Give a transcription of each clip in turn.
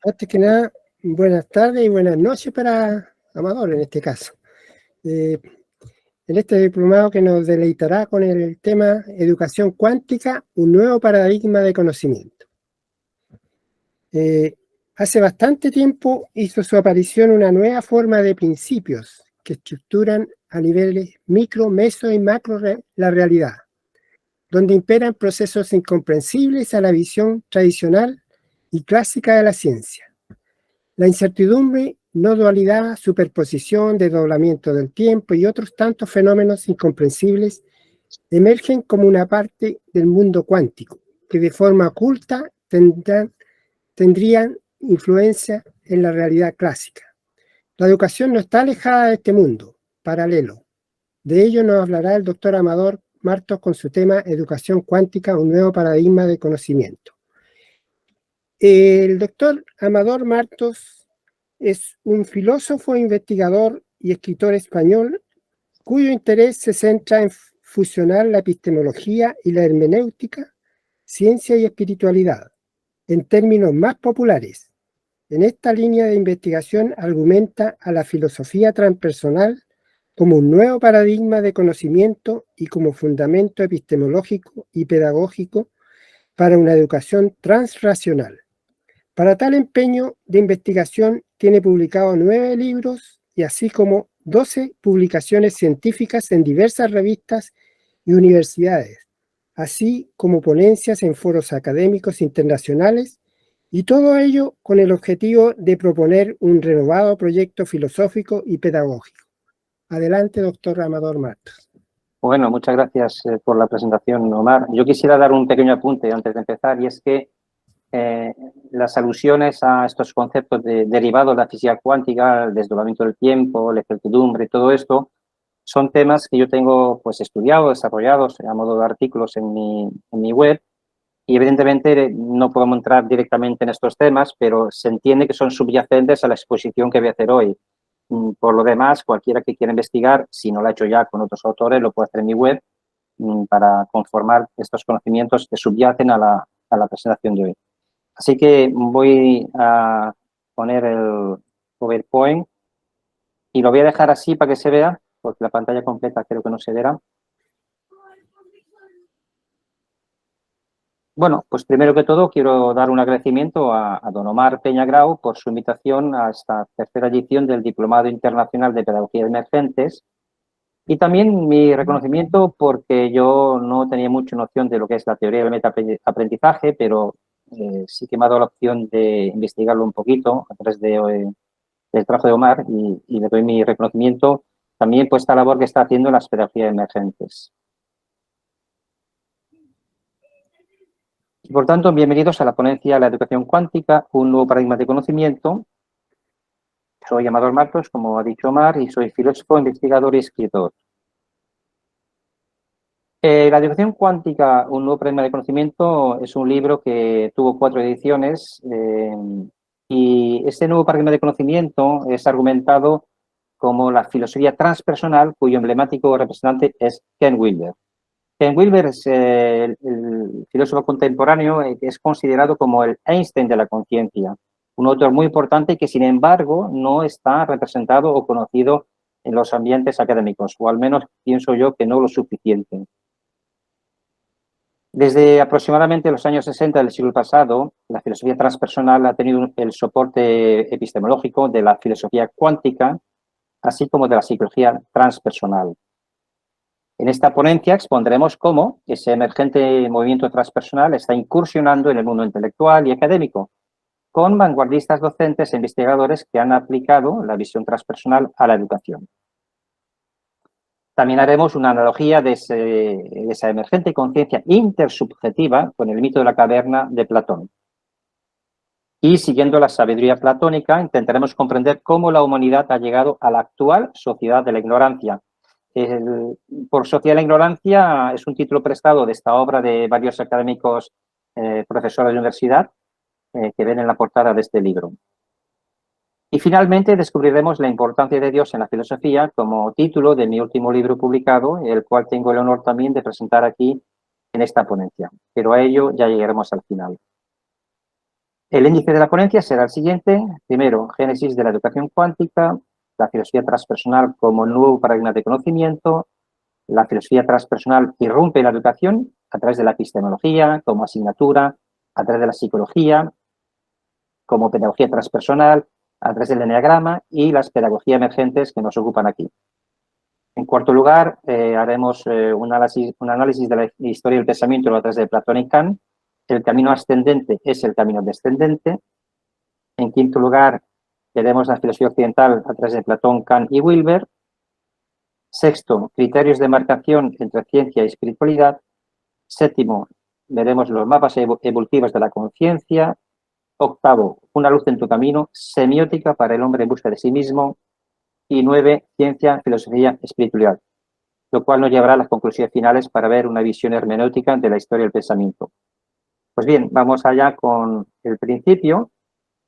Antes que nada, buenas tardes y buenas noches para Amador en este caso. En este diplomado que nos deleitará con el tema Educación Cuántica, un nuevo paradigma de conocimiento. Hace bastante tiempo hizo su aparición una nueva forma de principios que estructuran a niveles micro, meso y macro la realidad, donde imperan procesos incomprensibles a la visión tradicional y clásica de la ciencia. La incertidumbre, no dualidad, superposición, desdoblamiento del tiempo y otros tantos fenómenos incomprensibles emergen como una parte del mundo cuántico, que de forma oculta tendrían influencia en la realidad clásica. La educación no está alejada de este mundo paralelo. De ello nos hablará el doctor Amador Martos con su tema Educación Cuántica, un nuevo paradigma de conocimiento. El doctor Amador Martos es un filósofo, investigador y escritor español cuyo interés se centra en fusionar la epistemología y la hermenéutica, ciencia y espiritualidad, en términos más populares. En esta línea de investigación argumenta a la filosofía transpersonal como un nuevo paradigma de conocimiento y como fundamento epistemológico y pedagógico para una educación transracional. Para tal empeño de investigación tiene publicado 9 libros y así como 12 publicaciones científicas en diversas revistas y universidades, así como ponencias en foros académicos internacionales, y todo ello con el objetivo de proponer un renovado proyecto filosófico y pedagógico. Adelante, doctor Amador Martos. Bueno, muchas gracias por la presentación, Omar. Yo quisiera dar un pequeño apunte antes de empezar, y es que las alusiones a estos conceptos derivados de la física cuántica, el desdoblamiento del tiempo, la incertidumbre y todo esto, son temas que yo tengo pues estudiados, desarrollados a modo de artículos en mi web, y evidentemente no podemos entrar directamente en estos temas, pero se entiende que son subyacentes a la exposición que voy a hacer hoy. Por lo demás, cualquiera que quiera investigar, si no lo ha hecho ya con otros autores, lo puede hacer en mi web para conformar estos conocimientos que subyacen a la presentación de hoy. Así que voy a poner el PowerPoint y lo voy a dejar así para que se vea, porque la pantalla completa creo que no se verá. Bueno, pues primero que todo quiero dar un agradecimiento a don Omar Peñagrau por su invitación a esta tercera edición del Diplomado Internacional de Pedagogía de Emergentes, y también mi reconocimiento porque yo no tenía mucha noción de lo que es la teoría del metaaprendizaje, pero sí que me ha dado la opción de investigarlo un poquito a través del trabajo de Omar, y le doy mi reconocimiento también por esta labor que está haciendo en las pedagogías emergentes. Y por tanto, bienvenidos a la ponencia La Educación Cuántica, un nuevo paradigma de conocimiento. Soy Amador Martos, como ha dicho Omar, y soy filósofo, investigador y escritor. La educación cuántica, un nuevo paradigma de conocimiento, es un libro que tuvo 4 ediciones, y este nuevo paradigma de conocimiento es argumentado como la filosofía transpersonal, cuyo emblemático representante es Ken Wilber. Ken Wilber es el filósofo contemporáneo que es considerado como el Einstein de la conciencia, un autor muy importante que, sin embargo, no está representado o conocido en los ambientes académicos, o al menos pienso yo que no lo suficiente. Desde aproximadamente los años 60 del siglo pasado, la filosofía transpersonal ha tenido el soporte epistemológico de la filosofía cuántica, así como de la psicología transpersonal. En esta ponencia expondremos cómo ese emergente movimiento transpersonal está incursionando en el mundo intelectual y académico, con vanguardistas docentes e investigadores que han aplicado la visión transpersonal a la educación. También haremos una analogía de esa emergente conciencia intersubjetiva con el mito de la caverna de Platón. Y siguiendo la sabiduría platónica, intentaremos comprender cómo la humanidad ha llegado a la actual sociedad de la ignorancia. Por sociedad de la ignorancia es un título prestado de esta obra de varios académicos, profesores de universidad, que ven en la portada de este libro. Y finalmente descubriremos la importancia de Dios en la filosofía como título de mi último libro publicado, el cual tengo el honor también de presentar aquí en esta ponencia. Pero a ello ya llegaremos al final. El índice de la ponencia será el siguiente. Primero, génesis de la educación cuántica, la filosofía transpersonal como nuevo paradigma de conocimiento. La filosofía transpersonal irrumpe en la educación a través de la epistemología como asignatura, a través de la psicología como pedagogía transpersonal, a través del eneagrama y las pedagogías emergentes que nos ocupan aquí. En cuarto lugar, haremos un análisis de la historia del pensamiento a través de Platón y Kant. El camino ascendente es el camino descendente. En quinto lugar, veremos la filosofía occidental a través de Platón, Kant y Wilber. Sexto, criterios de marcación entre ciencia y espiritualidad. Séptimo, veremos los mapas evolutivos de la conciencia. Octavo, una luz en tu camino, semiótica para el hombre en busca de sí mismo. Y 9, ciencia, filosofía, espiritualidad, lo cual nos llevará a las conclusiones finales para ver una visión hermenéutica de la historia del pensamiento. Pues bien, vamos allá con el principio.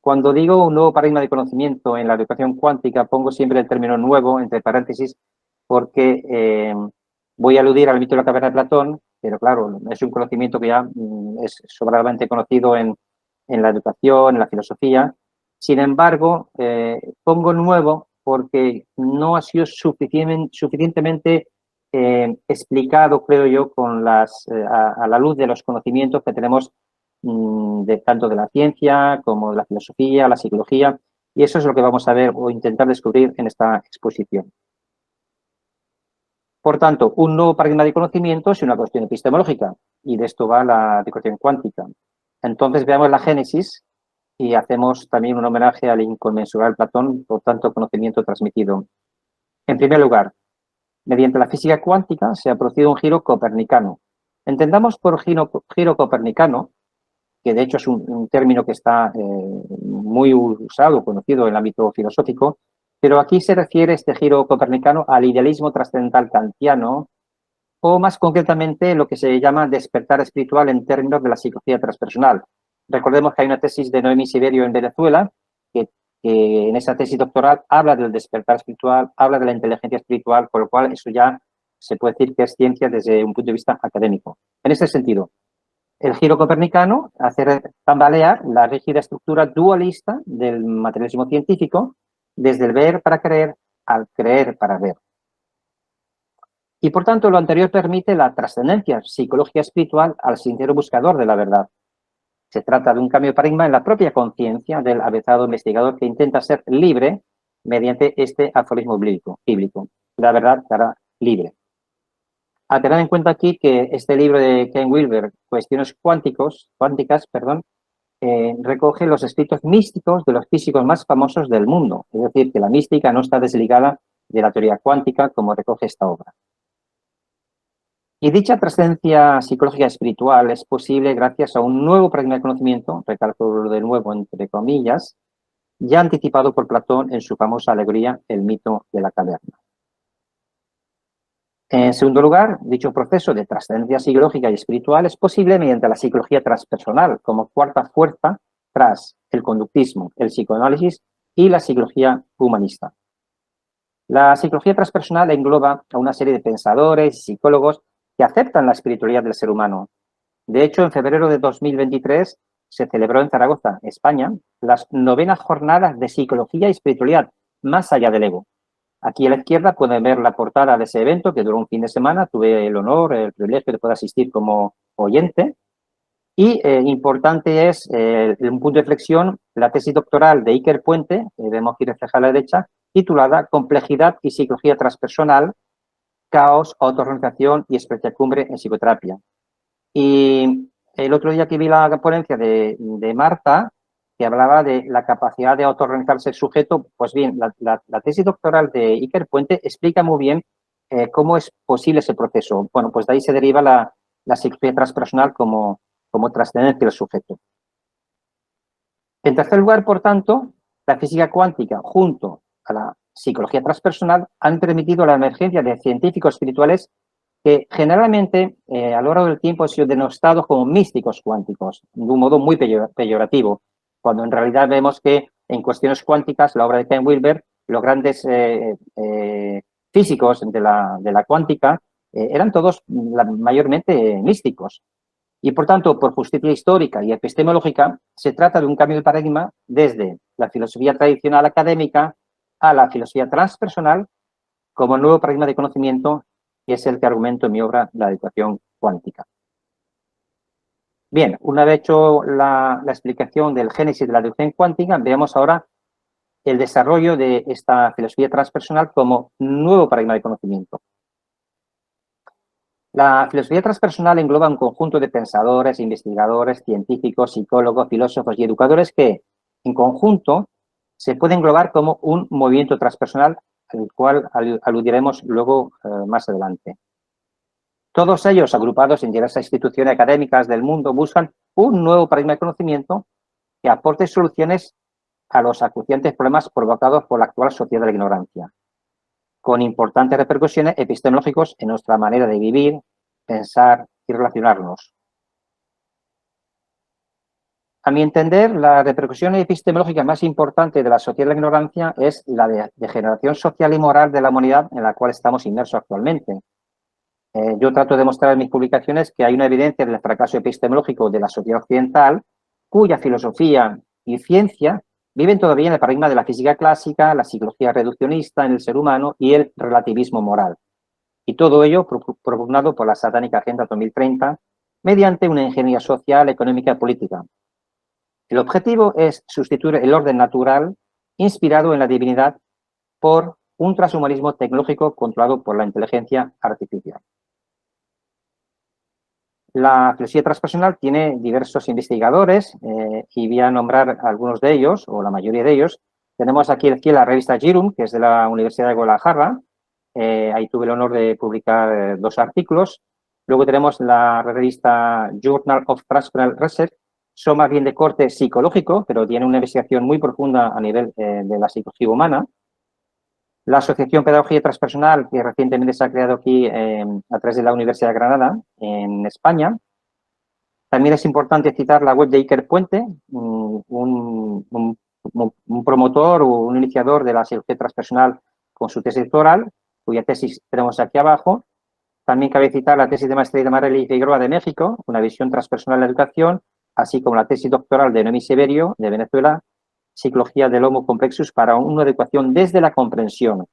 Cuando digo un nuevo paradigma de conocimiento en la educación cuántica, pongo siempre el término nuevo entre paréntesis porque voy a aludir al mito de la caverna de Platón, pero claro, es un conocimiento que ya es sobradamente conocido en la educación, en la filosofía. Sin embargo, pongo nuevo porque no ha sido suficientemente explicado, creo yo, con a la luz de los conocimientos que tenemos tanto de la ciencia como de la filosofía, la psicología, y eso es lo que vamos a ver o intentar descubrir en esta exposición. Por tanto, un nuevo paradigma de conocimiento es una cuestión epistemológica, y de esto va la educación cuántica. Entonces veamos la génesis y hacemos también un homenaje al inconmensurable Platón por tanto conocimiento transmitido. En primer lugar, mediante la física cuántica se ha producido un giro copernicano. Entendamos por giro copernicano, que de hecho es un término que está muy usado, conocido en el ámbito filosófico, pero aquí se refiere este giro copernicano al idealismo trascendental kantiano, o más concretamente lo que se llama despertar espiritual en términos de la psicología transpersonal. Recordemos que hay una tesis de Noemí Siberio en Venezuela, que en esa tesis doctoral habla del despertar espiritual, habla de la inteligencia espiritual, por lo cual eso ya se puede decir que es ciencia desde un punto de vista académico. En este sentido, el giro copernicano hace tambalear la rígida estructura dualista del materialismo científico desde el ver para creer al creer para ver. Y por tanto lo anterior permite la trascendencia psicológica espiritual al sincero buscador de la verdad. Se trata de un cambio de paradigma en la propia conciencia del avezado investigador que intenta ser libre mediante este aforismo bíblico. La verdad será libre. A tener en cuenta aquí que este libro de Ken Wilber, Cuestiones cuánticas, recoge los escritos místicos de los físicos más famosos del mundo. Es decir, que la mística no está desligada de la teoría cuántica como recoge esta obra. Y dicha trascendencia psicológica espiritual es posible gracias a un nuevo paradigma de conocimiento, recalco de nuevo entre comillas, ya anticipado por Platón en su famosa alegoría El mito de la caverna. En segundo lugar, dicho proceso de trascendencia psicológica y espiritual es posible mediante la psicología transpersonal, como cuarta fuerza tras el conductismo, el psicoanálisis y la psicología humanista. La psicología transpersonal engloba a una serie de pensadores y psicólogos que aceptan la espiritualidad del ser humano. De hecho, en febrero de 2023 se celebró en Zaragoza, España, las 9ª jornadas de psicología y espiritualidad, más allá del ego. Aquí a la izquierda pueden ver la portada de ese evento que duró un fin de semana. Tuve el honor, el privilegio de poder asistir como oyente. Y importante es, un punto de reflexión, la tesis doctoral de Iker Puente, que vemos aquí reflejada a la derecha, titulada Complejidad y psicología transpersonal, caos, autorrealización y especiacumbre en psicoterapia. Y el otro día que vi la ponencia de Marta, que hablaba de la capacidad de autorrealizarse el sujeto, pues bien, la tesis doctoral de Iker Puente explica muy bien cómo es posible ese proceso. Bueno, pues de ahí se deriva la psicología transpersonal como trascendencia del sujeto. En tercer lugar, por tanto, la física cuántica junto a la psicología transpersonal han permitido la emergencia de científicos espirituales que generalmente a lo largo del tiempo han sido denostados como místicos cuánticos, de un modo muy peyorativo, cuando en realidad vemos que en cuestiones cuánticas, la obra de Ken Wilber, los grandes físicos de la cuántica eran todos mayormente místicos. Y, por tanto, por justicia histórica y epistemológica, se trata de un cambio de paradigma desde la filosofía tradicional académica a la filosofía transpersonal como nuevo paradigma de conocimiento, que es el que argumento en mi obra La educación cuántica. Bien, una vez hecho la explicación del génesis de la educación cuántica, veamos ahora el desarrollo de esta filosofía transpersonal como nuevo paradigma de conocimiento. La filosofía transpersonal engloba un conjunto de pensadores, investigadores, científicos, psicólogos, filósofos y educadores que, en conjunto, se puede englobar como un movimiento transpersonal, al cual aludiremos luego más adelante. Todos ellos, agrupados en diversas instituciones académicas del mundo, buscan un nuevo paradigma de conocimiento que aporte soluciones a los acuciantes problemas provocados por la actual sociedad de la ignorancia, con importantes repercusiones epistemológicas en nuestra manera de vivir, pensar y relacionarnos. A mi entender, la repercusión epistemológica más importante de la sociedad de la ignorancia es la degeneración social y moral de la humanidad en la cual estamos inmersos actualmente. Yo trato de mostrar en mis publicaciones que hay una evidencia del fracaso epistemológico de la sociedad occidental, cuya filosofía y ciencia viven todavía en el paradigma de la física clásica, la psicología reduccionista en el ser humano y el relativismo moral. Y todo ello propugnado por la satánica Agenda 2030 mediante una ingeniería social, económica y política. El objetivo es sustituir el orden natural inspirado en la divinidad por un transhumanismo tecnológico controlado por la inteligencia artificial. La filosofía transpersonal tiene diversos investigadores y voy a nombrar algunos de ellos, o la mayoría de ellos. Tenemos aquí la revista Jirum, que es de la Universidad de Guadalajara. Ahí tuve el honor de publicar 2 artículos. Luego tenemos la revista Journal of Transpersonal Research. Son más bien de corte psicológico, pero tiene una investigación muy profunda a nivel de la psicología humana. La Asociación Pedagogía Transpersonal, que recientemente se ha creado aquí a través de la Universidad de Granada, en España. También es importante citar la web de Iker Puente, un promotor o un iniciador de la psicología transpersonal con su tesis doctoral, cuya tesis tenemos aquí abajo. También cabe citar la tesis de maestría de Marely Figueroa de México, una visión transpersonal de la educación, así como la tesis doctoral de Noemí Severio de Venezuela, Psicología del Homo Complexus para una educación desde la comprensión.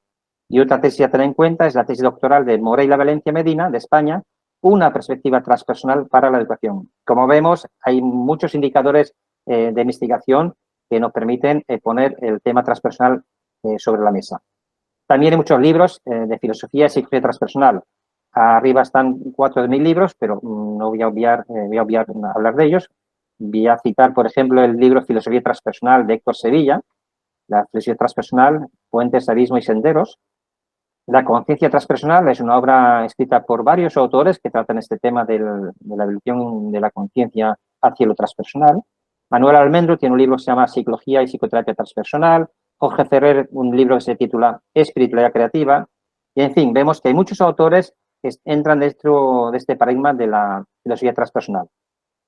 Y otra tesis a tener en cuenta es la tesis doctoral de Moreira Valencia Medina, de España, una perspectiva transpersonal para la educación. Como vemos, hay muchos indicadores de investigación que nos permiten poner el tema transpersonal sobre la mesa. También hay muchos libros de filosofía y psicología transpersonal. Arriba están 4 de mis libros, pero no voy a obviar hablar de ellos. Voy a citar, por ejemplo, el libro Filosofía transpersonal de Héctor Sevilla, la filosofía transpersonal, Puentes, Abismo y Senderos. La conciencia transpersonal es una obra escrita por varios autores que tratan este tema de la evolución de la conciencia hacia lo transpersonal. Manuel Almendro tiene un libro que se llama Psicología y Psicoterapia Transpersonal. Jorge Ferrer, un libro que se titula Espiritualidad Creativa. Y, en fin, vemos que hay muchos autores que entran dentro de este paradigma de la filosofía transpersonal.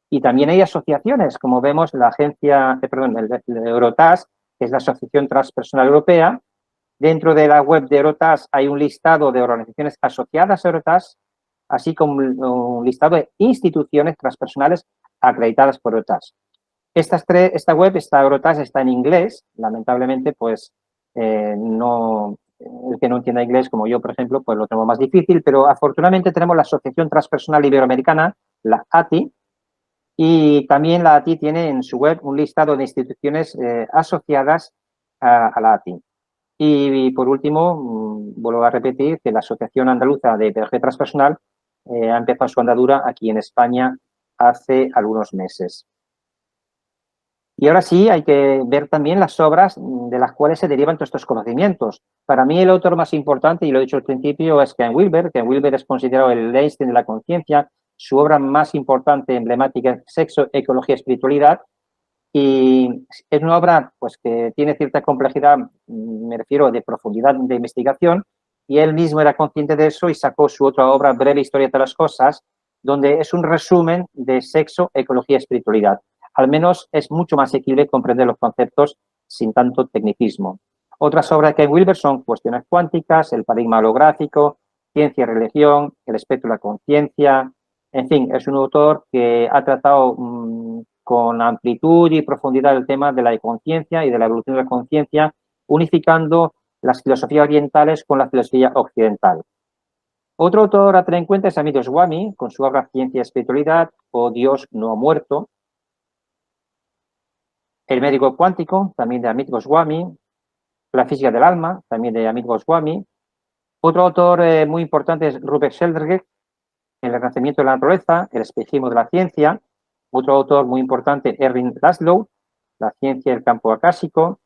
Y también hay asociaciones, como vemos, la agencia, el Eurotas, que es la Asociación Transpersonal Europea. Dentro de la web de Eurotas hay un listado de organizaciones asociadas a Eurotas, así como un listado de instituciones transpersonales acreditadas por Eurotas. Esta web, Eurotas, está en inglés. Lamentablemente, pues, el que no entienda inglés, como yo, por ejemplo, pues lo tengo más difícil, pero afortunadamente tenemos la Asociación Transpersonal Iberoamericana, la ATI, y también la ATI tiene en su web un listado de instituciones asociadas a la ATI. Y por último, vuelvo a repetir que la Asociación Andaluza de Pedagogía Transpersonal ha empezado su andadura aquí en España hace algunos meses. Y ahora sí, hay que ver también las obras de las cuales se derivan todos estos conocimientos. Para mí el autor más importante, y lo he dicho al principio, es Ken Wilber. Ken Wilber es considerado el Einstein de la conciencia. Su obra más importante, emblemática, es Sexo, Ecología y Espiritualidad. Y es una obra pues, que tiene cierta complejidad, me refiero de profundidad de investigación, y él mismo era consciente de eso y sacó su otra obra, Breve Historia de las Cosas, donde es un resumen de sexo, ecología y espiritualidad. Al menos es mucho más asequible comprender los conceptos sin tanto tecnicismo. Otras obras de Ken Wilber son Cuestiones cuánticas, El paradigma holográfico, Ciencia y religión, El espectro de la conciencia, En fin, es un autor que ha tratado con amplitud y profundidad el tema de la conciencia y de la evolución de la conciencia, unificando las filosofías orientales con la filosofía occidental. Otro autor a tener en cuenta es Amit Goswami, con su obra Ciencia y Espiritualidad o Dios no ha muerto. El médico cuántico, también de Amit Goswami. La física del alma, también de Amit Goswami. Otro autor muy importante es Rupert Sheldrake, El renacimiento de la naturaleza, El espejismo de la ciencia. Otro autor muy importante, Erwin Laszlo, La ciencia del campo acásico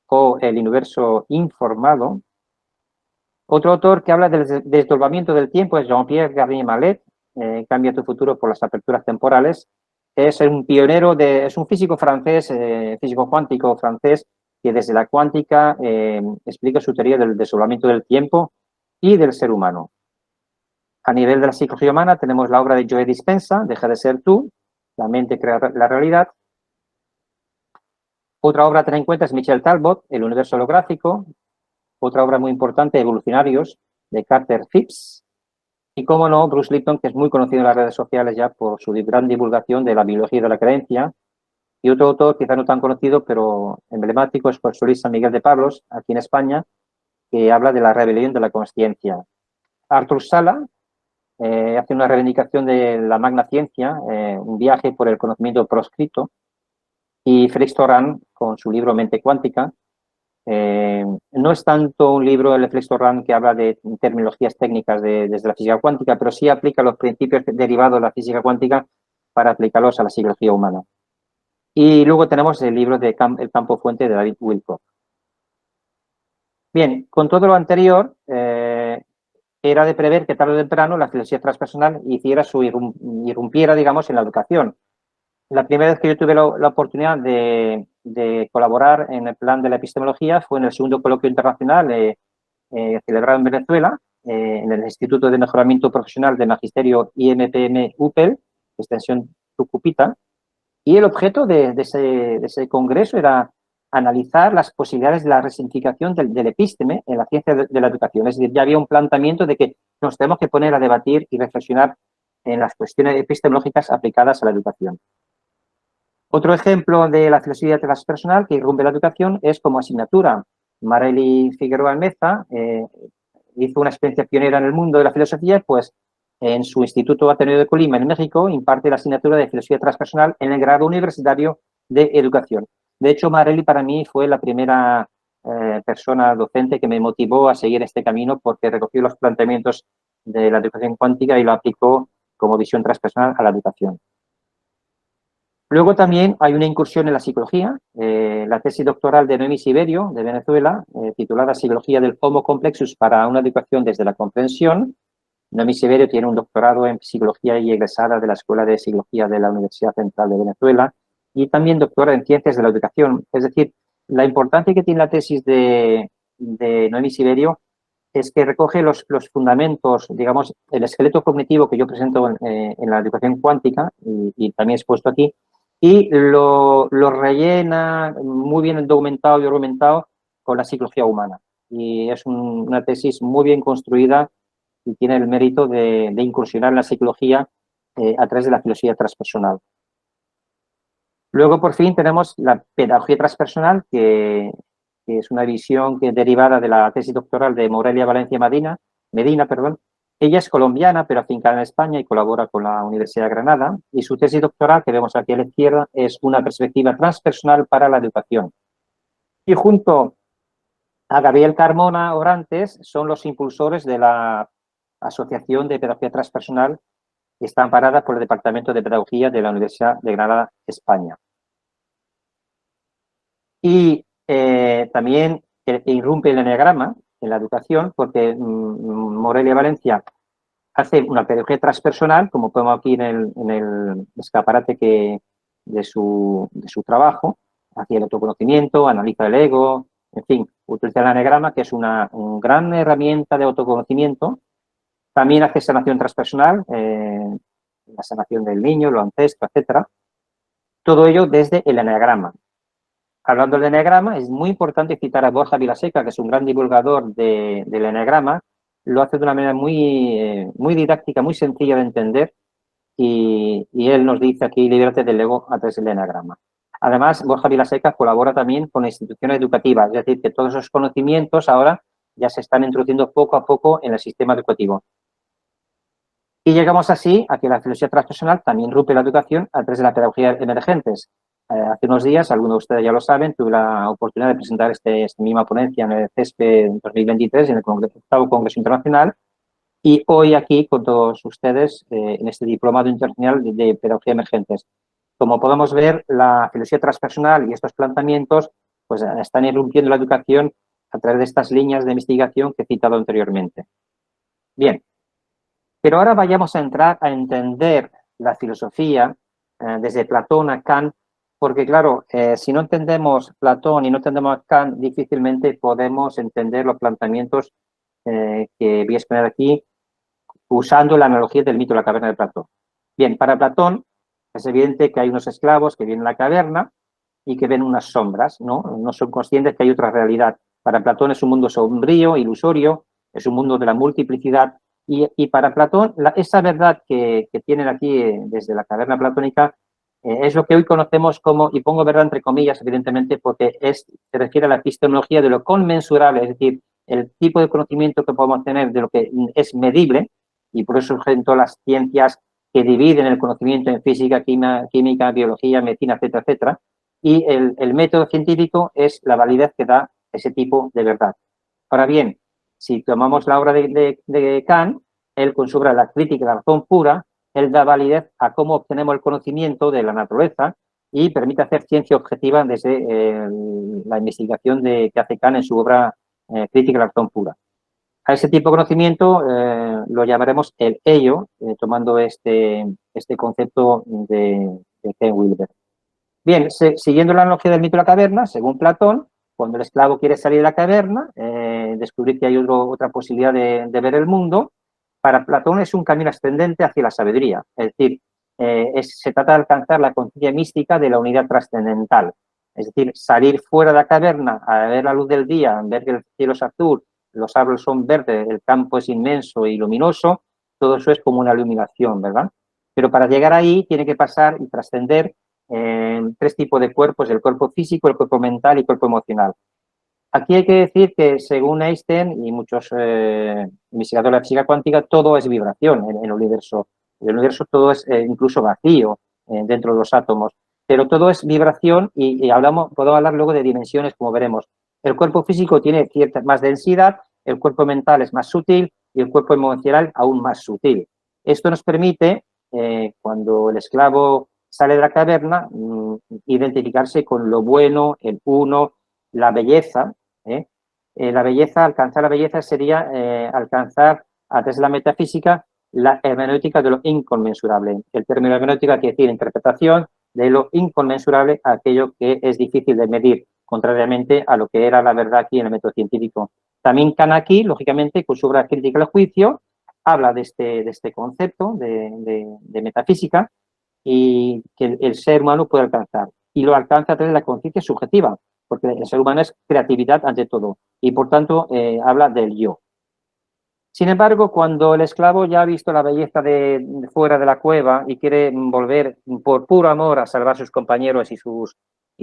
o El universo informado. Otro autor que habla del desdoblamiento del tiempo es Jean-Pierre Garnier-Mallet, Cambia tu futuro por las aperturas temporales. Es un pionero, es un físico francés, físico cuántico francés, que desde la cuántica explica su teoría del desdoblamiento del tiempo y del ser humano. A nivel de la psicología humana tenemos la obra de Joe Dispenza, Deja de ser tú, La mente crea la realidad. Otra obra a tener en cuenta es Michel Talbot, El universo holográfico. Otra obra muy importante, Evolucionarios, de Carter Phipps. Y, cómo no, Bruce Lipton, que es muy conocido en las redes sociales ya por su gran divulgación de la biología de la creencia. Y otro autor, quizá no tan conocido, pero emblemático, es José Luis San Miguel de Pablos, aquí en España, que habla de la rebelión de la consciencia. Arthur Sala hace una reivindicación de la magna ciencia, un viaje por el conocimiento proscrito. Y Félix Torrán, con su libro Mente cuántica. No es tanto un libro, el Félix Torrán, que habla de terminologías técnicas desde la física cuántica, pero sí aplica los principios derivados de la física cuántica para aplicarlos a la psicología humana. Y luego tenemos el libro de El campo fuente de David Wilcock. Bien, con todo lo anterior, era de prever que tarde o temprano la filosofía transpersonal irrumpiera, digamos, en la educación. La primera vez que yo tuve la oportunidad de colaborar en el plan de la epistemología fue en el segundo coloquio internacional celebrado en Venezuela, en el Instituto de Mejoramiento Profesional de Magisterio IMPM UPEL, extensión Tucupita, y el objeto de ese congreso era analizar las posibilidades de la resignificación del epísteme en la ciencia de la educación. Es decir, ya había un planteamiento de que nos tenemos que poner a debatir y reflexionar en las cuestiones epistemológicas aplicadas a la educación. Otro ejemplo de la filosofía transpersonal que irrumpe la educación es como asignatura. Marely Figueroa Almeza hizo una experiencia pionera en el mundo de la filosofía, pues en su Instituto Ateneo de Colima, en México, imparte la asignatura de filosofía transpersonal en el grado universitario de educación. De hecho, Marely para mí fue la primera persona docente que me motivó a seguir este camino porque recogió los planteamientos de la educación cuántica y lo aplicó como visión transpersonal a la educación. Luego también hay una incursión en la psicología, la tesis doctoral de Noemí Siberio, de Venezuela, titulada Psicología del Homo Complexus para una educación desde la comprensión. Noemí Siberio tiene un doctorado en psicología y egresada de la Escuela de Psicología de la Universidad Central de Venezuela y también doctora en Ciencias de la Educación. Es decir, la importancia que tiene la tesis de Noemí Siberio es que recoge los fundamentos, digamos, el esqueleto cognitivo que yo presento en la educación cuántica y también expuesto aquí, y lo rellena muy bien documentado y argumentado con la psicología humana. Y es una tesis muy bien construida y tiene el mérito de incursionar en la psicología a través de la filosofía transpersonal. Luego, por fin, tenemos la pedagogía transpersonal, que es una visión derivada de la tesis doctoral de Morelia Valencia Medina. Ella es colombiana, pero afincada en España y colabora con la Universidad de Granada. Y su tesis doctoral, que vemos aquí a la izquierda, es una perspectiva transpersonal para la educación. Y junto a Gabriel Carmona Orantes son los impulsores de la Asociación de Pedagogía Transpersonal, que está amparada por el Departamento de Pedagogía de la Universidad de Granada, España. Y también irrumpe el eneagrama en la educación, porque Morelia Valencia hace una pedagogía transpersonal, como podemos aquí en el escaparate de su trabajo, hacia el autoconocimiento, analiza el ego, en fin, utiliza el eneagrama, que es una gran herramienta de autoconocimiento. También hace sanación transpersonal, la sanación del niño, lo ancestro, etcétera. Todo ello desde el eneagrama. Hablando del eneagrama, es muy importante citar a Borja Vilaseca, que es un gran divulgador del eneagrama. Lo hace de una manera muy didáctica, muy sencilla de entender, y él nos dice aquí, libérate del ego a través del enagrama. Además, Borja Vilaseca colabora también con instituciones educativas, es decir, que todos esos conocimientos ahora ya se están introduciendo poco a poco en el sistema educativo. Y llegamos así a que la filosofía transpersonal también rompe la educación a través de la pedagogía emergentes. Hace unos días, algunos de ustedes ya lo saben, tuve la oportunidad de presentar esta misma ponencia en el CESPE 2023, en el octavo Congreso Internacional, y hoy aquí con todos ustedes en este diplomado internacional de pedagogía emergentes. Como podemos ver, la filosofía transpersonal y estos planteamientos pues, están irrumpiendo la educación a través de estas líneas de investigación que he citado anteriormente. Bien, pero ahora vayamos a entrar a entender la filosofía desde Platón a Kant, porque claro, si no entendemos Platón y no entendemos a Kant, difícilmente podemos entender los planteamientos que voy a exponer aquí usando la analogía del mito de la caverna de Platón. Bien, para Platón es evidente que hay unos esclavos que vienen a la caverna y que ven unas sombras, ¿no? No son conscientes que hay otra realidad. Para Platón es un mundo sombrío, ilusorio, es un mundo de la multiplicidad y para Platón esa verdad que tienen aquí desde la caverna platónica es lo que hoy conocemos como, y pongo verdad entre comillas, evidentemente, porque se refiere a la epistemología de lo conmensurable, es decir, el tipo de conocimiento que podemos tener de lo que es medible, y por eso surgen todas las ciencias que dividen el conocimiento en física, química, biología, medicina, etcétera, etcétera. Y el método científico es la validez que da ese tipo de verdad. Ahora bien, si tomamos la obra de Kant, él con su obra La crítica de la razón pura, él da validez a cómo obtenemos el conocimiento de la naturaleza y permite hacer ciencia objetiva desde la investigación que hace Kant en su obra Crítica de la razón pura. A ese tipo de conocimiento lo llamaremos el ello, tomando este concepto de Ken Wilber. Bien, siguiendo la analogía del mito de la caverna, según Platón, cuando el esclavo quiere salir de la caverna, descubrir que hay otra posibilidad de ver el mundo, para Platón es un camino ascendente hacia la sabiduría. Es decir, se trata de alcanzar la conciencia mística de la unidad trascendental. Es decir, salir fuera de la caverna a ver la luz del día, ver que el cielo es azul, los árboles son verdes, el campo es inmenso y luminoso, todo eso es como una iluminación, ¿verdad? Pero para llegar ahí tiene que pasar y trascender tres tipos de cuerpos, el cuerpo físico, el cuerpo mental y el cuerpo emocional. Aquí hay que decir que según Einstein y muchos investigadores de la física cuántica, todo es vibración en el universo. En el universo todo es incluso vacío dentro de los átomos, pero todo es vibración y podemos hablar luego de dimensiones como veremos. El cuerpo físico tiene cierta más densidad, el cuerpo mental es más sutil y el cuerpo emocional aún más sutil. Esto nos permite, cuando el esclavo sale de la caverna, identificarse con lo bueno, el uno, la belleza. La belleza, alcanzar la belleza sería alcanzar a través de la metafísica la hermenéutica de lo inconmensurable. El término hermenéutica quiere decir interpretación de lo inconmensurable a aquello que es difícil de medir, contrariamente a lo que era la verdad aquí en el método científico. También Kant aquí, lógicamente, con su obra Crítica del Juicio, habla de este concepto de metafísica y que el ser humano puede alcanzar. Y lo alcanza a través de la conciencia subjetiva, porque el ser humano es creatividad ante todo y, por tanto, habla del yo. Sin embargo, cuando el esclavo ya ha visto la belleza de fuera de la cueva y quiere volver por puro amor a salvar a sus compañeros y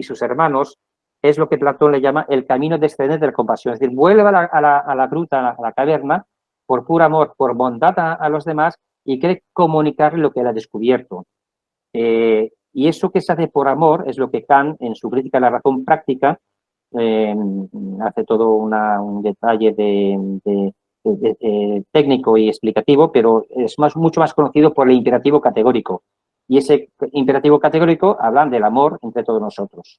sus hermanos, es lo que Platón le llama el camino descendente de la compasión. Es decir, vuelve a la gruta, a la caverna, por puro amor, por bondad a los demás y quiere comunicarle lo que él ha descubierto. Y eso que se hace por amor es lo que Kant, en su crítica de la razón práctica, hace todo un detalle técnico y explicativo, pero es mucho más conocido por el imperativo categórico. Y ese imperativo categórico habla del amor entre todos nosotros.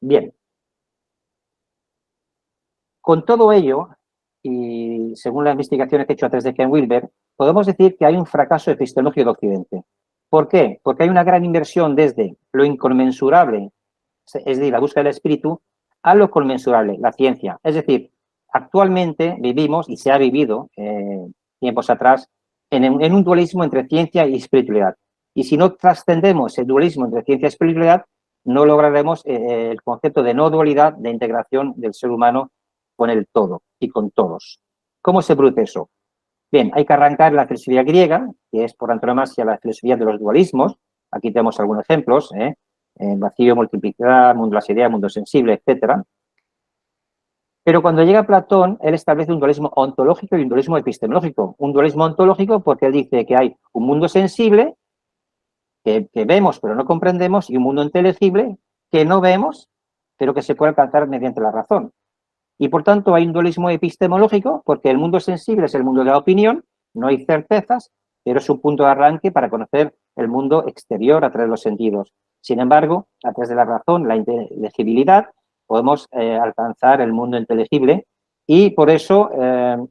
Bien. Con todo ello, y según las investigaciones que he hecho a través de Ken Wilber, podemos decir que hay un fracaso epistemológico de Occidente. ¿Por qué? Porque hay una gran inversión desde lo inconmensurable, es decir, la búsqueda del espíritu, a lo conmensurable, la ciencia. Es decir, actualmente vivimos, y se ha vivido tiempos atrás, en un dualismo entre ciencia y espiritualidad. Y si no trascendemos el dualismo entre ciencia y espiritualidad, no lograremos el concepto de no dualidad, de integración del ser humano con el todo y con todos. ¿Cómo se produce eso? Bien, hay que arrancar la filosofía griega, que es por antonomasia la filosofía de los dualismos. Aquí tenemos algunos ejemplos, vacío, multiplicidad, mundo de las ideas, mundo sensible, etcétera. Pero cuando llega Platón, él establece un dualismo ontológico y un dualismo epistemológico. Un dualismo ontológico porque él dice que hay un mundo sensible que vemos pero no comprendemos y un mundo inteligible que no vemos pero que se puede alcanzar mediante la razón. Y por tanto hay un dualismo epistemológico porque el mundo sensible es el mundo de la opinión, no hay certezas, pero es un punto de arranque para conocer el mundo exterior a través de los sentidos. Sin embargo, a través de la razón, la inteligibilidad, podemos alcanzar el mundo inteligible y por eso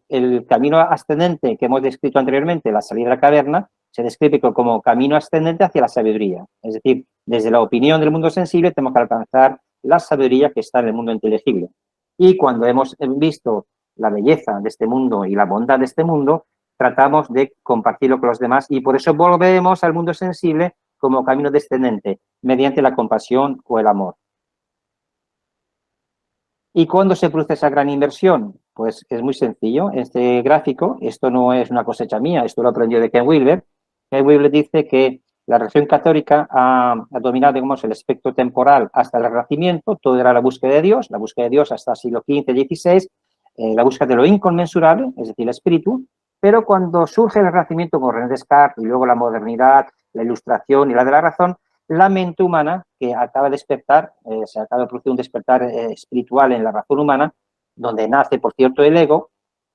el camino ascendente que hemos descrito anteriormente, la salida de la caverna, se describe como camino ascendente hacia la sabiduría. Es decir, desde la opinión del mundo sensible tenemos que alcanzar la sabiduría que está en el mundo inteligible. Y cuando hemos visto la belleza de este mundo y la bondad de este mundo, tratamos de compartirlo con los demás y por eso volvemos al mundo sensible como camino descendente, mediante la compasión o el amor. ¿Y cuándo se produce esa gran inversión? Pues es muy sencillo. Este gráfico, esto no es una cosecha mía, esto lo aprendió de Ken Wilber. Ken Wilber dice que la religión católica ha dominado, digamos, el espectro temporal hasta el Renacimiento, todo era la búsqueda de Dios hasta el siglo XV, XVI, la búsqueda de lo inconmensurable, es decir, el espíritu, pero cuando surge el Renacimiento con René Descartes y luego la modernidad, la ilustración y la de la razón, la mente humana, que acaba de despertar, se acaba de producir un despertar espiritual en la razón humana, donde nace, por cierto, el ego,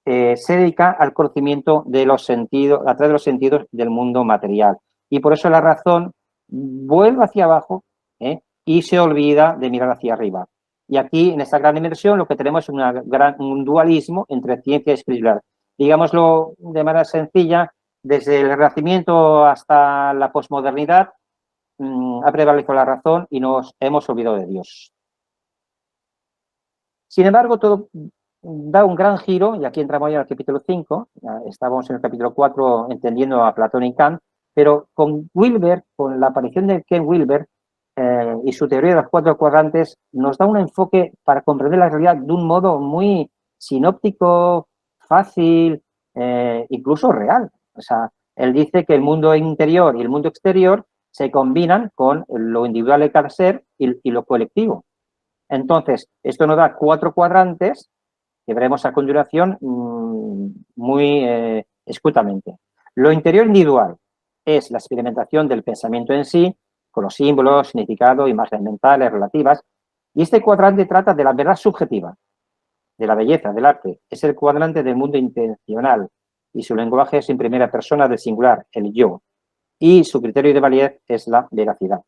se dedica al conocimiento de los sentidos, a través de los sentidos del mundo material. Y por eso la razón vuelve hacia abajo y se olvida de mirar hacia arriba. Y aquí, en esta gran inmersión, lo que tenemos es un dualismo entre ciencia y espiritualidad. Digámoslo de manera sencilla, desde el Renacimiento hasta la posmodernidad, ha prevalecido la razón y nos hemos olvidado de Dios. Sin embargo, todo da un gran giro, y aquí entramos ya al capítulo 5, estábamos en el capítulo 4 entendiendo a Platón y Kant, pero con Wilber, con la aparición de Ken Wilber y su teoría de los 4 cuadrantes, nos da un enfoque para comprender la realidad de un modo muy sinóptico, fácil, incluso real. O sea, él dice que el mundo interior y el mundo exterior se combinan con lo individual de cada ser y lo colectivo. Entonces, esto nos da 4 cuadrantes que veremos a continuación muy escuetamente. Lo interior individual es la experimentación del pensamiento en sí, con los símbolos, significado, imágenes mentales, relativas, y este cuadrante trata de la verdad subjetiva, de la belleza, del arte. Es el cuadrante del mundo intencional y su lenguaje es en primera persona del singular, el yo, y su criterio de validez es la veracidad.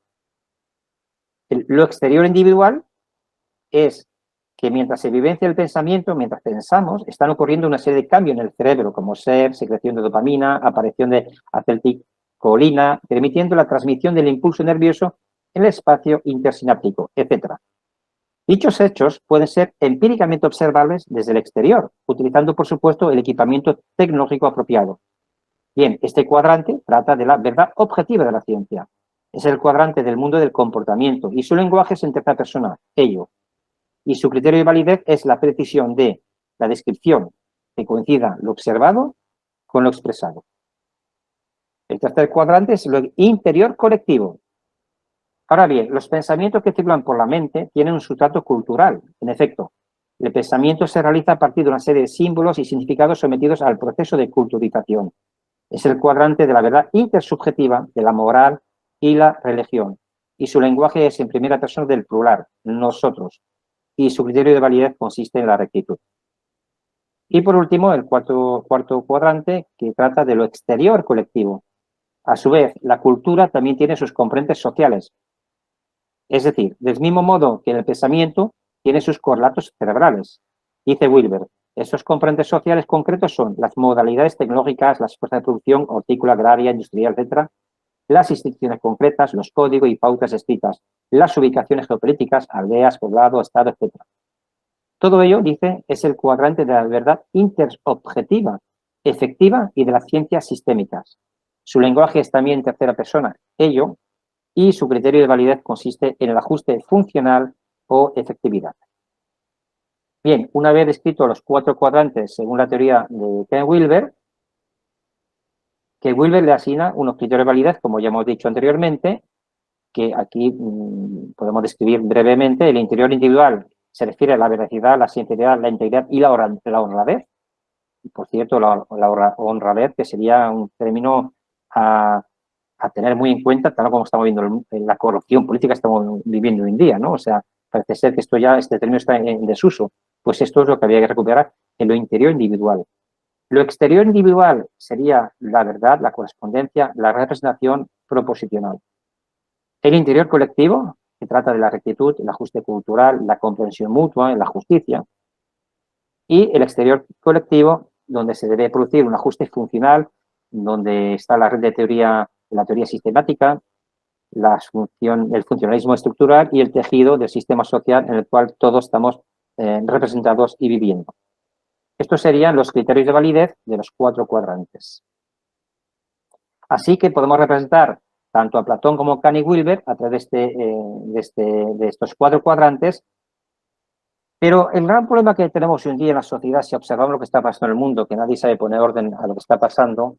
Lo exterior individual es que mientras se vivencia el pensamiento, mientras pensamos, están ocurriendo una serie de cambios en el cerebro, como secreción de dopamina, aparición de acetilcolina, permitiendo la transmisión del impulso nervioso en el espacio intersináptico, etc. Dichos hechos pueden ser empíricamente observables desde el exterior, utilizando, por supuesto, el equipamiento tecnológico apropiado. Bien, este cuadrante trata de la verdad objetiva de la ciencia. Es el cuadrante del mundo del comportamiento y su lenguaje es en tercera persona, ello. Y su criterio de validez es la precisión de la descripción que coincida lo observado con lo expresado. El tercer cuadrante es lo interior colectivo. Ahora bien, los pensamientos que circulan por la mente tienen un sustrato cultural. En efecto, el pensamiento se realiza a partir de una serie de símbolos y significados sometidos al proceso de culturización. Es el cuadrante de la verdad intersubjetiva, de la moral y la religión. Y su lenguaje es en primera persona del plural, nosotros. Y su criterio de validez consiste en la rectitud. Y por último, el cuarto cuadrante, que trata de lo exterior colectivo. A su vez, la cultura también tiene sus componentes sociales. Es decir, del mismo modo que el pensamiento tiene sus correlatos cerebrales. Dice Wilber, esos componentes sociales concretos son las modalidades tecnológicas, las fuerzas de producción, hortícola, agraria, industrial, etc., las instituciones concretas, los códigos y pautas escritas, las ubicaciones geopolíticas, aldeas, poblado, estado, etc. Todo ello, dice, es el cuadrante de la verdad interobjetiva, efectiva y de las ciencias sistémicas. Su lenguaje es también en tercera persona, ello, y su criterio de validez consiste en el ajuste funcional o efectividad. Bien, una vez descrito los 4 cuadrantes según la teoría de Ken Wilber, que Wilber le asigna unos criterios de validez, como ya hemos dicho anteriormente, que aquí podemos describir brevemente. El interior individual se refiere a la veracidad, la sinceridad, la integridad y la honradez. Y, por cierto, la honradez, que sería un término a tener muy en cuenta, tal como estamos viendo en la corrupción política que estamos viviendo hoy en día, ¿no? O sea, parece ser que este término está en desuso. Pues esto es lo que había que recuperar en lo interior individual. Lo exterior individual sería la verdad, la correspondencia, la representación proposicional. El interior colectivo, que trata de la rectitud, el ajuste cultural, la comprensión mutua, la justicia. Y el exterior colectivo, donde se debe producir un ajuste funcional, donde está la red de teoría, la teoría sistemática, el funcionalismo estructural y el tejido del sistema social en el cual todos estamos representados y viviendo. Estos serían los criterios de validez de los 4 cuadrantes. Así que podemos representar tanto a Platón como Kant y Wilber a través de estos 4 cuadrantes. Pero el gran problema que tenemos hoy en día en la sociedad, si observamos lo que está pasando en el mundo, que nadie sabe poner orden a lo que está pasando,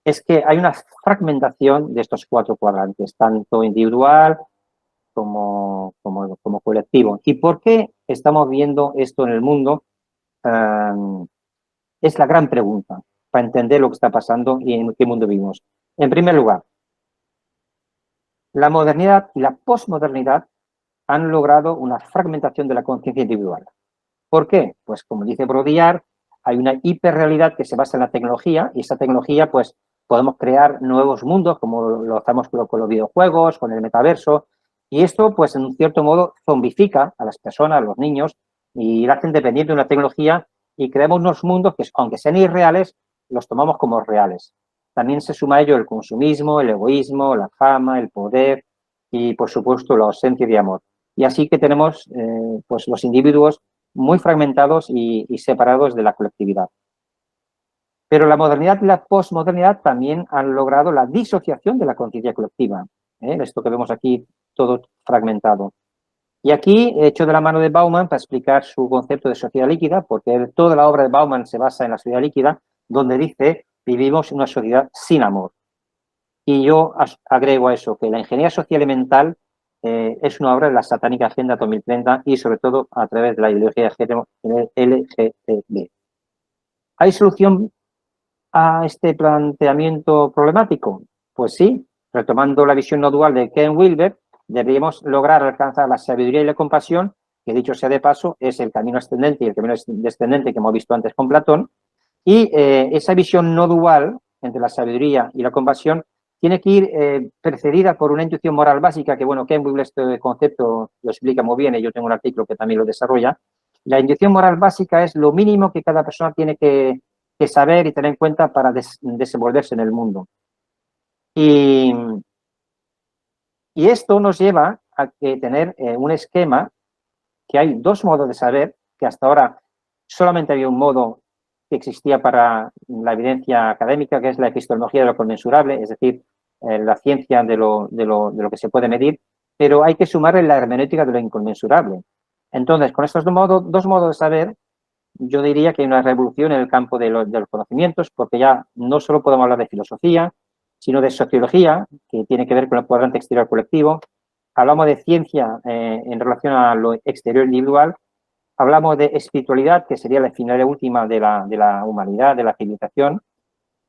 es que hay una fragmentación de estos 4 cuadrantes, tanto individual como colectivo. ¿Y por qué estamos viendo esto en el mundo? Es la gran pregunta para entender lo que está pasando y en qué mundo vivimos. En primer lugar, la modernidad y la posmodernidad han logrado una fragmentación de la conciencia individual. ¿Por qué? Pues como dice Baudrillard, hay una hiperrealidad que se basa en la tecnología y esa tecnología, pues podemos crear nuevos mundos como lo hacemos con los videojuegos, con el metaverso, y esto, pues en un cierto modo, zombifica a las personas, a los niños, y la hacen dependiente de una tecnología y creamos unos mundos que, aunque sean irreales, los tomamos como reales. También se suma a ello el consumismo, el egoísmo, la fama, el poder y, por supuesto, la ausencia de amor. Y así que tenemos pues los individuos muy fragmentados y separados de la colectividad. Pero la modernidad y la posmodernidad también han logrado la disociación de la conciencia colectiva. Esto que vemos aquí, todo fragmentado. Y aquí he hecho de la mano de Bauman para explicar su concepto de sociedad líquida, porque toda la obra de Bauman se basa en la sociedad líquida, donde dice, vivimos en una sociedad sin amor. Y yo agrego a eso, que la ingeniería social y mental es una obra de la satánica Agenda 2030 y sobre todo a través de la ideología LGTB. ¿Hay solución a este planteamiento problemático? Pues sí, retomando la visión no dual de Ken Wilber, deberíamos lograr alcanzar la sabiduría y la compasión, que dicho sea de paso, es el camino ascendente y el camino descendente que hemos visto antes con Platón, y esa visión no dual entre la sabiduría y la compasión tiene que ir precedida por una intuición moral básica, que bueno, Ken Wilber este concepto lo explica muy bien y yo tengo un artículo que también lo desarrolla. La intuición moral básica es lo mínimo que cada persona tiene que saber y tener en cuenta para desenvolverse en el mundo. Y esto nos lleva a tener un esquema que hay 2 modos de saber, que hasta ahora solamente había un modo que existía para la evidencia académica, que es la epistemología de lo conmensurable, es decir, la ciencia de lo que se puede medir, pero hay que sumarle la hermenéutica de lo inconmensurable. Entonces, con estos 2 modos de saber, yo diría que hay una revolución en el campo de los conocimientos, porque ya no solo podemos hablar de filosofía, sino de sociología, que tiene que ver con el cuadrante exterior colectivo. Hablamos de ciencia en relación a lo exterior individual. Hablamos de espiritualidad, que sería la finalidad última de la humanidad, de la civilización.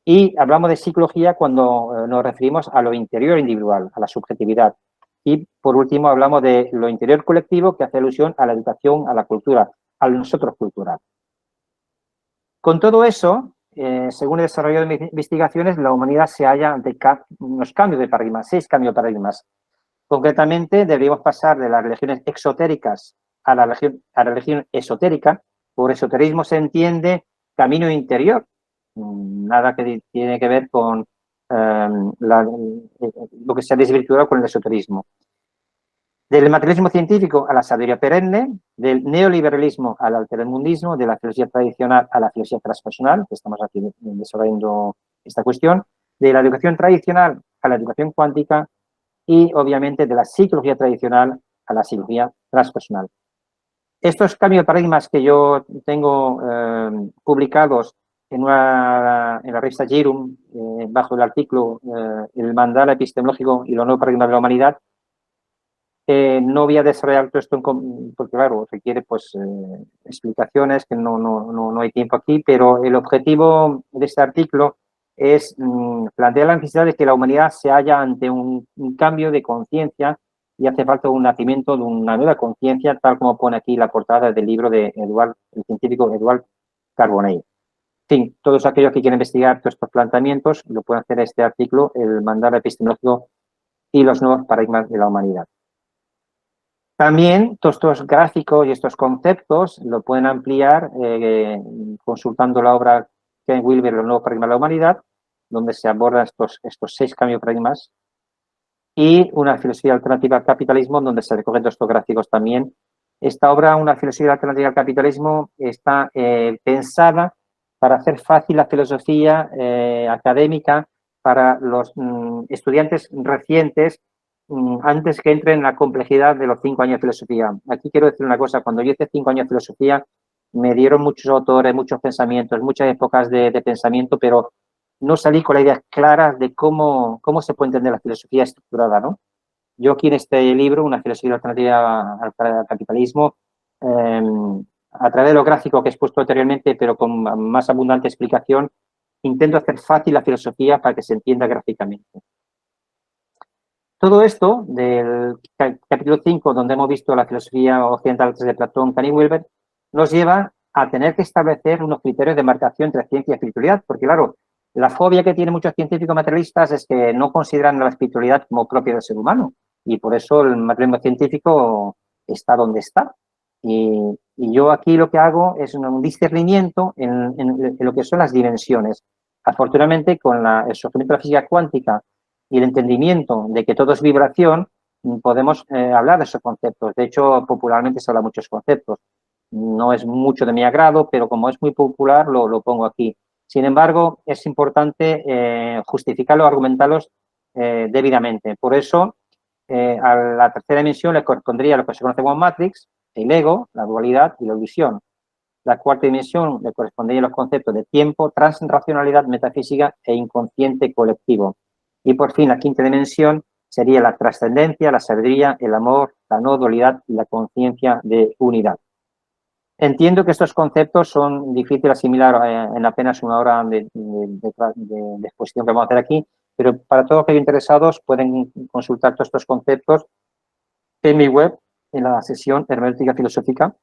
Y hablamos de psicología cuando nos referimos a lo interior individual, a la subjetividad. Y, por último, hablamos de lo interior colectivo, que hace alusión a la educación, a la cultura, al nosotros cultural. Con todo eso, según he desarrollado mis investigaciones, la humanidad se halla ante unos cambios de paradigma, 6 cambios de paradigmas. Concretamente, deberíamos pasar de las religiones exotéricas a la religión esotérica. Por esoterismo se entiende camino interior, nada que tiene que ver con lo que se ha desvirtuado con el esoterismo. Del materialismo científico a la sabiduría perenne, del neoliberalismo al altermundismo, de la filosofía tradicional a la filosofía transpersonal, que estamos aquí desarrollando esta cuestión, de la educación tradicional a la educación cuántica y, obviamente, de la psicología tradicional a la psicología transpersonal. Estos cambios de paradigmas que yo tengo publicados en la revista Jirum, bajo el artículo El mandala epistemológico y los nuevos paradigmas de la humanidad. No voy a desarrollar todo esto porque, claro, requiere pues explicaciones que no hay tiempo aquí, pero el objetivo de este artículo es plantear la necesidad de que la humanidad se halla ante un cambio de conciencia y hace falta un nacimiento de una nueva conciencia, tal como pone aquí la portada del libro de el científico Edward Carbonell. En fin, todos aquellos que quieren investigar todos estos planteamientos lo pueden hacer en este artículo, El mandala epistemológico y los nuevos paradigmas de la humanidad. También todos estos gráficos y estos conceptos lo pueden ampliar consultando la obra Ken Wilber, Los nuevos paradigmas de la humanidad, donde se abordan estos 6 cambios de paradigmas, y Una filosofía alternativa al capitalismo, donde se recogen todos estos gráficos también. Esta obra, Una filosofía alternativa al capitalismo, está pensada para hacer fácil la filosofía académica para los estudiantes recientes, antes que entren en la complejidad de los 5 años de filosofía. Aquí quiero decir una cosa, cuando yo hice 5 años de filosofía, me dieron muchos autores, muchos pensamientos, muchas épocas de pensamiento, pero no salí con la idea clara de cómo se puede entender la filosofía estructurada, ¿no? Yo aquí en este libro, Una filosofía alternativa al capitalismo, a través de lo gráfico que he expuesto anteriormente, pero con más abundante explicación, intento hacer fácil la filosofía para que se entienda gráficamente. Todo esto del capítulo 5, donde hemos visto la filosofía occidental de Platón, Kant y Wilber, nos lleva a tener que establecer unos criterios de marcación entre ciencia y espiritualidad, porque claro, la fobia que tienen muchos científicos materialistas es que no consideran la espiritualidad como propia del ser humano, y por eso el materialismo científico está donde está. Y yo aquí lo que hago es un discernimiento en lo que son las dimensiones. Afortunadamente, con el surgimiento de la física cuántica y el entendimiento de que todo es vibración, podemos hablar de esos conceptos. De hecho, popularmente se habla de muchos conceptos. No es mucho de mi agrado, pero como es muy popular, lo pongo aquí. Sin embargo, es importante justificarlos, argumentarlos debidamente. Por eso, a la tercera dimensión le correspondría lo que se conoce como Matrix, el ego, la dualidad y la ilusión. La cuarta dimensión le correspondería los conceptos de tiempo, transracionalidad, metafísica e inconsciente colectivo. Y por fin, la quinta dimensión sería la trascendencia, la sabiduría, el amor, la no dualidad y la conciencia de unidad. Entiendo que estos conceptos son difíciles de asimilar en apenas una hora de exposición que vamos a hacer aquí, pero para todos aquellos interesados pueden consultar todos estos conceptos en mi web, en la sesión Hermenéutica Filosófica,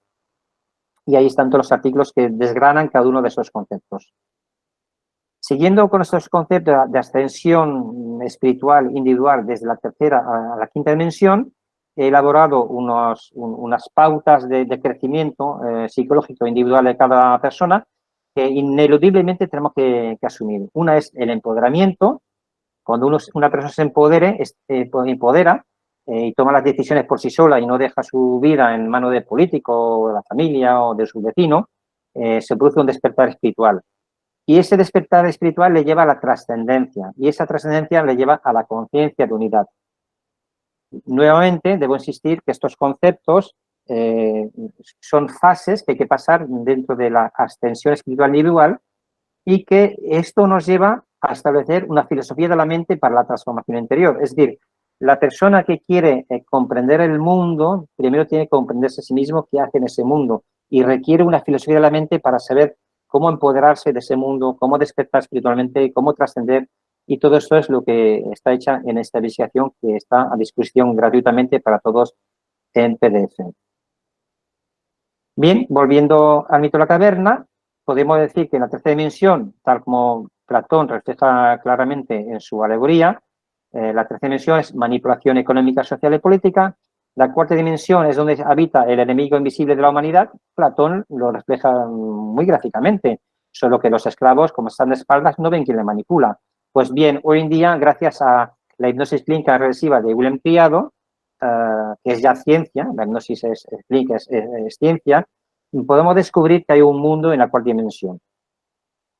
y ahí están todos los artículos que desgranan cada uno de esos conceptos. Siguiendo con estos conceptos de ascensión espiritual individual desde la tercera a la quinta dimensión, he elaborado unas pautas de crecimiento psicológico individual de cada persona que ineludiblemente tenemos que asumir. Una es el empoderamiento. Cuando una persona se empodera y toma las decisiones por sí sola y no deja su vida en manos del político, o de la familia o de su vecino, se produce un despertar espiritual. Y ese despertar espiritual le lleva a la trascendencia, y esa trascendencia le lleva a la conciencia de unidad. Nuevamente, debo insistir que estos conceptos son fases que hay que pasar dentro de la ascensión espiritual individual, y que esto nos lleva a establecer una filosofía de la mente para la transformación interior. Es decir, la persona que quiere comprender el mundo, primero tiene que comprenderse a sí mismo qué hace en ese mundo, y requiere una filosofía de la mente para saber cómo empoderarse de ese mundo, cómo despertar espiritualmente, cómo trascender, y todo esto es lo que está hecha en esta investigación que está a disposición gratuitamente para todos en PDF. Bien, volviendo al mito de la caverna, podemos decir que en la tercera dimensión, tal como Platón refleja claramente en su alegoría, la tercera dimensión es manipulación económica, social y política. La cuarta dimensión es donde habita el enemigo invisible de la humanidad. Platón lo refleja muy gráficamente, solo que los esclavos, como están de espaldas, no ven quién le manipula. Pues bien, hoy en día, gracias a la hipnosis clínica regresiva de William Criado, que es ya ciencia, la hipnosis clínica es ciencia, podemos descubrir que hay un mundo en la cuarta dimensión.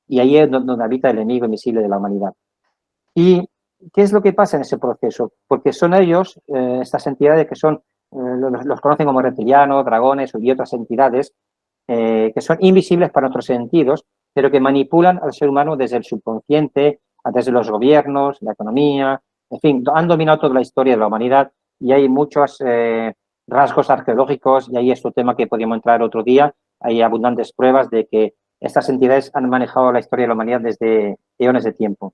Y ahí es donde habita el enemigo invisible de la humanidad. ¿Y qué es lo que pasa en ese proceso? Porque son ellos, estas entidades que son, los conocen como reptilianos, dragones y otras entidades, que son invisibles para nuestros sentidos, pero que manipulan al ser humano desde el subconsciente, a través de los gobiernos, la economía, en fin, han dominado toda la historia de la humanidad y hay muchos rasgos arqueológicos, y ahí es un tema que podríamos entrar otro día. Hay abundantes pruebas de que estas entidades han manejado la historia de la humanidad desde eones de tiempo.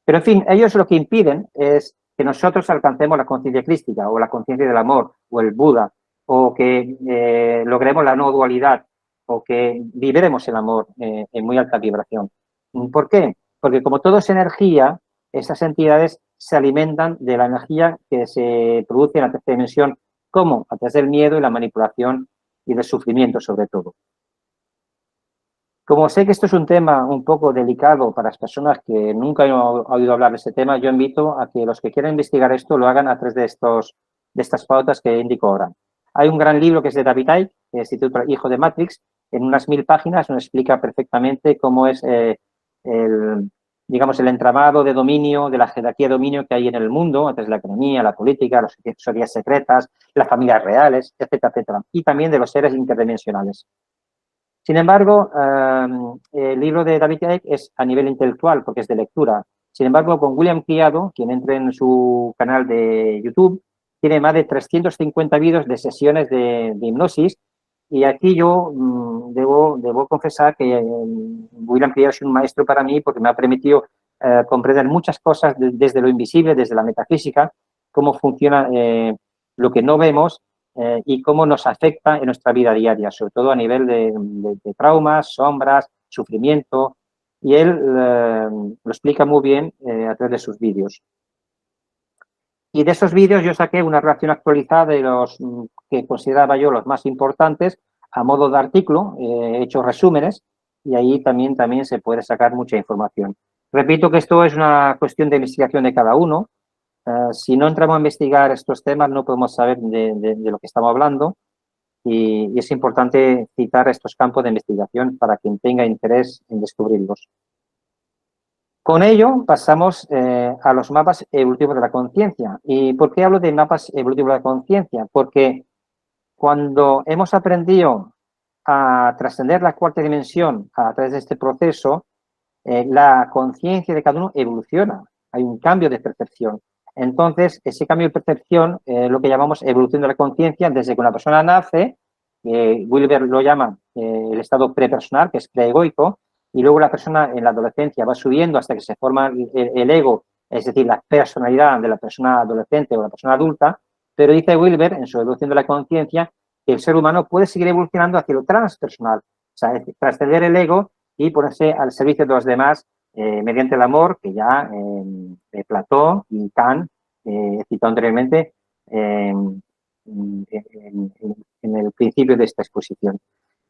Pero, en fin, ellos lo que impiden es que nosotros alcancemos la conciencia crística o la conciencia del amor o el Buda, o que logremos la no dualidad, o que vibremos el amor en muy alta vibración. ¿Por qué? Porque como todo es energía, esas entidades se alimentan de la energía que se produce en la tercera dimensión, como a través del miedo y la manipulación y del sufrimiento, sobre todo. Como sé que esto es un tema un poco delicado para las personas que nunca han oído hablar de este tema, yo invito a que los que quieran investigar esto lo hagan a través de estas pautas que indico ahora. Hay un gran libro que es de David Icke, que se titula Hijo de Matrix. En unas 1000 páginas nos explica perfectamente cómo es digamos, el entramado de dominio, de la jerarquía de dominio que hay en el mundo, a través de la economía, la política, las sociedades secretas, las familias reales, etcétera, etcétera, y también de los seres interdimensionales. Sin embargo, el libro de David Icke es a nivel intelectual, porque es de lectura. Sin embargo, con William Criado, quien entre en su canal de YouTube, tiene más de 350 vídeos de sesiones de hipnosis, y aquí yo debo confesar que William Criado es un maestro para mí, porque me ha permitido comprender muchas cosas desde lo invisible, desde la metafísica, cómo funciona lo que no vemos, y cómo nos afecta en nuestra vida diaria, sobre todo a nivel de traumas, sombras, sufrimiento, y él lo explica muy bien a través de sus vídeos. Y de esos vídeos yo saqué una relación actualizada de los que consideraba yo los más importantes, a modo de artículo, he hecho resúmenes, y ahí también se puede sacar mucha información. Repito que esto es una cuestión de investigación de cada uno. Si no entramos a investigar estos temas, no podemos saber de lo que estamos hablando, y es importante citar estos campos de investigación para quien tenga interés en descubrirlos. Con ello pasamos a los mapas evolutivos de la conciencia. ¿Y por qué hablo de mapas evolutivos de la conciencia? Porque cuando hemos aprendido a trascender la cuarta dimensión a través de este proceso, la conciencia de cada uno evoluciona, hay un cambio de percepción. Entonces, ese cambio de percepción, lo que llamamos evolución de la conciencia, desde que una persona nace, Wilber lo llama el estado prepersonal, que es preegoico, y luego la persona en la adolescencia va subiendo hasta que se forma el ego, es decir, la personalidad de la persona adolescente o la persona adulta, pero dice Wilber, en su evolución de la conciencia, que el ser humano puede seguir evolucionando hacia lo transpersonal, o sea, es decir, trascender el ego y ponerse al servicio de los demás mediante el amor, que ya Platón y Kant he citado anteriormente en el principio de esta exposición.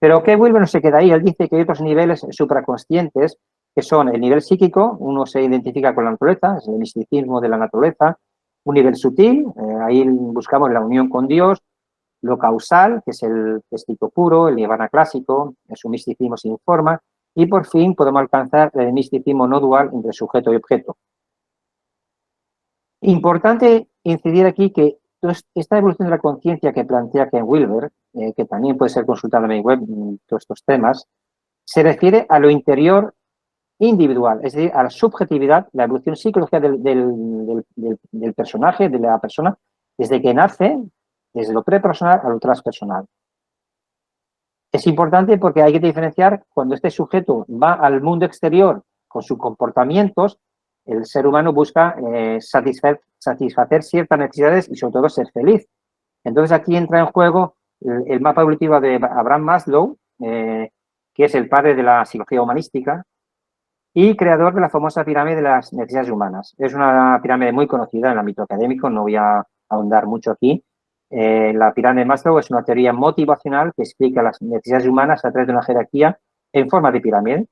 Pero que Wilber no se queda ahí, él dice que hay otros niveles supraconscientes, que son el nivel psíquico, uno se identifica con la naturaleza, es el misticismo de la naturaleza, un nivel sutil, ahí buscamos la unión con Dios, lo causal, que es el testigo puro, el nirvana clásico, es un misticismo sin forma, y por fin podemos alcanzar el misticismo no dual entre sujeto y objeto. Importante incidir aquí que esta evolución de la conciencia que plantea Ken Wilber, que también puede ser consultada en mi web, todos estos temas, se refiere a lo interior individual, es decir, a la subjetividad, la evolución psicológica del personaje, de la persona, desde que nace, desde lo prepersonal a lo transpersonal. Es importante porque hay que diferenciar cuando este sujeto va al mundo exterior con sus comportamientos, el ser humano busca satisfacer ciertas necesidades y sobre todo ser feliz. Entonces aquí entra en juego el mapa evolutivo de Abraham Maslow, que es el padre de la psicología humanística y creador de la famosa pirámide de las necesidades humanas. Es una pirámide muy conocida en el ámbito académico, no voy a ahondar mucho aquí. La pirámide de Maslow es una teoría motivacional que explica las necesidades humanas a través de una jerarquía en forma de pirámide.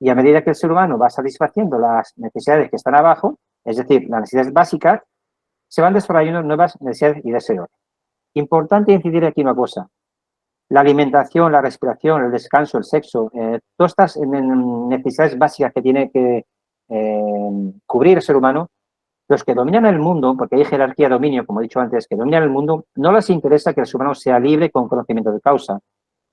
Y a medida que el ser humano va satisfaciendo las necesidades que están abajo, es decir, las necesidades básicas, se van desarrollando nuevas necesidades y deseos. Importante incidir aquí una cosa. La alimentación, la respiración, el descanso, el sexo, todas estas necesidades básicas que tiene que cubrir el ser humano, los que dominan el mundo, porque hay jerarquía de dominio, como he dicho antes, que dominan el mundo, no les interesa que el ser humano sea libre con conocimiento de causa.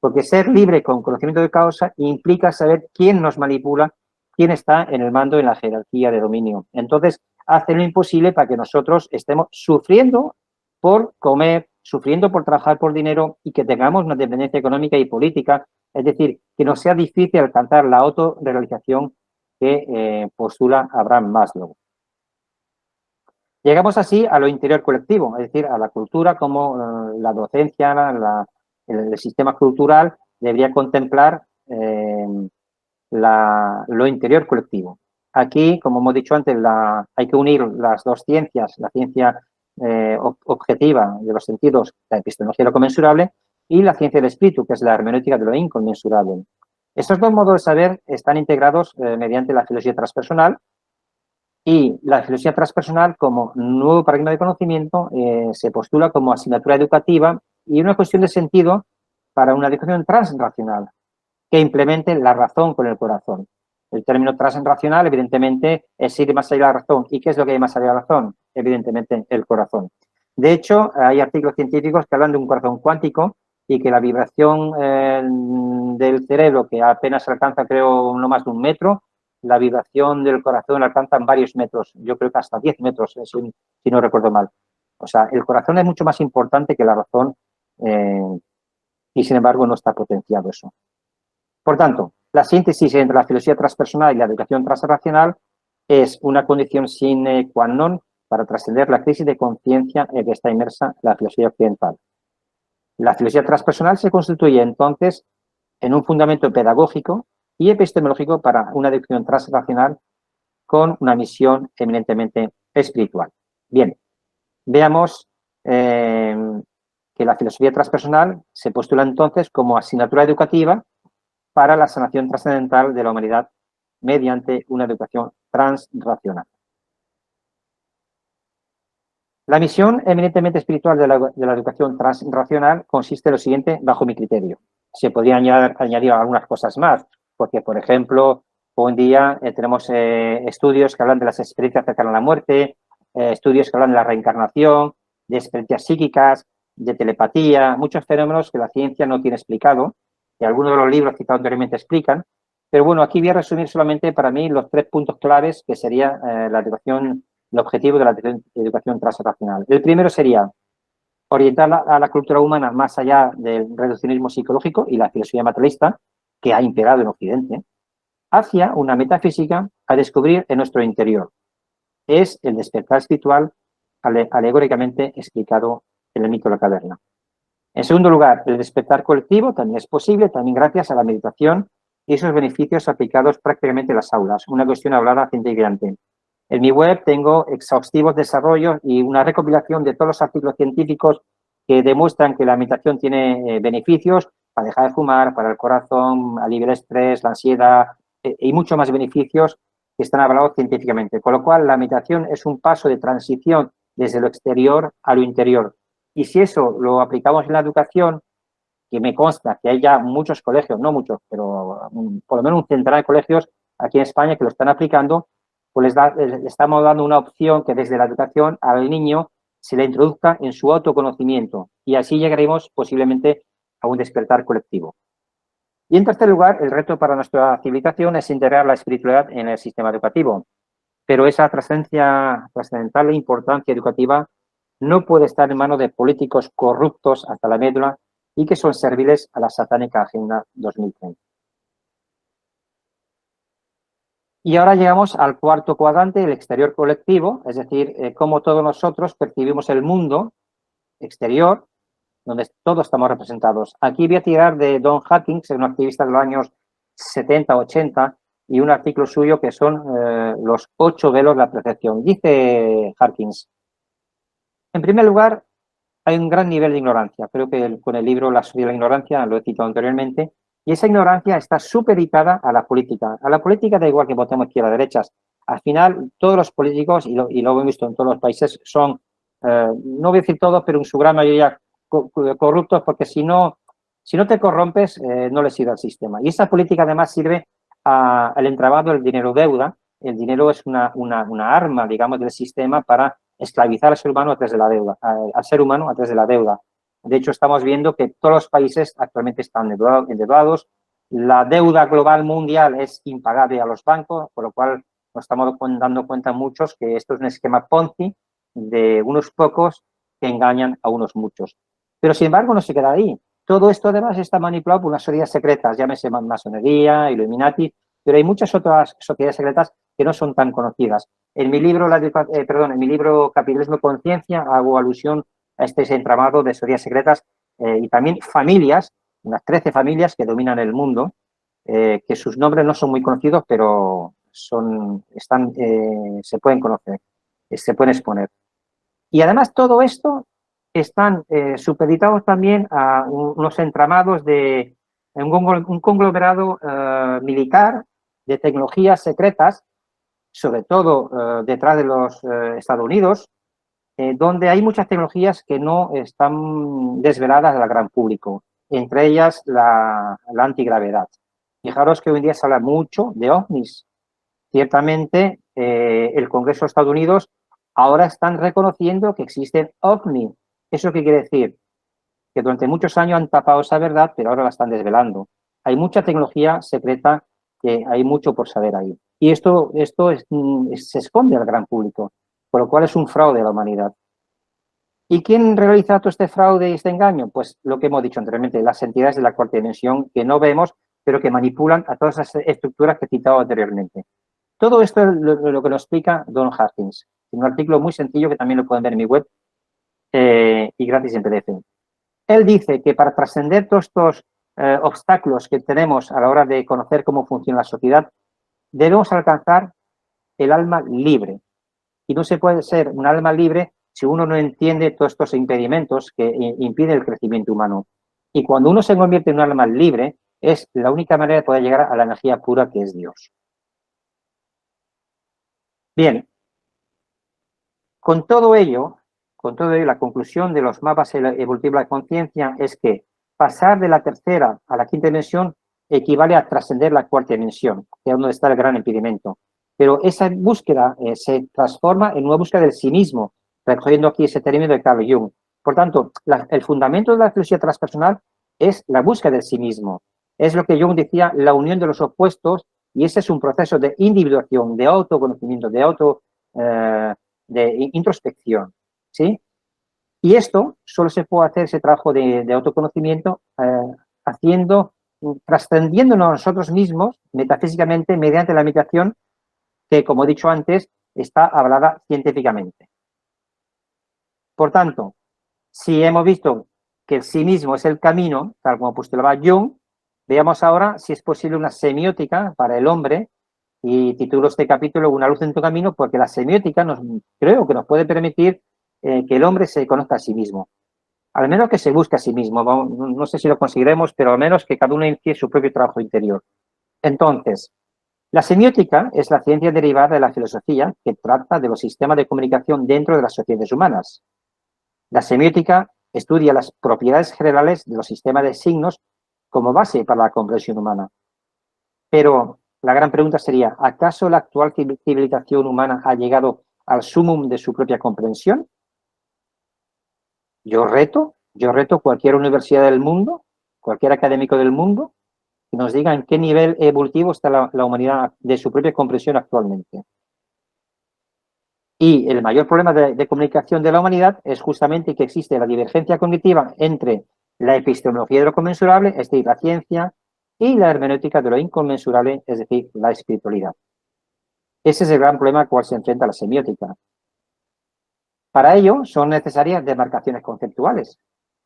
Porque ser libre con conocimiento de causa implica saber quién nos manipula, quién está en el mando en la jerarquía de dominio. Entonces, hace lo imposible para que nosotros estemos sufriendo por comer, sufriendo por trabajar por dinero y que tengamos una dependencia económica y política, es decir, que nos sea difícil alcanzar la autorrealización que postula Abraham Maslow. Llegamos así a lo interior colectivo, es decir, a la cultura como la docencia, el sistema cultural debería contemplar lo interior colectivo. Aquí, como hemos dicho antes, hay que unir las dos ciencias, la ciencia objetiva de los sentidos, la epistemología de lo conmensurable, y la ciencia del espíritu, que es la hermenéutica de lo inconmensurable. Estos dos modos de saber están integrados mediante la filosofía transpersonal, y la filosofía transpersonal, como nuevo paradigma de conocimiento, se postula como asignatura educativa y una cuestión de sentido para una educación transracional que implemente la razón con el corazón. El término transracional, evidentemente, es ir más allá de la razón. ¿Y qué es lo que hay más allá de la razón? Evidentemente, el corazón. De hecho, hay artículos científicos que hablan de un corazón cuántico y que la vibración del cerebro, que apenas alcanza, creo, no más de 1 metro, la vibración del corazón alcanza varios metros, yo creo que hasta 10 metros, si no recuerdo mal. O sea, el corazón es mucho más importante que la razón y, sin embargo, no está potenciado eso. Por tanto, la síntesis entre la filosofía transpersonal y la educación transracional es una condición sine qua non para trascender la crisis de conciencia en que está inmersa la filosofía occidental. La filosofía transpersonal se constituye, entonces, en un fundamento pedagógico y epistemológico para una educación transracional con una misión eminentemente espiritual. Bien, veamos que la filosofía transpersonal se postula entonces como asignatura educativa para la sanación trascendental de la humanidad mediante una educación transracional. La misión eminentemente espiritual de la educación transracional consiste en lo siguiente, bajo mi criterio. Se podría añadir algunas cosas más, porque, por ejemplo, hoy en día tenemos estudios que hablan de las experiencias cercanas a la muerte, estudios que hablan de la reencarnación, de experiencias psíquicas, de telepatía, muchos fenómenos que la ciencia no tiene explicado, y algunos de los libros citados anteriormente explican. Pero bueno, aquí voy a resumir solamente para mí los 3 puntos claves que sería el objetivo de la educación transracional. El primero sería orientar a la cultura humana más allá del reduccionismo psicológico y la filosofía materialista que ha imperado en Occidente, hacia una metafísica a descubrir en nuestro interior. Es el despertar espiritual alegóricamente explicado en el mito de la caverna. En segundo lugar, el despertar colectivo también es posible, también gracias a la meditación y sus beneficios aplicados prácticamente en las aulas. Una cuestión hablada científicamente. En mi web tengo exhaustivos desarrollos y una recopilación de todos los artículos científicos que demuestran que la meditación tiene beneficios para dejar de fumar, para el corazón, alivia el estrés, la ansiedad y muchos más beneficios que están avalados científicamente. Con lo cual, la meditación es un paso de transición desde lo exterior a lo interior. Y si eso lo aplicamos en la educación, que me consta que hay ya muchos colegios, no muchos, pero por lo menos un centenar de colegios aquí en España que lo están aplicando, pues le estamos dando una opción que desde la educación al niño se le introduzca en su autoconocimiento y así llegaremos posiblemente a un despertar colectivo. Y en tercer lugar, el reto para nuestra civilización es integrar la espiritualidad en el sistema educativo, pero esa trascendental importancia educativa no puede estar en manos de políticos corruptos hasta la médula y que son serviles a la satánica Agenda 2030. Y ahora llegamos al cuarto cuadrante, el exterior colectivo, es decir, cómo todos nosotros percibimos el mundo exterior, donde todos estamos representados. Aquí voy a tirar de Don Hawkins, un activista de los años 70, 80, y un artículo suyo que son los 8 velos de la percepción. Dice Hawkins, en primer lugar, hay un gran nivel de ignorancia. Creo que con el libro La sociedad de la ignorancia, lo he citado anteriormente, y esa ignorancia está supeditada a la política. A la política da igual que votemos izquierda o derechas. Al final, todos los políticos, y lo hemos visto en todos los países, son, no voy a decir todos, pero en su gran mayoría corruptos, porque si no te corrompes, no le sirve al sistema. Y esa política además sirve al entramado del dinero-deuda. El dinero es una arma, digamos, del sistema para esclavizar al ser humano a través de la deuda, al ser humano a través de la deuda. De hecho, estamos viendo que todos los países actualmente están endeudados. La deuda global mundial es impagable a los bancos, por lo cual nos estamos dando cuenta muchos que esto es un esquema Ponzi de unos pocos que engañan a unos muchos. Pero, sin embargo, no se queda ahí. Todo esto, además, está manipulado por unas sociedades secretas, llámese masonería, Illuminati, pero hay muchas otras sociedades secretas que no son tan conocidas. En mi libro, en mi libro Capitalismo y Conciencia, hago alusión a este entramado de sociedades secretas y también familias, unas 13 familias que dominan el mundo, que sus nombres no son muy conocidos, pero se pueden conocer, se pueden exponer. Y además todo esto están supeditados también a unos entramados de un conglomerado militar de tecnologías secretas, sobre todo detrás de los Estados Unidos, donde hay muchas tecnologías que no están desveladas al gran público, entre ellas la antigravedad. Fijaros que hoy en día se habla mucho de ovnis. Ciertamente, el Congreso de Estados Unidos ahora están reconociendo que existen ovnis. ¿Eso qué quiere decir? Que durante muchos años han tapado esa verdad, pero ahora la están desvelando. Hay mucha tecnología secreta que hay mucho por saber ahí. Y esto se esconde al gran público, por lo cual es un fraude a la humanidad. ¿Y quién realiza todo este fraude y este engaño? Pues lo que hemos dicho anteriormente, las entidades de la cuarta dimensión que no vemos, pero que manipulan a todas esas estructuras que he citado anteriormente. Todo esto es lo que nos explica Don Hastings, en un artículo muy sencillo que también lo pueden ver en mi web y gratis en PDF. Él dice que para trascender todos estos obstáculos que tenemos a la hora de conocer cómo funciona la sociedad, debemos alcanzar el alma libre. Y no se puede ser un alma libre si uno no entiende todos estos impedimentos que impiden el crecimiento humano. Y cuando uno se convierte en un alma libre, es la única manera de poder llegar a la energía pura que es Dios. Bien, con todo ello, la conclusión de los mapas evolutivos de la conciencia es que pasar de la tercera a la quinta dimensión equivale a trascender la cuarta dimensión, que es donde está el gran impedimento. Pero esa búsqueda se transforma en una búsqueda del sí mismo, recogiendo aquí ese término de Carl Jung. Por tanto, el fundamento de la filosofía transpersonal es la búsqueda del sí mismo. Es lo que Jung decía, la unión de los opuestos, y ese es un proceso de individuación, de autoconocimiento, de introspección, ¿sí? Y esto solo se puede hacer, ese trabajo de autoconocimiento, trascendiéndonos a nosotros mismos metafísicamente mediante la meditación que, como he dicho antes, está avalada científicamente. Por tanto, si hemos visto que el sí mismo es el camino, tal como postulaba Jung, veamos ahora si es posible una semiótica para el hombre, y titulo este capítulo Una luz en tu camino, porque la semiótica creo que nos puede permitir que el hombre se conozca a sí mismo. Al menos que se busque a sí mismo. No sé si lo conseguiremos, pero al menos que cada uno inicie su propio trabajo interior. Entonces, la semiótica es la ciencia derivada de la filosofía que trata de los sistemas de comunicación dentro de las sociedades humanas. La semiótica estudia las propiedades generales de los sistemas de signos como base para la comprensión humana. Pero la gran pregunta sería, ¿acaso la actual civilización humana ha llegado al sumum de su propia comprensión? Yo reto cualquier universidad del mundo, cualquier académico del mundo, que nos diga en qué nivel evolutivo está la humanidad de su propia comprensión actualmente. Y el mayor problema de comunicación de la humanidad es justamente que existe la divergencia cognitiva entre la epistemología de lo conmensurable, es decir, la ciencia, y la hermenéutica de lo inconmensurable, es decir, la espiritualidad. Ese es el gran problema al cual se enfrenta la semiótica. Para ello son necesarias demarcaciones conceptuales.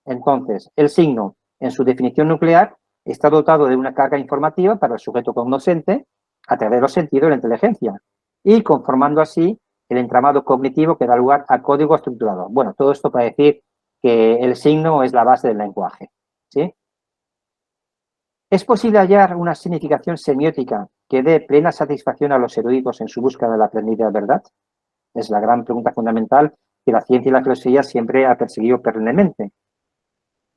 Entonces, el signo, en su definición nuclear, está dotado de una carga informativa para el sujeto cognoscente a través de los sentidos de la inteligencia y conformando así el entramado cognitivo que da lugar a código estructurado. Bueno, todo esto para decir que el signo es la base del lenguaje, ¿sí? ¿Es posible hallar una significación semiótica que dé plena satisfacción a los eruditos en su búsqueda de la aprendida verdad? Es la gran pregunta fundamental que la ciencia y la filosofía siempre ha perseguido perennemente.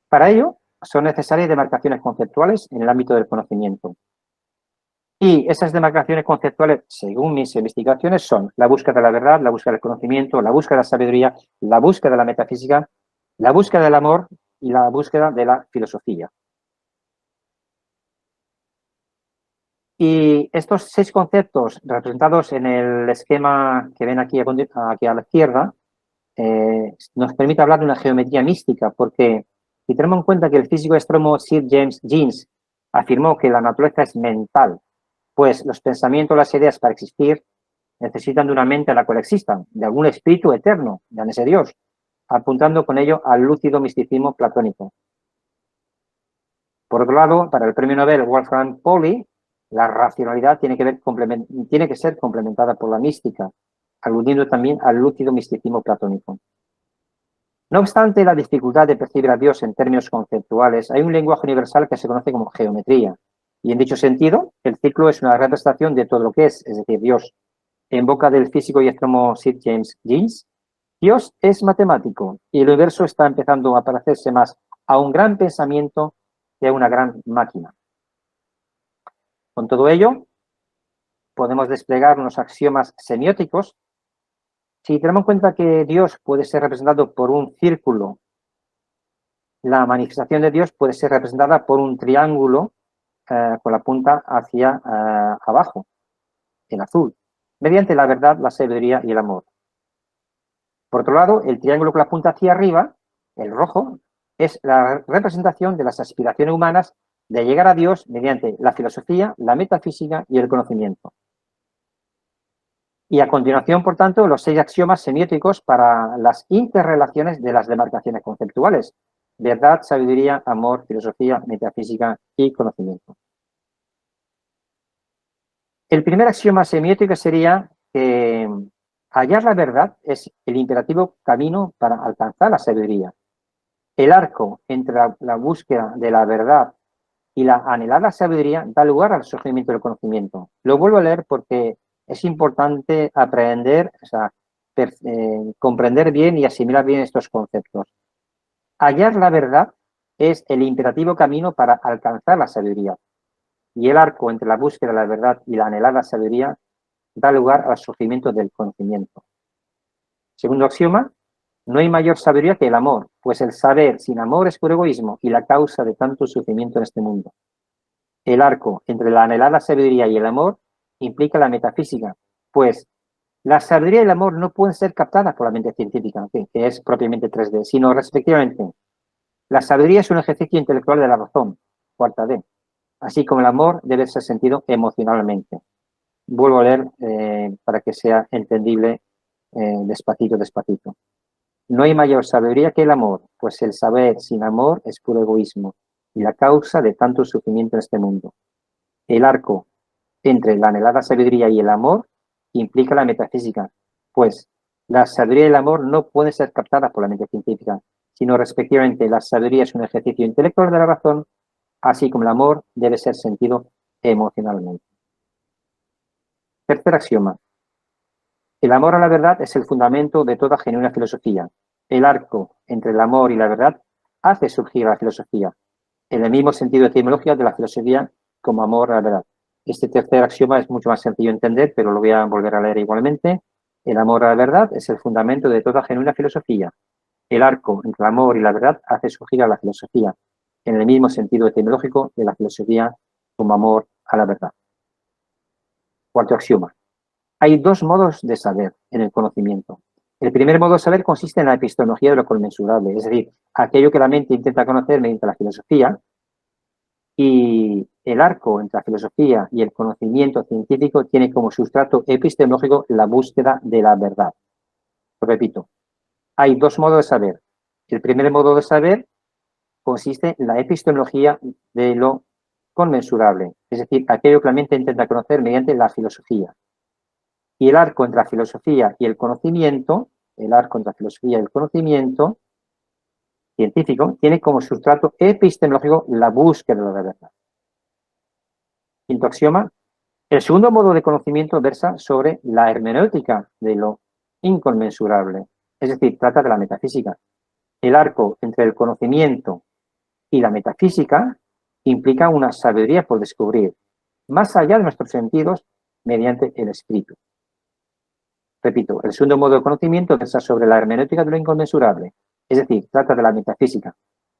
Para ello, son necesarias demarcaciones conceptuales en el ámbito del conocimiento. Y esas demarcaciones conceptuales, según mis investigaciones, son la búsqueda de la verdad, la búsqueda del conocimiento, la búsqueda de la sabiduría, la búsqueda de la metafísica, la búsqueda del amor y la búsqueda de la filosofía. Y estos 6 conceptos representados en el esquema que ven aquí a la izquierda nos permite hablar de una geometría mística, porque si tenemos en cuenta que el físico extremo Sir James Jeans afirmó que la naturaleza es mental, pues los pensamientos, las ideas para existir necesitan de una mente a la cual existan, de algún espíritu eterno, llámese Dios, apuntando con ello al lúcido misticismo platónico. Por otro lado, para el premio Nobel Wolfgang Pauli, la racionalidad tiene que ser complementada por la mística, aludiendo también al lúcido misticismo platónico. No obstante la dificultad de percibir a Dios en términos conceptuales, hay un lenguaje universal que se conoce como geometría, y en dicho sentido, el círculo es una representación de todo lo que es decir, Dios. En boca del físico y extremo Sir James Jeans, Dios es matemático, y el universo está empezando a parecerse más a un gran pensamiento que a una gran máquina. Con todo ello, podemos desplegar unos axiomas semióticos. Si tenemos en cuenta que Dios puede ser representado por un círculo, la manifestación de Dios puede ser representada por un triángulo con la punta hacia abajo, en azul, mediante la verdad, la sabiduría y el amor. Por otro lado, el triángulo con la punta hacia arriba, el rojo, es la representación de las aspiraciones humanas de llegar a Dios mediante la filosofía, la metafísica y el conocimiento. Y a continuación, por tanto, los 6 axiomas semióticos para las interrelaciones de las demarcaciones conceptuales: verdad, sabiduría, amor, filosofía, metafísica y conocimiento. El primer axioma semiótico sería que hallar la verdad es el imperativo camino para alcanzar la sabiduría. El arco entre la búsqueda de la verdad y la anhelada sabiduría da lugar al surgimiento del conocimiento. Lo vuelvo a leer porque es importante aprender, comprender bien y asimilar bien estos conceptos. Hallar la verdad es el imperativo camino para alcanzar la sabiduría. Y el arco entre la búsqueda de la verdad y la anhelada sabiduría da lugar al surgimiento del conocimiento. Segundo axioma, no hay mayor sabiduría que el amor, pues el saber sin amor es puro egoísmo y la causa de tanto sufrimiento en este mundo. El arco entre la anhelada sabiduría y el amor implica la metafísica, pues la sabiduría y el amor no pueden ser captadas por la mente científica, que es propiamente 3D, sino respectivamente. La sabiduría es un ejercicio intelectual de la razón, cuarta D, así como el amor debe ser sentido emocionalmente. Vuelvo a leer para que sea entendible despacito, despacito. No hay mayor sabiduría que el amor, pues el saber sin amor es puro egoísmo y la causa de tanto sufrimiento en este mundo. El arco entre la anhelada sabiduría y el amor implica la metafísica, pues la sabiduría y el amor no pueden ser captadas por la mente científica, sino respectivamente la sabiduría es un ejercicio intelectual de la razón, así como el amor debe ser sentido emocionalmente. Tercer axioma. El amor a la verdad es el fundamento de toda genuina filosofía. El arco entre el amor y la verdad hace surgir la filosofía, en el mismo sentido etimológico de la filosofía como amor a la verdad. Este tercer axioma es mucho más sencillo de entender, pero lo voy a volver a leer igualmente. El amor a la verdad es el fundamento de toda genuina filosofía. El arco entre el amor y la verdad hace surgir a la filosofía, en el mismo sentido etimológico de la filosofía como amor a la verdad. Cuarto axioma. Hay 2 modos de saber en el conocimiento. El primer modo de saber consiste en la epistemología de lo conmensurable, es decir, aquello que la mente intenta conocer mediante la filosofía, y el arco entre la filosofía y el conocimiento científico tiene como sustrato epistemológico la búsqueda de la verdad. Lo repito, hay 2 modos de saber. El primer modo de saber consiste en la epistemología de lo conmensurable, es decir, aquello que la mente intenta conocer mediante la filosofía. Y el arco entre la filosofía y el conocimiento, científico, tiene como sustrato epistemológico la búsqueda de la verdad. Quinto axioma. El segundo modo de conocimiento versa sobre la hermenéutica de lo inconmensurable, es decir, trata de la metafísica. El arco entre el conocimiento y la metafísica implica una sabiduría por descubrir, más allá de nuestros sentidos, mediante el espíritu. Repito, el segundo modo de conocimiento versa sobre la hermenéutica de lo inconmensurable, es decir, trata de la metafísica.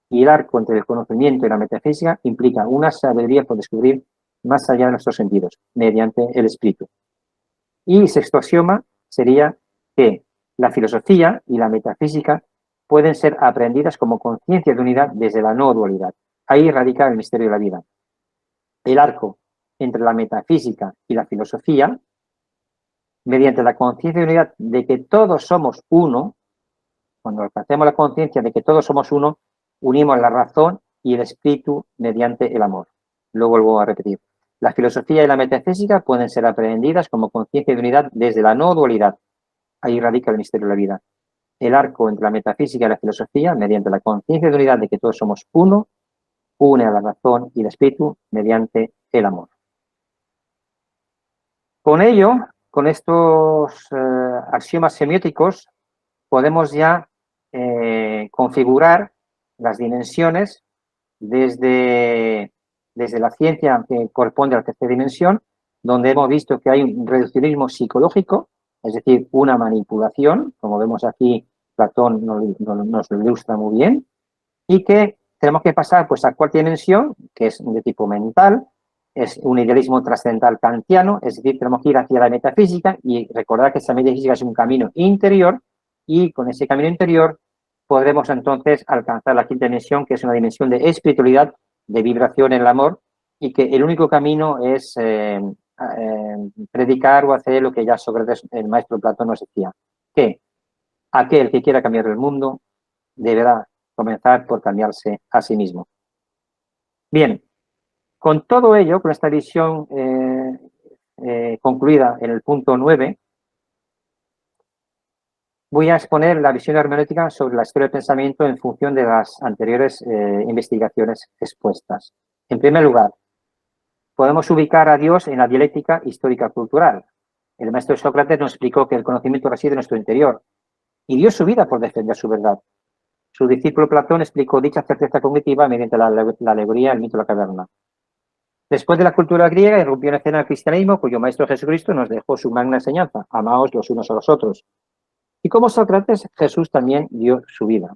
Y el arco entre el conocimiento y la metafísica implica una sabiduría por descubrir más allá de nuestros sentidos, mediante el espíritu. Y sexto axioma sería que la filosofía y la metafísica pueden ser aprendidas como conciencia de unidad desde la no dualidad. Ahí radica el misterio de la vida. El arco entre la metafísica y la filosofía, mediante la conciencia de unidad de que todos somos uno, cuando alcancemos la conciencia de que todos somos uno, unimos la razón y el espíritu mediante el amor. Lo vuelvo a repetir. La filosofía y la metafísica pueden ser aprendidas como conciencia de unidad desde la no dualidad. Ahí radica el misterio de la vida. El arco entre la metafísica y la filosofía, mediante la conciencia de unidad de que todos somos uno, une a la razón y el espíritu mediante el amor. Con ello, con estos axiomas semióticos, podemos ya configurar las dimensiones desde la ciencia que corresponde a la tercera dimensión, donde hemos visto que hay un reduccionismo psicológico, es decir, una manipulación, como vemos aquí, Platón nos lo ilustra muy bien, y que tenemos que pasar pues, a cuarta dimensión, que es de tipo mental, es un idealismo trascendental kantiano, es decir, tenemos que ir hacia la metafísica y recordar que esa metafísica es un camino interior, y con ese camino interior podremos entonces alcanzar la quinta dimensión, que es una dimensión de espiritualidad, de vibración en el amor, y que el único camino es predicar o hacer lo que ya Sócrates, el maestro Platón, nos decía, que aquel que quiera cambiar el mundo deberá comenzar por cambiarse a sí mismo. Bien, con todo ello, con esta visión concluida en el punto 9, voy a exponer la visión hermenéutica sobre la historia del pensamiento en función de las anteriores investigaciones expuestas. En primer lugar, podemos ubicar a Dios en la dialéctica histórica-cultural. El maestro Sócrates nos explicó que el conocimiento reside en nuestro interior y dio su vida por defender su verdad. Su discípulo Platón explicó dicha certeza cognitiva mediante la alegoría del mito de la caverna. Después de la cultura griega, irrumpió en escena el cristianismo, cuyo maestro Jesucristo nos dejó su magna enseñanza: amaos los unos a los otros. Y como Sócrates, Jesús también dio su vida.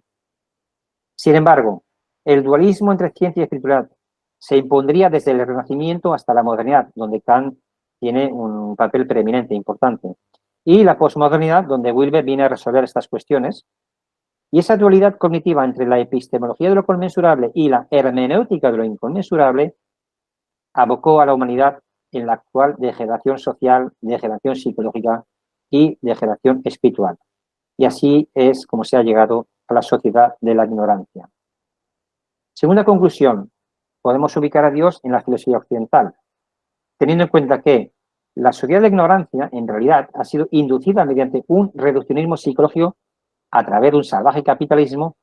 Sin embargo, el dualismo entre ciencia y espiritualidad se impondría desde el Renacimiento hasta la modernidad, donde Kant tiene un papel preeminente, importante, y la posmodernidad, donde Wilber viene a resolver estas cuestiones. Y esa dualidad cognitiva entre la epistemología de lo conmensurable y la hermenéutica de lo inconmensurable abocó a la humanidad en la actual degeneración social, degeneración psicológica y degeneración espiritual. Y así es como se ha llegado a la sociedad de la ignorancia. Segunda conclusión, podemos ubicar a Dios en la filosofía occidental, teniendo en cuenta que la sociedad de la ignorancia, en realidad, ha sido inducida mediante un reduccionismo psicológico a través de un salvaje capitalismo,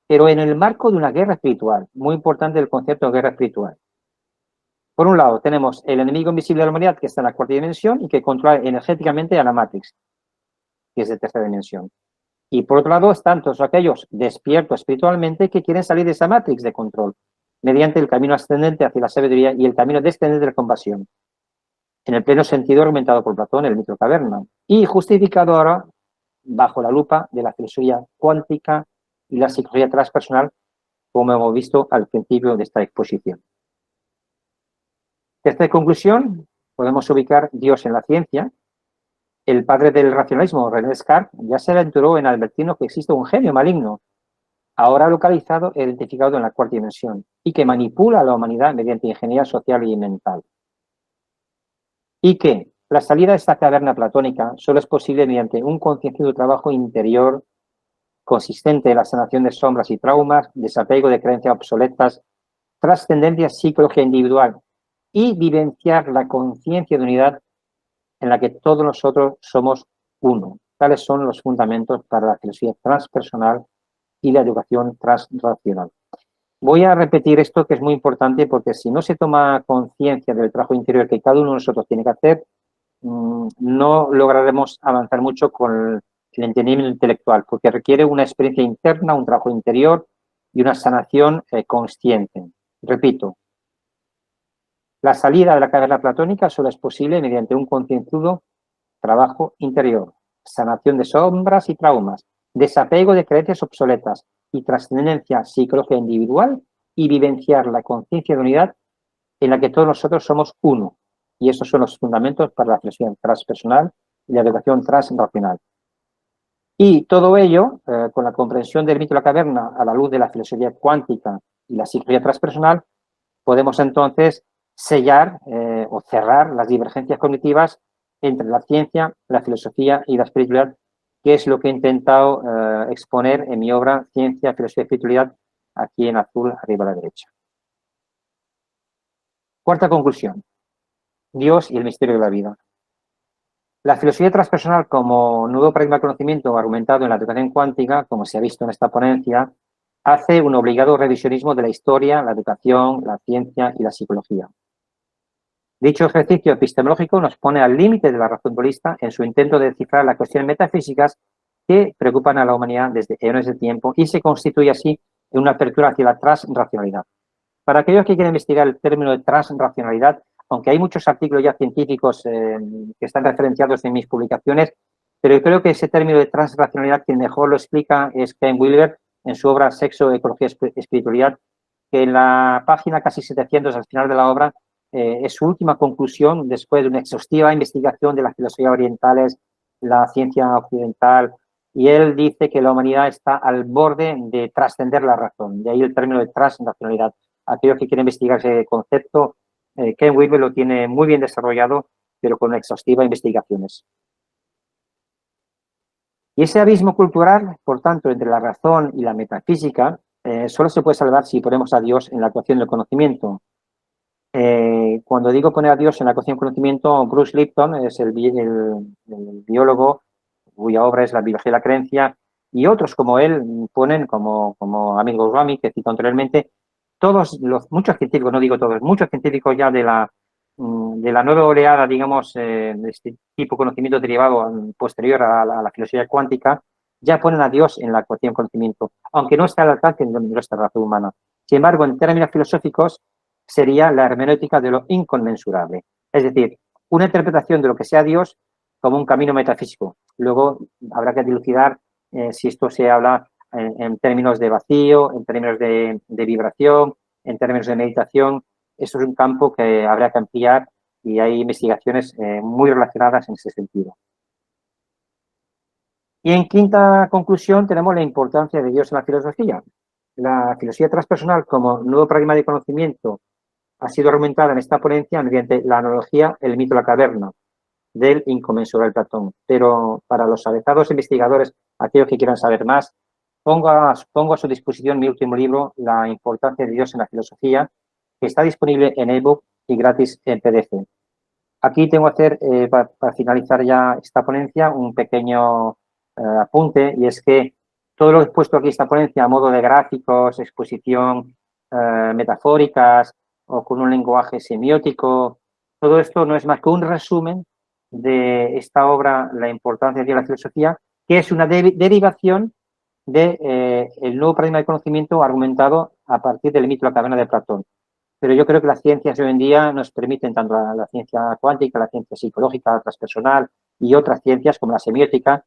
pero en el marco de una guerra espiritual. Muy importante el concepto de guerra espiritual. Por un lado, tenemos el enemigo invisible de la humanidad, que está en la cuarta dimensión y que controla energéticamente a la Matrix, que es de tercera dimensión. Y por otro lado, están todos aquellos despiertos espiritualmente que quieren salir de esa Matrix de control, mediante el camino ascendente hacia la sabiduría y el camino descendente de la compasión, en el pleno sentido argumentado por Platón, el mito de la caverna, y justificado ahora bajo la lupa de la filosofía cuántica y la psicología transpersonal, como hemos visto al principio de esta exposición. Tercera conclusión, podemos ubicar Dios en la ciencia. El padre del racionalismo, René Descartes, ya se aventuró en advertirnos que existe un genio maligno, ahora localizado e identificado en la cuarta dimensión, y que manipula a la humanidad mediante ingeniería social y mental. Y que la salida de esta caverna platónica solo es posible mediante un conscienzudo trabajo interior consistente en la sanación de sombras y traumas, desapego de creencias obsoletas, trascendencia psicología individual y vivenciar la conciencia de unidad en la que todos nosotros somos uno. Tales son los fundamentos para la filosofía transpersonal y la educación transracional. Voy a repetir esto, que es muy importante, porque si no se toma conciencia del trabajo interior que cada uno de nosotros tiene que hacer, no lograremos avanzar mucho con el entendimiento intelectual, porque requiere una experiencia interna, un trabajo interior y una sanación consciente. Repito, la salida de la caverna platónica solo es posible mediante un concienzudo trabajo interior, sanación de sombras y traumas, desapego de creencias obsoletas, y trascendencia psicológica individual y vivenciar la conciencia de unidad en la que todos nosotros somos uno. Y esos son los fundamentos para la filosofía transpersonal y la educación transracional. Y todo ello, con la comprensión del mito de la caverna a la luz de la filosofía cuántica y la psicología transpersonal, podemos entonces sellar o cerrar las divergencias cognitivas entre la ciencia, la filosofía y la espiritualidad, que es lo que he intentado exponer en mi obra Ciencia, Filosofía y Espiritualidad, aquí en azul, arriba a la derecha. Cuarta conclusión. Dios y el misterio de la vida. La filosofía transpersonal como nuevo paradigma de conocimiento argumentado en la educación cuántica, como se ha visto en esta ponencia, hace un obligado revisionismo de la historia, la educación, la ciencia y la psicología. Dicho ejercicio epistemológico nos pone al límite de la razón dualista en su intento de descifrar las cuestiones metafísicas que preocupan a la humanidad desde eones de tiempo y se constituye así en una apertura hacia la transracionalidad. Para aquellos que quieren investigar el término de transracionalidad, aunque hay muchos artículos ya científicos que están referenciados en mis publicaciones, pero yo creo que ese término de transracionalidad quien mejor lo explica es Ken Wilber en su obra Sexo, Ecología y Espiritualidad, que en la página casi 700 al final de la obra es su última conclusión después de una exhaustiva investigación de las filosofías orientales, la ciencia occidental, y él dice que la humanidad está al borde de trascender la razón, de ahí el término de transracionalidad. Aquellos que quieren investigar ese concepto, Ken Wilber lo tiene muy bien desarrollado, pero con exhaustivas investigaciones. Y ese abismo cultural, por tanto, entre la razón y la metafísica, solo se puede salvar si ponemos a Dios en la ecuación del conocimiento. Cuando digo poner a Dios en la ecuación del conocimiento, Bruce Lipton es el biólogo cuya obra es La biología de la creencia, y otros como él ponen, como Amir Goswami, que cito anteriormente, muchos científicos, no digo todos, muchos científicos ya de la nueva oleada, digamos, de este tipo de conocimiento derivado posterior a la filosofía cuántica, ya ponen a Dios en la ecuación del conocimiento, aunque no está al alcance de nuestra razón humana. Sin embargo, en términos filosóficos, sería la hermenéutica de lo inconmensurable. Es decir, una interpretación de lo que sea Dios como un camino metafísico. Luego habrá que dilucidar si esto se habla en términos de vacío, en términos de vibración, en términos de meditación. Eso es un campo que habrá que ampliar y hay investigaciones muy relacionadas en ese sentido. Y en quinta conclusión tenemos la importancia de Dios en la filosofía. La filosofía transpersonal como nuevo paradigma de conocimiento ha sido argumentada en esta ponencia mediante la analogía El mito de la caverna del inconmensurable Platón. Pero para los avezados investigadores, aquellos que quieran saber más, pongo a su disposición mi último libro, La importancia de Dios en la filosofía, que está disponible en ebook y gratis en PDF. Aquí tengo que hacer, para finalizar ya esta ponencia, un pequeño apunte, y es que todo lo que he puesto aquí en esta ponencia a modo de gráficos, exposición metafóricas o con un lenguaje semiótico, todo esto no es más que un resumen de esta obra, La importancia de la filosofía, que es una derivación del nuevo paradigma de conocimiento argumentado a partir del mito de la caverna de Platón. Pero yo creo que las ciencias de hoy en día nos permiten, tanto la ciencia cuántica, la ciencia psicológica, la transpersonal y otras ciencias como la semiótica,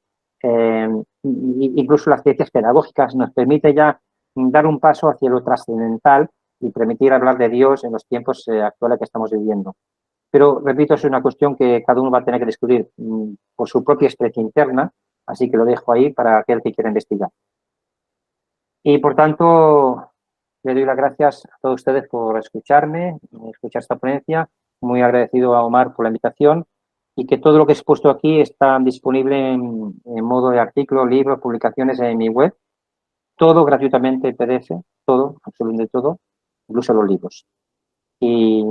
incluso las ciencias pedagógicas, nos permite ya dar un paso hacia lo trascendental y permitir hablar de Dios en los tiempos actuales que estamos viviendo. Pero, repito, es una cuestión que cada uno va a tener que descubrir por su propia experiencia interna, así que lo dejo ahí para aquel que quiera investigar. Y, por tanto, le doy las gracias a todos ustedes por escuchar esta ponencia. Muy agradecido a Omar por la invitación y que todo lo que he expuesto aquí está disponible en modo de artículos, libros, publicaciones en mi web. Todo gratuitamente PDF, todo, absolutamente todo, incluso los libros. Y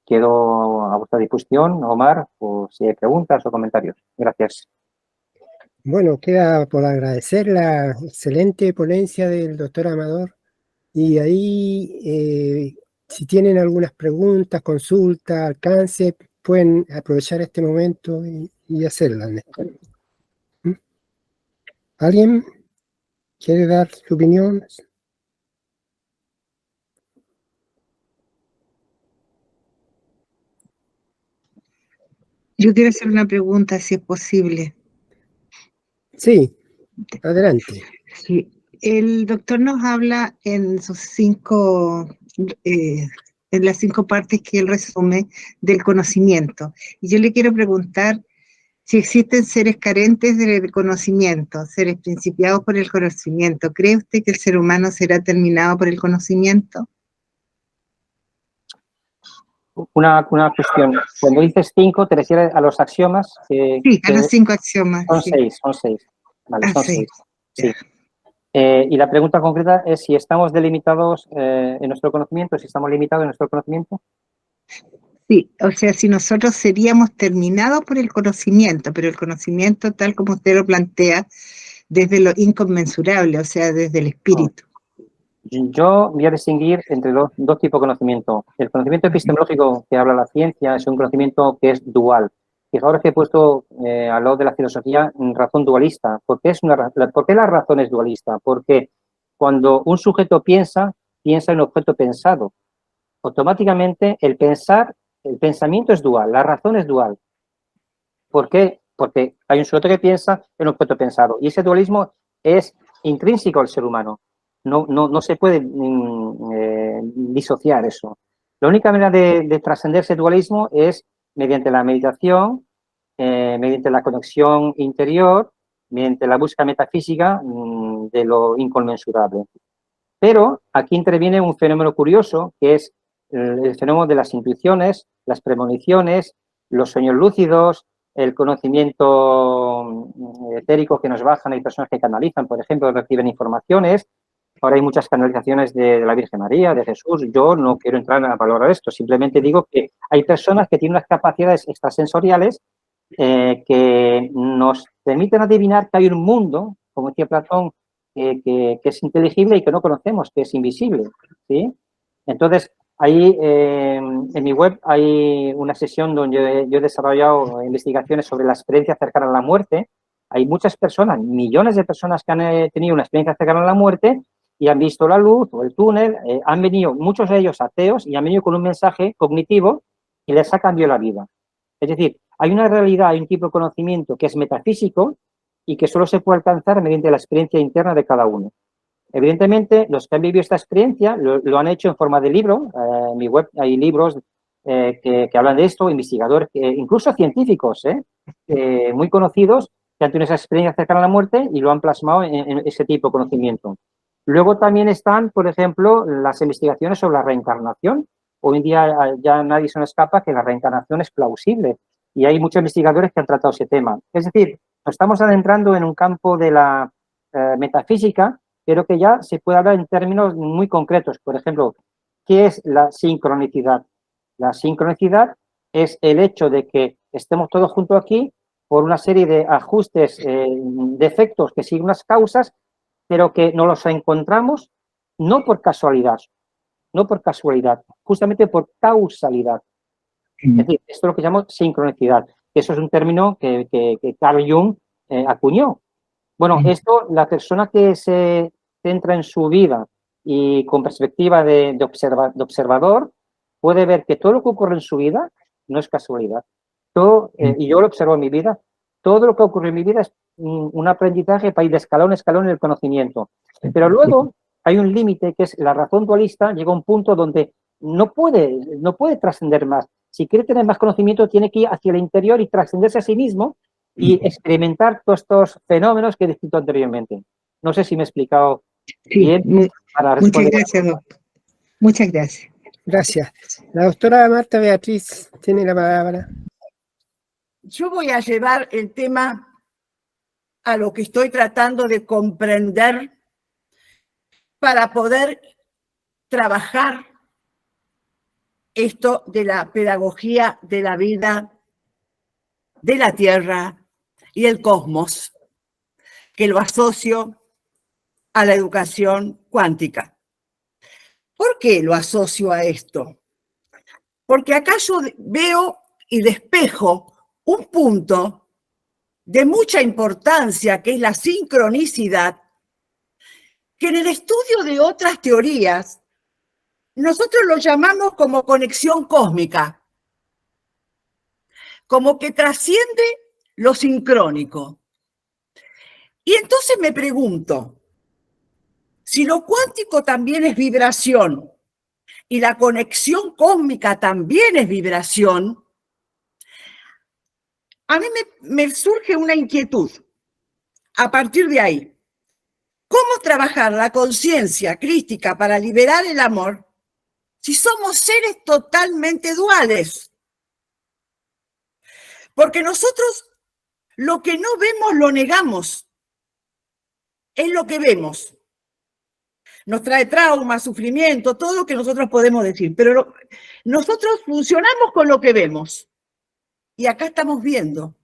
quedo a vuestra disposición, Omar, por si hay preguntas o comentarios. Gracias. Bueno, queda por agradecer la excelente ponencia del doctor Amador. Y ahí, si tienen algunas preguntas, consultas, alcance, pueden aprovechar este momento y hacerlas. ¿Mm? ¿Alguien quiere dar su opinión? Yo quiero hacer una pregunta, si es posible. Sí, adelante. Sí. El doctor nos habla en sus en las 5 partes que él resume del conocimiento. Y yo le quiero preguntar si existen seres carentes del conocimiento, seres principiados por el conocimiento. ¿Cree usted que el ser humano será terminado por el conocimiento? Una cuestión. Cuando dices 5, ¿te refieres a los axiomas? Sí, a los 5 axiomas. Son sí. 6, son 6. Vale, son 6. Sí. Ya. Y la pregunta concreta es si estamos delimitados en nuestro conocimiento, si estamos limitados en nuestro conocimiento. Sí, o sea, si nosotros seríamos terminados por el conocimiento, pero el conocimiento, tal como usted lo plantea, desde lo inconmensurable, o sea, desde el espíritu. Yo voy a distinguir entre dos tipos de conocimiento. El conocimiento epistemológico que habla la ciencia es un conocimiento que es dual. Fijaos que he puesto al lado de la filosofía razón dualista. ¿Por qué la razón es dualista? Porque cuando un sujeto piensa en objeto pensado. Automáticamente el pensamiento es dual, la razón es dual. ¿Por qué? Porque hay un sujeto que piensa en un objeto pensado. Y ese dualismo es intrínseco al ser humano. No se puede disociar eso. La única manera de trascender ese dualismo es mediante la meditación, mediante la conexión interior, mediante la búsqueda metafísica de lo inconmensurable. Pero aquí interviene un fenómeno curioso, que es el fenómeno de las intuiciones, las premoniciones, los sueños lúcidos, el conocimiento etérico que nos bajan. Hay personas que canalizan, por ejemplo, reciben informaciones. Ahora hay muchas canalizaciones de la Virgen María, de Jesús. Yo no quiero entrar a valorar esto, simplemente digo que hay personas que tienen unas capacidades extrasensoriales que nos permiten adivinar que hay un mundo, como decía Platón, que es inteligible y que no conocemos, que es invisible, ¿sí? Entonces, ahí en mi web hay una sesión donde yo he desarrollado investigaciones sobre la experiencia cercana a la muerte. Hay muchas personas, millones de personas que han tenido una experiencia cercana a la muerte y han visto la luz o el túnel, han venido, muchos de ellos ateos, y han venido con un mensaje cognitivo y les ha cambiado la vida. Es decir, hay una realidad, hay un tipo de conocimiento que es metafísico y que solo se puede alcanzar mediante la experiencia interna de cada uno. Evidentemente, los que han vivido esta experiencia lo han hecho en forma de libro. En mi web hay libros que hablan de esto, investigadores, incluso científicos, muy conocidos, que han tenido esa experiencia cercana a la muerte y lo han plasmado en ese tipo de conocimiento. Luego también están, por ejemplo, las investigaciones sobre la reencarnación. Hoy en día ya nadie se nos escapa que la reencarnación es plausible y hay muchos investigadores que han tratado ese tema. Es decir, nos estamos adentrando en un campo de la metafísica, pero que ya se puede hablar en términos muy concretos. Por ejemplo, ¿qué es la sincronicidad? La sincronicidad es el hecho de que estemos todos juntos aquí por una serie de ajustes, de efectos que siguen unas causas, pero que no los encontramos no por casualidad, justamente por causalidad. Es decir, esto es lo que llamamos sincronicidad. Eso es un término que Carl Jung acuñó. Bueno, esto, la persona que se centra en su vida y con perspectiva de observador, puede ver que todo lo que ocurre en su vida no es casualidad. Todo, y yo lo observo en mi vida, todo lo que ocurre en mi vida es un aprendizaje para ir de escalón a escalón en el conocimiento. Pero luego hay un límite que es la razón dualista, llega a un punto donde no puede trascender más. Si quiere tener más conocimiento, tiene que ir hacia el interior y trascenderse a sí mismo y experimentar todos estos fenómenos que he descrito anteriormente. No sé si me he explicado bien. Muchas gracias, doctor. Muchas gracias. Gracias. La doctora Marta Beatriz tiene la palabra. Yo voy a llevar el tema a lo que estoy tratando de comprender para poder trabajar esto de la pedagogía de la vida, de la Tierra y el cosmos, que lo asocio a la educación cuántica. ¿Por qué lo asocio a esto? Porque acá yo veo y despejo un punto de mucha importancia, que es la sincronicidad, que en el estudio de otras teorías nosotros lo llamamos como conexión cósmica, como que trasciende lo sincrónico. Y entonces me pregunto, Si lo cuántico también es vibración y la conexión cósmica también es vibración, a mí me surge una inquietud a partir de ahí. ¿Cómo trabajar la conciencia crística para liberar el amor si somos seres totalmente duales? Porque nosotros lo que no vemos lo negamos. Es lo que vemos. Nos trae trauma, sufrimiento, todo lo que nosotros podemos decir. Pero nosotros funcionamos con lo que vemos. Y acá estamos viendo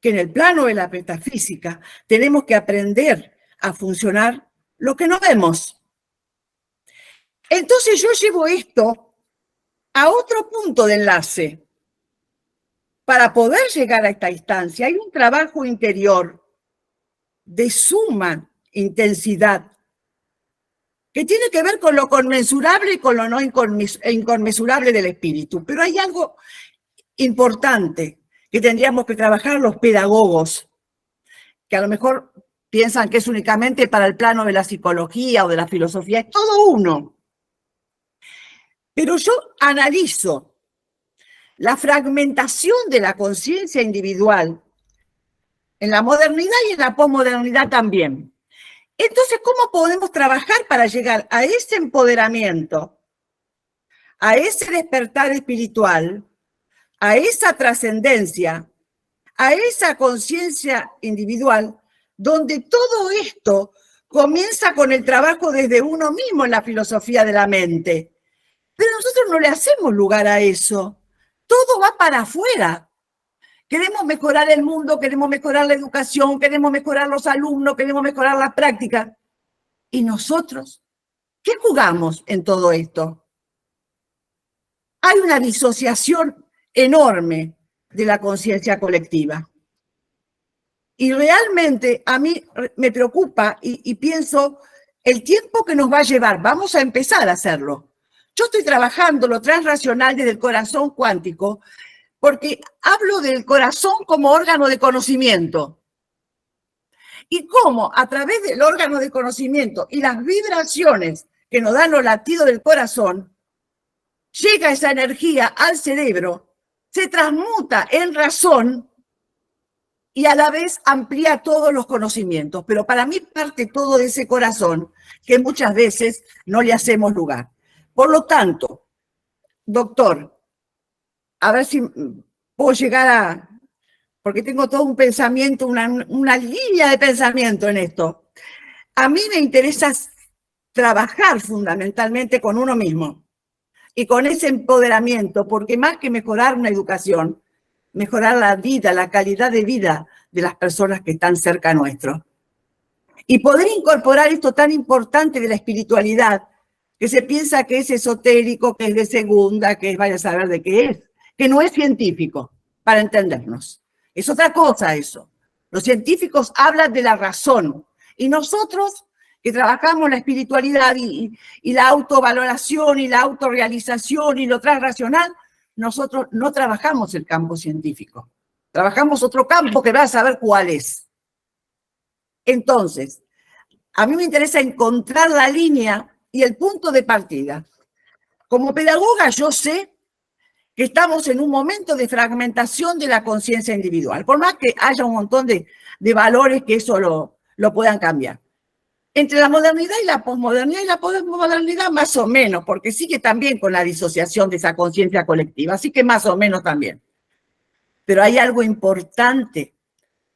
que en el plano de la metafísica tenemos que aprender a funcionar lo que no vemos. Entonces yo llevo esto a otro punto de enlace. Para poder llegar a esta instancia hay un trabajo interior de suma intensidad que tiene que ver con lo conmensurable y con lo no inconmensurable del espíritu. Pero hay algo importante que tendríamos que trabajar los pedagogos, que a lo mejor piensan que es únicamente para el plano de la psicología o de la filosofía, es todo uno. Pero yo analizo la fragmentación de la conciencia individual en la modernidad y en la posmodernidad también. Entonces, ¿cómo podemos trabajar para llegar a ese empoderamiento, a ese despertar espiritual, a esa trascendencia, a esa conciencia individual, donde todo esto comienza con el trabajo desde uno mismo en la filosofía de la mente? Pero nosotros no le hacemos lugar a eso. Todo va para afuera. Queremos mejorar el mundo, queremos mejorar la educación, queremos mejorar los alumnos, queremos mejorar la práctica. ¿Y nosotros? ¿Qué jugamos en todo esto? Hay una disociación enorme de la conciencia colectiva. Y realmente a mí me preocupa y pienso el tiempo que nos va a llevar. Vamos a empezar a hacerlo. Yo estoy trabajando lo transracional desde el corazón cuántico porque hablo del corazón como órgano de conocimiento. Y cómo a través del órgano de conocimiento y las vibraciones que nos dan los latidos del corazón, llega esa energía al cerebro, se transmuta en razón y a la vez amplía todos los conocimientos. Pero para mí parte todo de ese corazón que muchas veces no le hacemos lugar. Por lo tanto, doctor, a ver si puedo llegar porque tengo todo un pensamiento, una línea de pensamiento en esto. A mí me interesa trabajar fundamentalmente con uno mismo y con ese empoderamiento, porque más que mejorar una educación, mejorar la vida, la calidad de vida de las personas que están cerca nuestro. Y poder incorporar esto tan importante de la espiritualidad, que se piensa que es esotérico, que es de segunda, que es vaya a saber de qué es, que no es científico, para entendernos. Es otra cosa eso. Los científicos hablan de la razón y nosotros que trabajamos la espiritualidad y la autovaloración y la autorrealización y lo transracional, nosotros no trabajamos el campo científico. Trabajamos otro campo que va a saber cuál es. Entonces, a mí me interesa encontrar la línea y el punto de partida. Como pedagoga yo sé que estamos en un momento de fragmentación de la conciencia individual, por más que haya un montón de valores que eso lo puedan cambiar. Entre la modernidad y la posmodernidad más o menos, porque sigue también con la disociación de esa conciencia colectiva, así que más o menos también. Pero hay algo importante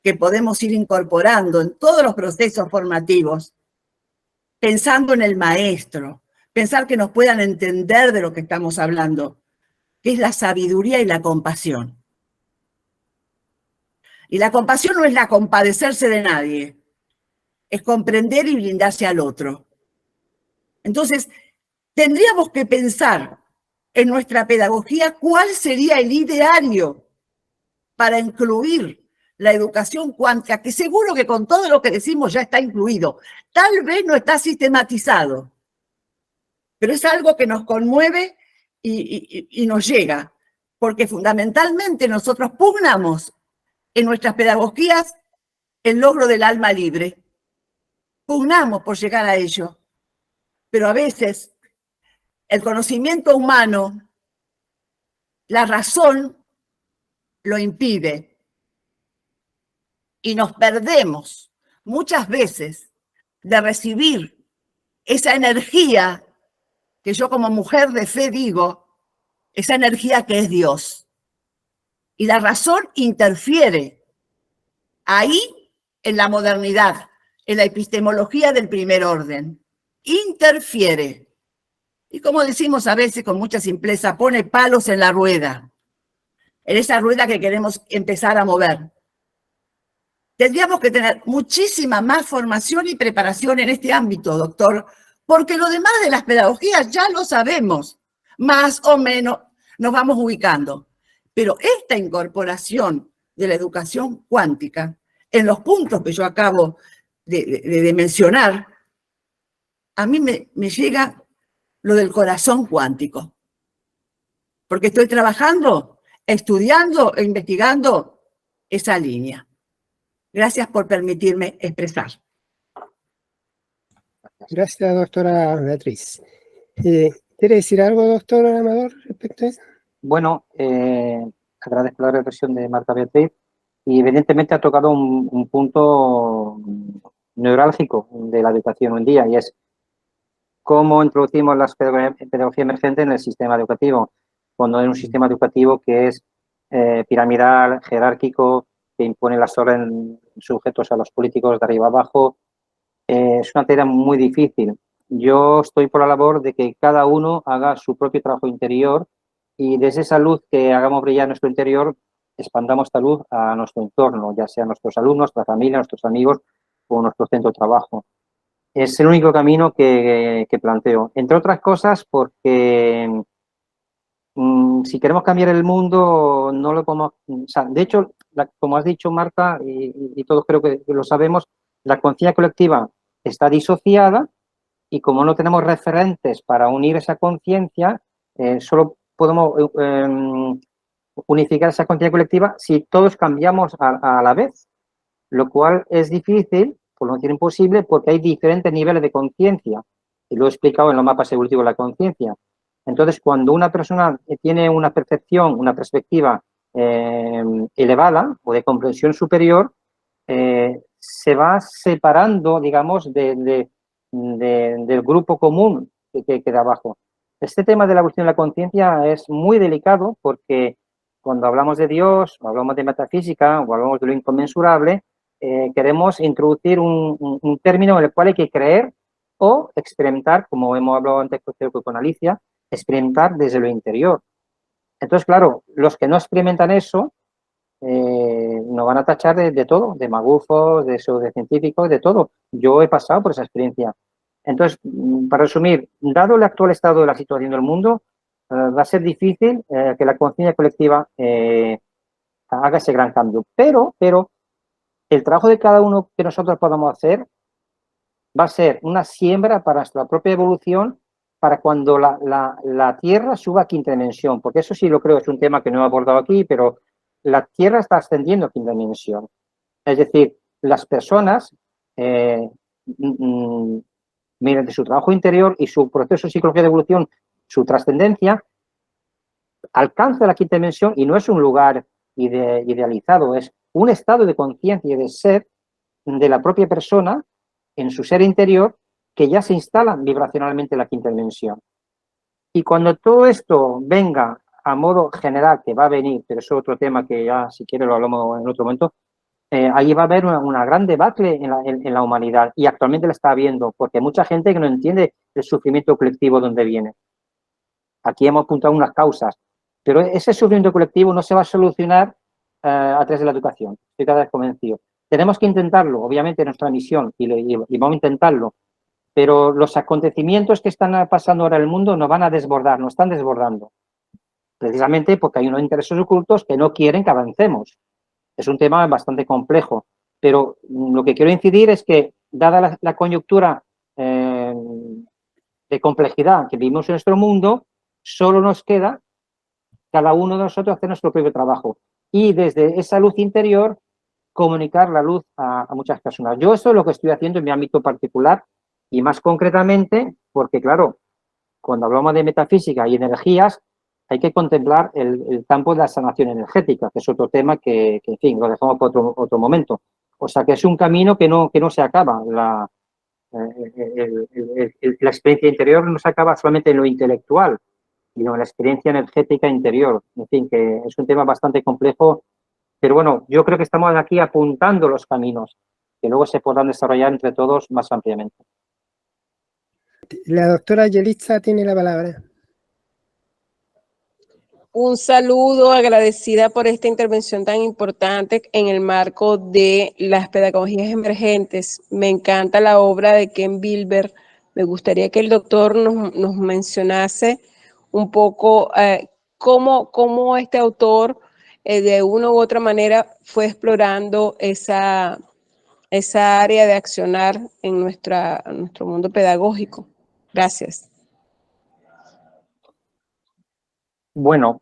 que podemos ir incorporando en todos los procesos formativos, pensando en el maestro, pensar que nos puedan entender de lo que estamos hablando, que es la sabiduría y la compasión. Y la compasión no es la compadecerse de nadie, es comprender y brindarse al otro. Entonces, tendríamos que pensar en nuestra pedagogía cuál sería el ideario para incluir la educación cuántica, que seguro que con todo lo que decimos ya está incluido. Tal vez no está sistematizado, pero es algo que nos conmueve y nos llega, porque fundamentalmente nosotros pugnamos en nuestras pedagogías el logro del alma libre. pugnamos por llegar a ello, pero a veces el conocimiento humano, la razón lo impide y nos perdemos muchas veces de recibir esa energía que yo como mujer de fe digo, esa energía que es Dios. Y la razón interfiere ahí en la modernidad, en la epistemología del primer orden. Interfiere. Y como decimos a veces con mucha simpleza, pone palos en la rueda, en esa rueda que queremos empezar a mover. Tendríamos que tener muchísima más formación y preparación en este ámbito, doctor, porque lo demás de las pedagogías ya lo sabemos, más o menos nos vamos ubicando. Pero esta incorporación de la educación cuántica, en los puntos que yo acabo de mencionar, a mí me llega lo del corazón cuántico, porque estoy trabajando, estudiando e investigando esa línea. Gracias por permitirme expresar. Gracias, doctora Beatriz. ¿Quiere decir algo, doctor Amador, respecto a eso? Bueno, agradezco la reflexión de Marta Beatriz y evidentemente ha tocado un punto neurálgico de la educación hoy en día, y es cómo introducimos las pedagogía emergente en el sistema educativo, cuando hay un sistema educativo que es piramidal, jerárquico, que impone las órdenes sujetos a los políticos de arriba abajo. Es una tarea muy difícil. Yo estoy por la labor de que cada uno haga su propio trabajo interior y desde esa luz que hagamos brillar nuestro interior, expandamos esta luz a nuestro entorno, ya sea nuestros alumnos, nuestra familia, nuestros amigos o nuestro centro de trabajo. Es el único camino que planteo. Entre otras cosas porque si queremos cambiar el mundo, no lo podemos... O sea, de hecho, como has dicho, Marta, y todos creo que lo sabemos, la conciencia colectiva está disociada y como no tenemos referentes para unir esa conciencia, solo podemos unificar esa conciencia colectiva si todos cambiamos a la vez, lo cual es difícil, por no decir imposible, porque hay diferentes niveles de conciencia. Y lo he explicado en los mapas evolutivos de la conciencia. Entonces, cuando una persona tiene una percepción, una perspectiva elevada o de comprensión superior, se va separando, digamos, del grupo común que queda abajo. Este tema de la evolución de la conciencia es muy delicado porque cuando hablamos de Dios, o hablamos de metafísica, o hablamos de lo inconmensurable, queremos introducir un término en el cual hay que creer o experimentar, como hemos hablado antes con Alicia, experimentar desde lo interior. Entonces, claro, los que no experimentan eso nos van a tachar de todo, de magufos, de pseudocientíficos, de todo. Yo he pasado por esa experiencia. Entonces, para resumir, dado el actual estado de la situación del mundo, va a ser difícil que la conciencia colectiva haga ese gran cambio. Pero el trabajo de cada uno que nosotros podamos hacer va a ser una siembra para nuestra propia evolución, para cuando la Tierra suba a quinta dimensión, porque eso sí lo creo, es un tema que no he abordado aquí, pero la Tierra está ascendiendo a quinta dimensión. Es decir, las personas, mediante su trabajo interior y su proceso psicológico de evolución, su trascendencia, alcanza la quinta dimensión y no es un lugar idealizado, es un estado de conciencia y de ser de la propia persona en su ser interior que ya se instala vibracionalmente en la quinta dimensión. Y cuando todo esto venga a modo general, que va a venir, pero eso es otro tema que ya si quiere lo hablamos en otro momento, ahí va a haber una gran debacle en la humanidad y actualmente la está habiendo porque hay mucha gente que no entiende el sufrimiento colectivo de dónde viene. Aquí hemos apuntado unas causas, pero ese sufrimiento colectivo no se va a solucionar a través de la educación. Estoy cada vez convencido. Tenemos que intentarlo, obviamente, en nuestra misión, y vamos a intentarlo, pero los acontecimientos que están pasando ahora en el mundo nos van a desbordar, nos están desbordando, precisamente porque hay unos intereses ocultos que no quieren que avancemos. Es un tema bastante complejo, pero lo que quiero incidir es que, dada la coyuntura de complejidad que vivimos en nuestro mundo, solo nos queda cada uno de nosotros hacer nuestro propio trabajo. Y desde esa luz interior, comunicar la luz a muchas personas. Yo eso es lo que estoy haciendo en mi ámbito particular y más concretamente porque, claro, cuando hablamos de metafísica y energías, hay que contemplar el campo de la sanación energética, que es otro tema que en fin, lo dejamos para otro momento. O sea, que es un camino que no se acaba. La experiencia interior no se acaba solamente en lo intelectual, sino en la experiencia energética interior. En fin, que es un tema bastante complejo, pero bueno, yo creo que estamos aquí apuntando los caminos, que luego se podrán desarrollar entre todos más ampliamente. La doctora Yelitza tiene la palabra. Un saludo, agradecida por esta intervención tan importante en el marco de las pedagogías emergentes. Me encanta la obra de Ken Wilber. Me gustaría que el doctor nos mencionase un poco cómo este autor de una u otra manera fue explorando esa área de accionar en nuestro mundo pedagógico. Gracias. Bueno,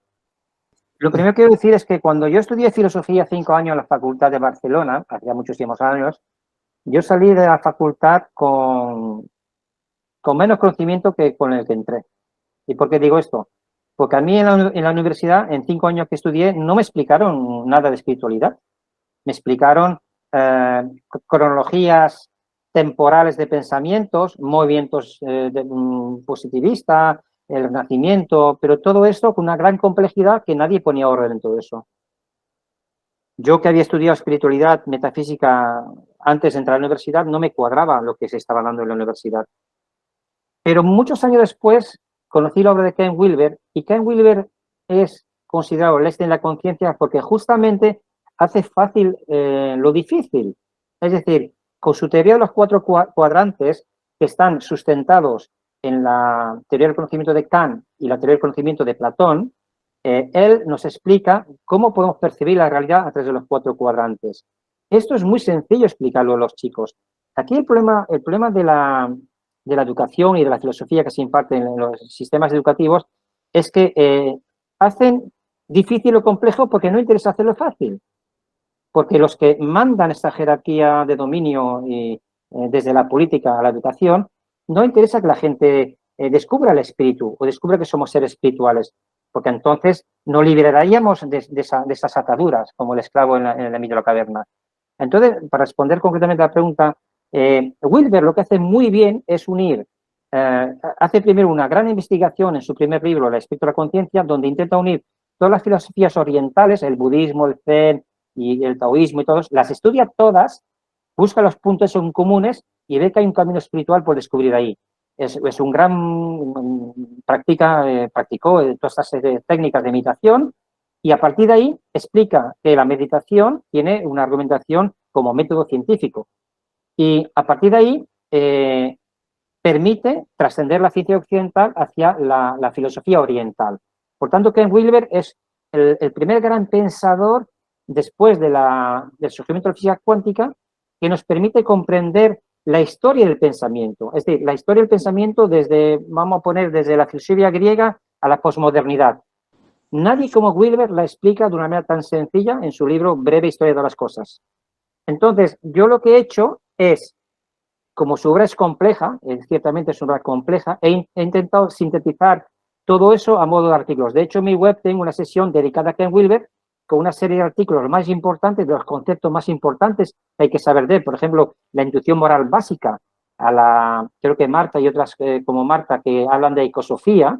lo primero que quiero decir es que cuando yo estudié filosofía 5 años en la Facultad de Barcelona, hacía muchísimos años, yo salí de la facultad con menos conocimiento que con el que entré. ¿Y por qué digo esto? Porque a mí en la universidad, en 5 años que estudié, no me explicaron nada de espiritualidad. Me explicaron cronologías temporales de pensamientos, movimientos positivistas, el renacimiento, pero todo esto con una gran complejidad que nadie ponía orden en todo eso. Yo que había estudiado espiritualidad, metafísica antes de entrar a la universidad, no me cuadraba lo que se estaba dando en la universidad. Pero muchos años después conocí la obra de Ken Wilber, y Ken Wilber es considerado el este en la conciencia porque justamente hace fácil lo difícil. Es decir, con su teoría de los 4 cuadrantes que están sustentados en la teoría del conocimiento de Kant y la teoría del conocimiento de Platón, él nos explica cómo podemos percibir la realidad a través de los 4 cuadrantes. Esto es muy sencillo explicarlo a los chicos. Aquí el problema de la educación y de la filosofía que se imparte en los sistemas educativos es que hacen difícil o complejo porque no interesa hacerlo fácil. Porque los que mandan esta jerarquía de dominio desde la política a la educación, no interesa que la gente descubra el espíritu o descubra que somos seres espirituales, porque entonces nos liberaríamos de esas ataduras, como el esclavo en el mito de la caverna. Entonces, para responder concretamente a la pregunta, Wilber lo que hace muy bien es unir, hace primero una gran investigación en su primer libro, El espíritu de la conciencia, donde intenta unir todas las filosofías orientales, el budismo, el zen y el taoísmo y todos, las estudia todas, busca los puntos en comunes y ve que hay un camino espiritual por descubrir ahí. Es un gran, practicó todas estas técnicas de meditación y a partir de ahí explica que la meditación tiene una argumentación como método científico. Y a partir de ahí permite trascender la ciencia occidental hacia la filosofía oriental. Por tanto, Ken Wilber es el primer gran pensador después del surgimiento de la física cuántica que nos permite comprender la historia del pensamiento. Es decir, la historia del pensamiento vamos a poner, desde la filosofía griega a la posmodernidad. Nadie como Wilber la explica de una manera tan sencilla en su libro Breve Historia de las Cosas. Entonces, yo lo que he hecho es, como su obra es compleja, ciertamente es una obra compleja, he intentado sintetizar todo eso a modo de artículos. De hecho, en mi web tengo una sesión dedicada a Ken Wilber con una serie de artículos más importantes, de los conceptos más importantes que hay que saber de él. Por ejemplo, la intuición moral básica, creo que Marta y otras como Marta que hablan de ecosofía.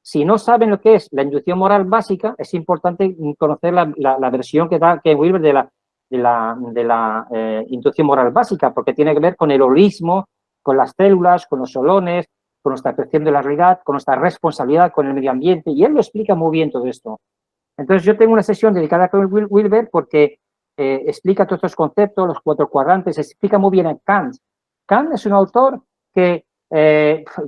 Si no saben lo que es la intuición moral básica, es importante conocer la versión que da Ken Wilber de la intuición moral básica, porque tiene que ver con el holismo, con las células, con los holones, con nuestra percepción de la realidad, con nuestra responsabilidad con el medio ambiente, y él lo explica muy bien todo esto. Entonces yo tengo una sesión dedicada a Wilber porque explica todos estos conceptos, los 4 cuadrantes, explica muy bien a Kant. Kant es un autor que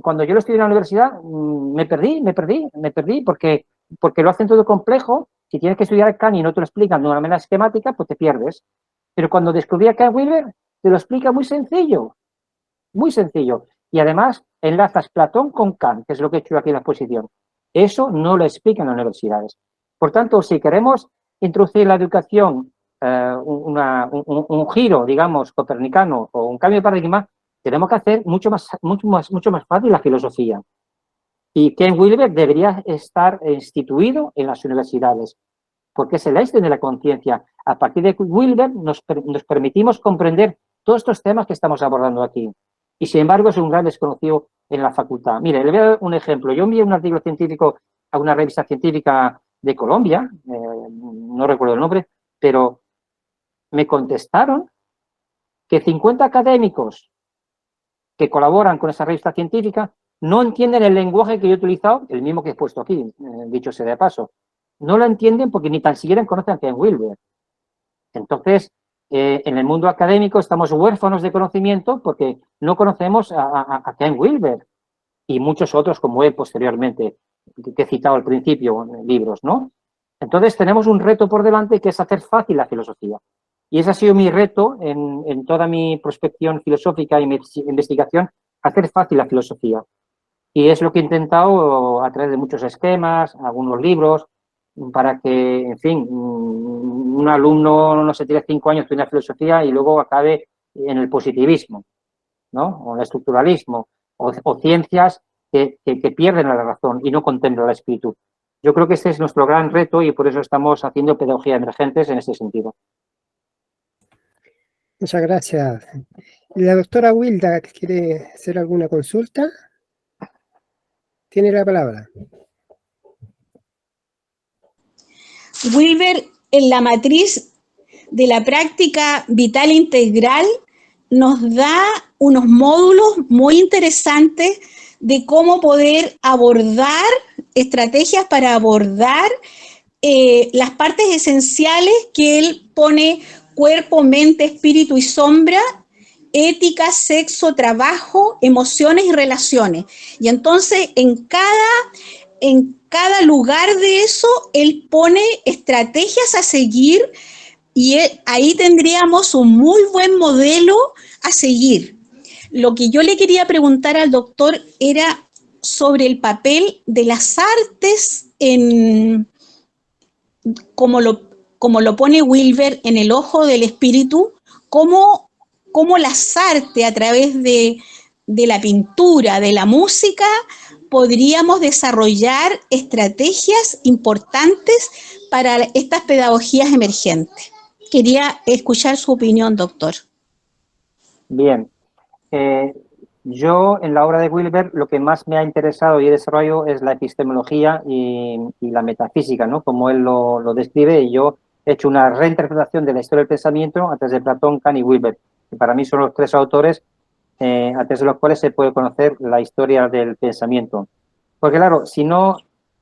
cuando yo lo estudié en la universidad me perdí porque lo hacen todo complejo. Si tienes que estudiar a Kant y no te lo explican de una manera esquemática, pues te pierdes. Pero cuando descubrí a Ken Wilber, te lo explica muy sencillo. Muy sencillo. Y además enlazas Platón con Kant, que es lo que he hecho aquí en la exposición. Eso no lo explican las universidades. Por tanto, si queremos introducir la educación un giro, digamos, copernicano o un cambio de paradigma, tenemos que hacer mucho más fácil la filosofía. Y Ken Wilber debería estar instituido en las universidades, porque es el Einstein de la conciencia. A partir de Wilber nos permitimos comprender todos estos temas que estamos abordando aquí. Y sin embargo es un gran desconocido en la facultad. Mire, le voy a dar un ejemplo. Yo envié un artículo científico a una revista científica de Colombia, no recuerdo el nombre, pero me contestaron que 50 académicos que colaboran con esa revista científica no entienden el lenguaje que yo he utilizado, el mismo que he puesto aquí, dicho sea de paso. No lo entienden porque ni tan siquiera conocen a Ken Wilber. Entonces, en el mundo académico estamos huérfanos de conocimiento porque no conocemos a Ken Wilber y muchos otros como él posteriormente, que he citado al principio, libros, ¿no? Entonces, tenemos un reto por delante que es hacer fácil la filosofía. Y ese ha sido mi reto en toda mi prospección filosófica y mi investigación, hacer fácil la filosofía. Y es lo que he intentado a través de muchos esquemas, algunos libros, para que, en fin, un alumno no se tire 5 años estudiando filosofía y luego acabe en el positivismo, ¿no? O en el estructuralismo, o ciencias que pierden la razón y no contemplan el espíritu. Yo creo que este es nuestro gran reto y por eso estamos haciendo pedagogía emergentes en ese sentido. Muchas gracias. La doctora Wilda, ¿quiere hacer alguna consulta? Tiene la palabra. Wilber, en la matriz de la práctica vital integral, nos da unos módulos muy interesantes de cómo poder abordar estrategias para abordar las partes esenciales que él pone: cuerpo, mente, espíritu y sombra, ética, sexo, trabajo, emociones y relaciones. Y entonces en cada lugar de eso, él pone estrategias a seguir y ahí tendríamos un muy buen modelo a seguir. Lo que yo le quería preguntar al doctor era sobre el papel de las artes como lo pone Wilber en El ojo del espíritu, cómo las artes a través de la pintura, de la música, podríamos desarrollar estrategias importantes para estas pedagogías emergentes. Quería escuchar su opinión, doctor. Bien. Yo en la obra de Wilber lo que más me ha interesado y he desarrollado es la epistemología y la metafísica, ¿no? Como él lo describe, y yo he hecho una reinterpretación de la historia del pensamiento a través de Platón, Kant y Wilber, que para mí son los 3 autores a través de los cuales se puede conocer la historia del pensamiento. Porque claro, si no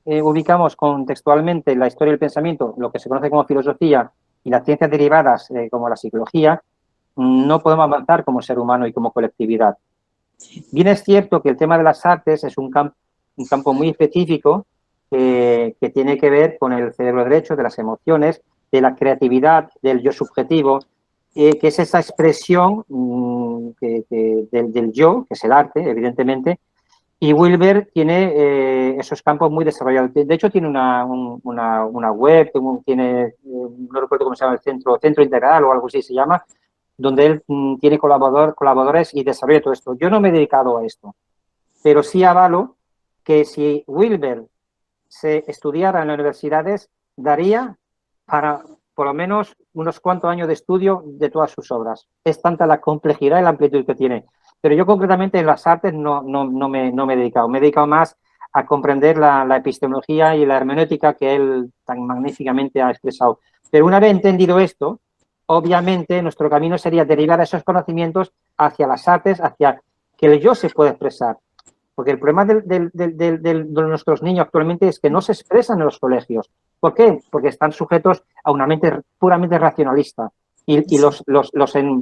ubicamos contextualmente la historia del pensamiento, lo que se conoce como filosofía y las ciencias derivadas como la psicología, no podemos avanzar como ser humano y como colectividad. Bien es cierto que el tema de las artes es un campo muy específico que tiene que ver con el cerebro derecho, de las emociones, de la creatividad, del yo subjetivo, que es esa expresión del yo, que es el arte, evidentemente, y Wilber tiene esos campos muy desarrollados. De hecho, tiene una web, tiene, no recuerdo cómo se llama, el centro integral o algo así se llama, donde él tiene colaboradores y desarrolla todo esto. Yo no me he dedicado a esto, pero sí avalo que si Wilber se estudiara en las universidades, daría para por lo menos unos cuantos años de estudio de todas sus obras. Es tanta la complejidad y la amplitud que tiene. Pero yo concretamente en las artes no me he dedicado. Me he dedicado más a comprender la epistemología y la hermenéutica que él tan magníficamente ha expresado. Pero una vez entendido esto, obviamente nuestro camino sería derivar esos conocimientos hacia las artes, hacia que el yo se pueda expresar. Porque el problema de nuestros niños actualmente es que no se expresan en los colegios. ¿Por qué? Porque están sujetos a una mente puramente racionalista y los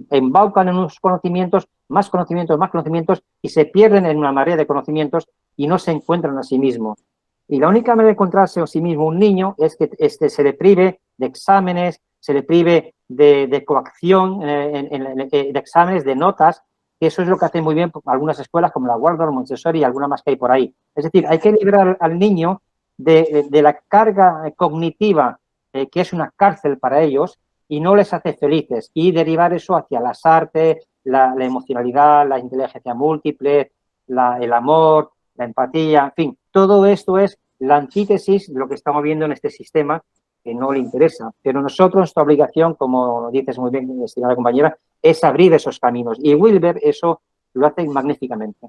embaucan en unos conocimientos, más conocimientos, y se pierden en una marea de conocimientos y no se encuentran a sí mismos. Y la única manera de encontrarse a sí mismo un niño es que se le prive de exámenes, se le prive de coacción, de exámenes, de notas, que eso es lo que hacen muy bien algunas escuelas como la Waldorf, Montessori y alguna más que hay por ahí. Es decir, hay que liberar al niño de la carga cognitiva, que es una cárcel para ellos, y no les hace felices, y derivar eso hacia las artes, la emocionalidad, la inteligencia múltiple, el amor, la empatía, en fin, todo esto es la antítesis de lo que estamos viendo en este sistema que no le interesa. Pero nosotros, nuestra obligación, como dices muy bien, estimada compañera, es abrir esos caminos. Y Wilber eso lo hace magníficamente.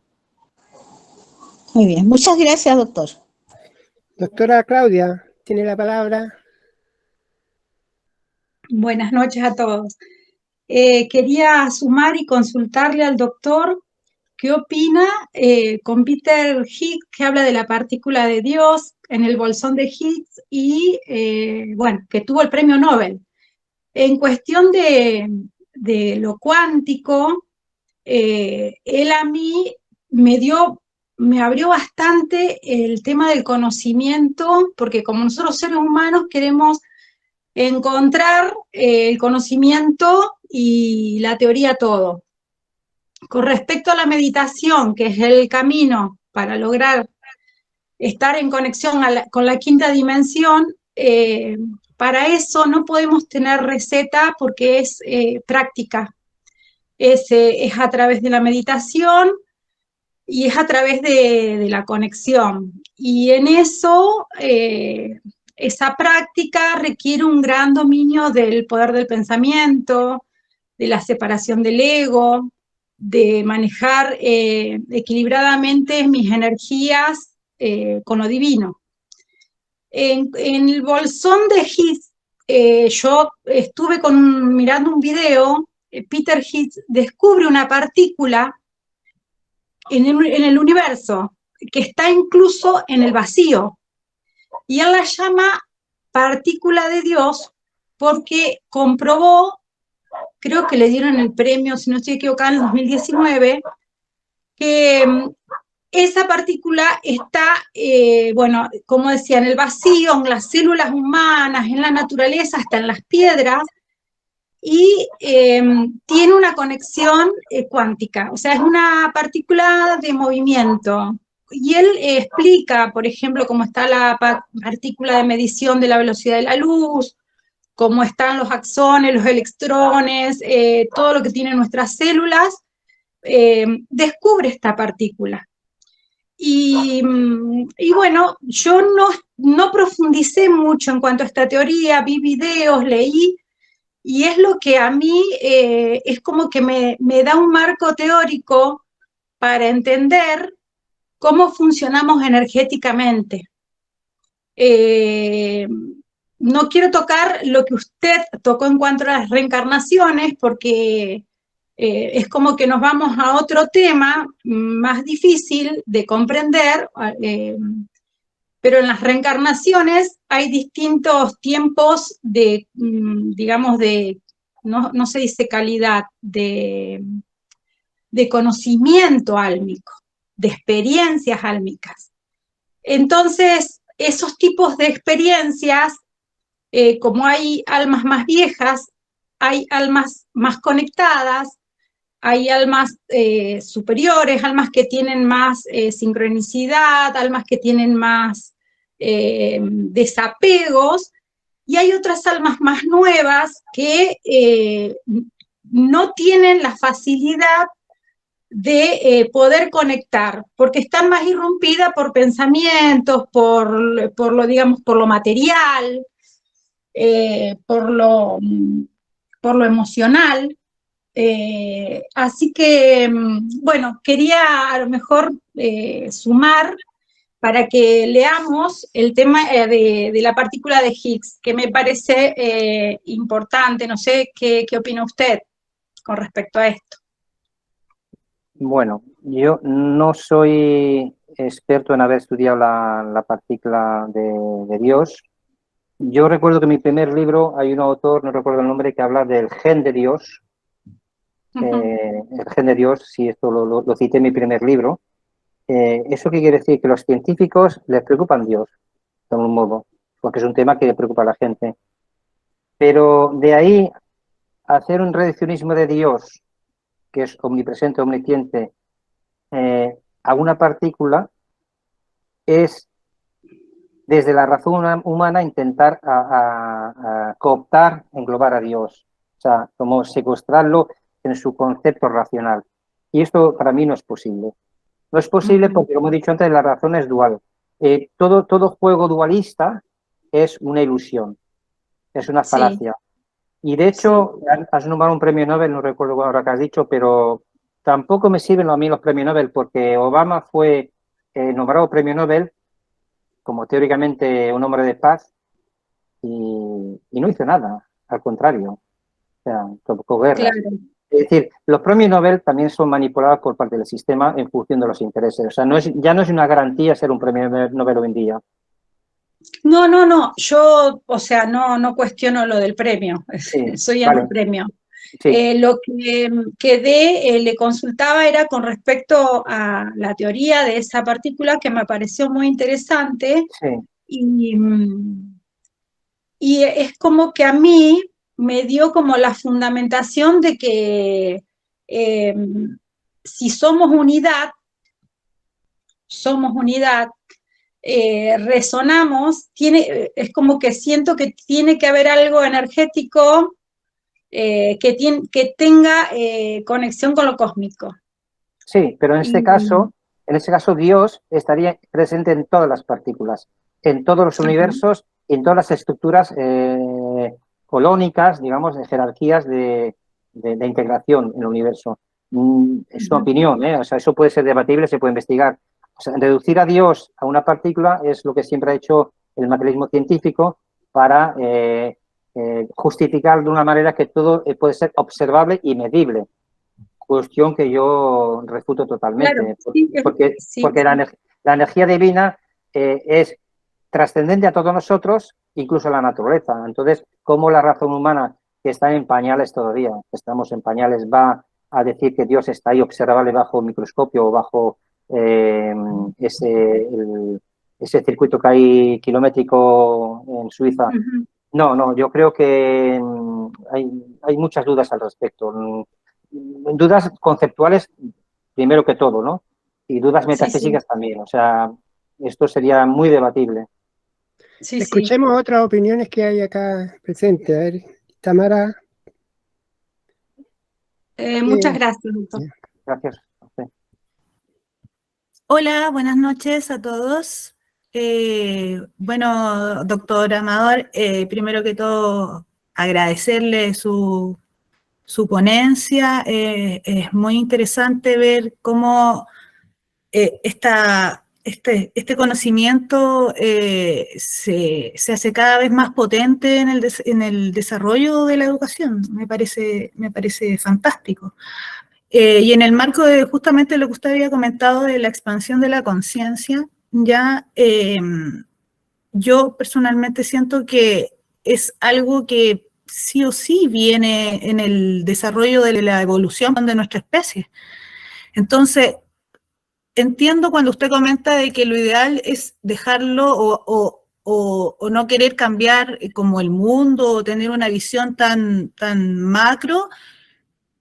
Muy bien, muchas gracias, doctor. Doctora Claudia, tiene la palabra. Buenas noches a todos. Quería sumar y consultarle al doctor qué opina con Peter Higgs, que habla de la partícula de Dios en el bolsón de Higgs y, bueno, que tuvo el premio Nobel. En cuestión de lo cuántico, él a mí me abrió bastante el tema del conocimiento, porque como nosotros seres humanos queremos encontrar el conocimiento y la teoría todo. Con respecto a la meditación, que es el camino para lograr estar en conexión con la quinta dimensión, para eso no podemos tener receta porque es práctica. Es a través de la meditación y es a través de la conexión. Y en eso, esa práctica requiere un gran dominio del poder del pensamiento, de la separación del ego, de manejar equilibradamente mis energías con lo divino. En el bolsón de Higgs, yo estuve mirando un video, Peter Higgs descubre una partícula en el universo que está incluso en el vacío, y él la llama partícula de Dios porque comprobó, creo que le dieron el premio, si no estoy equivocada, en el 2019, que esa partícula está, bueno, como decía, en el vacío, en las células humanas, en la naturaleza, hasta en las piedras, y tiene una conexión cuántica, o sea, es una partícula de movimiento. Y él explica, por ejemplo, cómo está la partícula de medición de la velocidad de la luz, cómo están los axones, los electrones, todo lo que tienen nuestras células, descubre esta partícula. Y bueno, yo no profundicé mucho en cuanto a esta teoría, vi videos, leí, y es lo que a mí es como que me da un marco teórico para entender cómo funcionamos energéticamente. No quiero tocar lo que usted tocó en cuanto a las reencarnaciones, porque es como que nos vamos a otro tema más difícil de comprender, pero en las reencarnaciones hay distintos tiempos de, digamos, no se dice calidad, de conocimiento álmico, de experiencias álmicas. Entonces, esos tipos de experiencias, como hay almas más viejas, hay almas más conectadas, hay almas superiores, almas que tienen más sincronicidad, almas que tienen más desapegos, y hay otras almas más nuevas que no tienen la facilidad de poder conectar, porque están más irrumpidas por pensamientos, por lo material, por lo emocional. Así que, bueno, quería a lo mejor sumar para que leamos el tema de la partícula de Higgs, que me parece importante. No sé qué opina usted con respecto a esto. Bueno, yo no soy experto en haber estudiado la partícula de Dios. Yo recuerdo que en mi primer libro hay un autor, no recuerdo el nombre, que habla del gen de Dios. El gen de Dios, sí, esto lo cité en mi primer libro. ¿Eso qué quiere decir? Que los científicos les preocupan Dios, de algún modo, porque es un tema que le preocupa a la gente. Pero de ahí hacer un reduccionismo de Dios, que es omnipresente, omnisciente, a una partícula, es desde la razón humana intentar a cooptar, englobar a Dios, o sea, como secuestrarlo en su concepto racional. Y esto para mí no es posible. No es posible porque, como he dicho antes, la razón es dual. Todo juego dualista es una ilusión, es una Sí, falacia. Y de sí. hecho, has nombrado un premio Nobel, no recuerdo ahora qué has dicho, pero tampoco me sirven a mí los premios Nobel porque Obama fue nombrado premio Nobel como teóricamente un hombre de paz y no hizo nada, al contrario, o sea, provocó guerras. Claro. Es decir, los premios Nobel también son manipulados por parte del sistema en función de los intereses. O sea, ya no es una garantía ser un premio Nobel hoy en día. No, yo, o sea, no cuestiono lo del premio, Sí, soy vale, antipremio. sí, Lo que le consultaba era con respecto a la teoría de esa partícula que me pareció muy interesante sí, y, y es como que a mí me dio como la fundamentación de que eh, si somos unidad, resonamos, es como que siento que tiene que haber algo energético que tenga conexión con lo cósmico. sí, pero Y, en este caso Dios estaría presente en todas las partículas, en todos los universos, en todas las estructuras colónicas, digamos, de jerarquías de integración en el universo. Es una opinión, ¿eh? O sea, eso puede ser debatible, se puede investigar. O sea, reducir a Dios a una partícula es lo que siempre ha hecho el materialismo científico para justificar de una manera que todo puede ser observable y medible. Cuestión que yo refuto claro, totalmente, sí, porque la energía divina es trascendente a todos nosotros, incluso a la naturaleza. Entonces, ¿cómo la razón humana, que está en pañales todavía, que estamos en pañales, va a decir que Dios está ahí observable bajo un microscopio o bajo eh, ese circuito que hay kilométrico en Suiza? No, yo creo que hay muchas dudas al respecto. Dudas conceptuales, primero que todo, ¿no? Y dudas sí, metafísicas también. O sea, esto sería muy debatible. sí. Escuchemos otras opiniones que hay acá presentes. A ver, Tamara. Muchas gracias, doctor. Gracias. Hola, buenas noches a todos. Bueno, doctor Amador, primero que todo agradecerle su ponencia. Es muy interesante ver cómo este conocimiento se hace cada vez más potente en el desarrollo de la educación. Me parece fantástico. Y en el marco de justamente lo que usted había comentado de la expansión de la conciencia, ya yo personalmente siento que es algo que sí o sí viene en el desarrollo de la evolución de nuestra especie. Entonces, entiendo cuando usted comenta de que lo ideal es dejarlo o no querer cambiar como el mundo o tener una visión tan macro,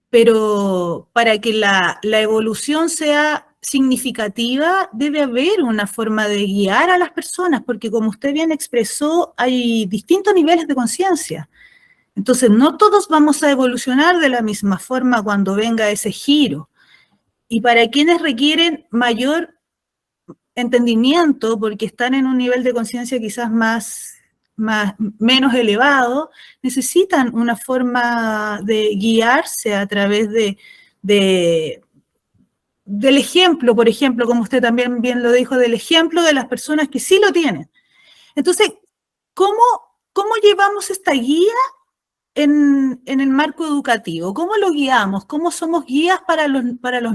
pero para que la evolución sea significativa, debe haber una forma de guiar a las personas, porque como usted bien expresó, hay distintos niveles de conciencia. Entonces, no todos vamos a evolucionar de la misma forma cuando venga ese giro. Y para quienes requieren mayor entendimiento, porque están en un nivel de conciencia quizás menos elevado, necesitan una forma de guiarse a través del ejemplo, por ejemplo, como usted también bien lo dijo, del ejemplo de las personas que sí lo tienen. Entonces, ¿cómo llevamos esta guía en el marco educativo? ¿Cómo lo guiamos? ¿Cómo somos guías para los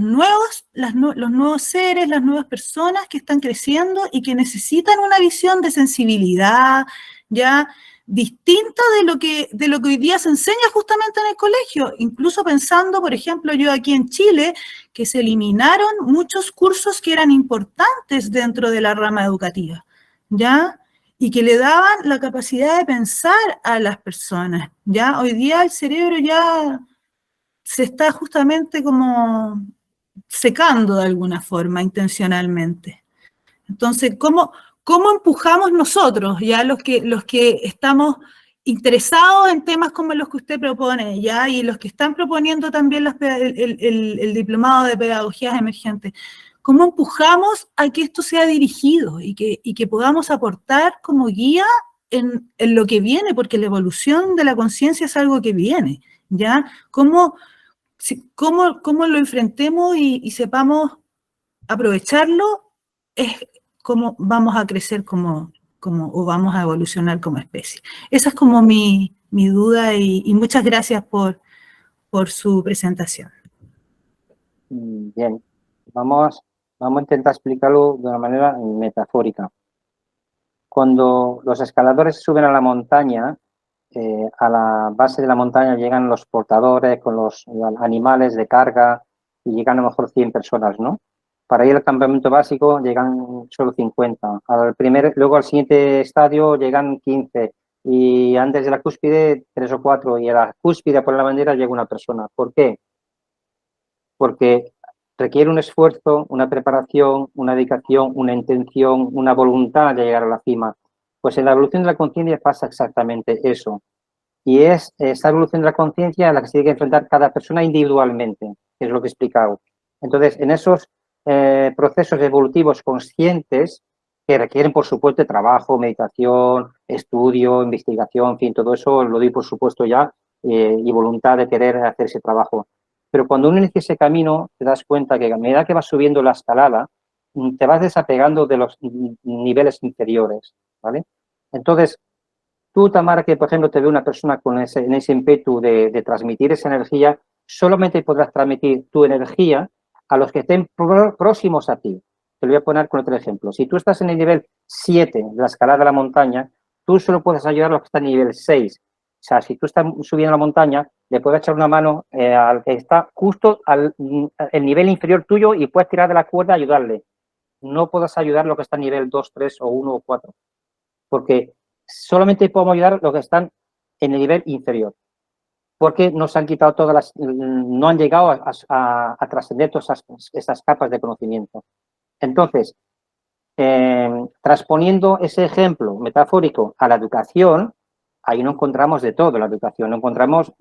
nuevos seres, las nuevas personas que están creciendo y que necesitan una visión de sensibilidad ya distinta de lo que hoy día se enseña justamente en el colegio? Incluso pensando, por ejemplo, yo aquí en Chile, que se eliminaron muchos cursos que eran importantes dentro de la rama educativa, ¿ya? Y que le daban la capacidad de pensar a las personas, ¿ya? Hoy día el cerebro ya se está justamente como secando de alguna forma, intencionalmente. Entonces, ¿cómo ¿cómo empujamos nosotros, ya los que estamos interesados en temas como los que usted propone, ya, y los que están proponiendo también el diplomado de pedagogías emergentes? ¿Cómo empujamos a que esto sea dirigido y que podamos aportar como guía en lo que viene? Porque la evolución de la conciencia es algo que viene, ¿ya? ¿Cómo lo enfrentemos y sepamos aprovecharlo? Es cómo vamos a crecer o vamos a evolucionar como especie. Esa es como mi duda y muchas gracias por su presentación. Bien, vamos a intentar explicarlo de una manera metafórica. Cuando los escaladores suben a la montaña, a la base de la montaña llegan los portadores con los animales de carga y llegan a lo mejor 100 personas, ¿no? Para ir al campamento básico llegan solo 50. Luego al siguiente estadio llegan 15 y antes de la cúspide 3 o 4 y a la cúspide por la bandera llega una persona. ¿Por qué? Porque requiere un esfuerzo, una preparación, una dedicación, una intención, una voluntad de llegar a la cima. Pues en la evolución de la conciencia pasa exactamente eso. Y es esa evolución de la conciencia a la que se tiene que enfrentar cada persona individualmente, que es lo que he explicado. Entonces, en esos procesos evolutivos conscientes que requieren, por supuesto, trabajo, meditación, estudio, investigación, en fin, todo eso lo doy por supuesto ya, y voluntad de querer hacer ese trabajo. Pero cuando uno inicia ese camino, te das cuenta que a medida que vas subiendo la escalada, te vas desapegando de los niveles inferiores, ¿vale? Entonces, tú, Tamara, que por ejemplo te ve una persona en ese ímpetu de transmitir esa energía, solamente podrás transmitir tu energía a los que estén próximos a ti. Te lo voy a poner con otro ejemplo. Si tú estás en el nivel 7 de la escalada de la montaña, tú solo puedes ayudar a los que están en el nivel 6. O sea, si tú estás subiendo la montaña, le puedes echar una mano al que está justo al nivel inferior tuyo y puedes tirar de la cuerda y ayudarle. No puedes ayudar a los que están en nivel 2, 3 o 1 o 4. Porque solamente podemos ayudar a los que están en el nivel inferior. Porque nos han quitado no han llegado a trascender todas esas capas de conocimiento. Entonces, transponiendo ese ejemplo metafórico a la educación, ahí no encontramos de todo. En la educación no encontramos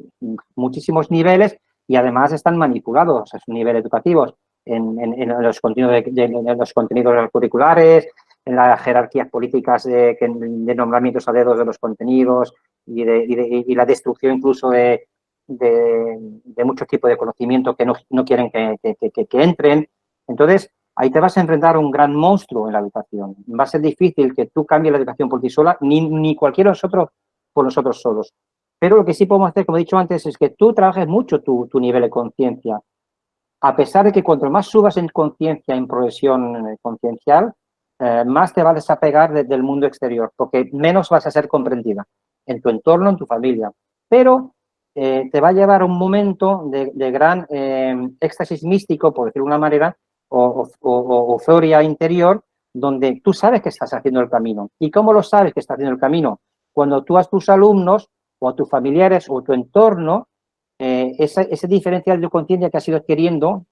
muchísimos niveles y además están manipulados a sus niveles educativos en los contenidos curriculares, en las jerarquías políticas de nombramientos a dedos de los contenidos y la destrucción incluso de muchos tipos de conocimiento que no quieren que entren. Entonces, ahí te vas a enfrentar a un gran monstruo en la educación. Va a ser difícil que tú cambies la educación por ti sola, ni cualquiera de nosotros por nosotros solos. Pero lo que sí podemos hacer, como he dicho antes, es que tú trabajes mucho tu nivel de conciencia. A pesar de que cuanto más subas en conciencia, en progresión conciencial, más te vas a desapegar del mundo exterior, porque menos vas a ser comprendida en tu entorno, en tu familia. Pero te va a llevar a un momento de gran éxtasis místico, por decirlo de una manera, o euforia interior, donde tú sabes que estás haciendo el camino. ¿Y cómo lo sabes que estás haciendo el camino? Cuando tú a tus alumnos o a tus familiares o a tu entorno, ese diferencial de conciencia que has ido adquiriendo,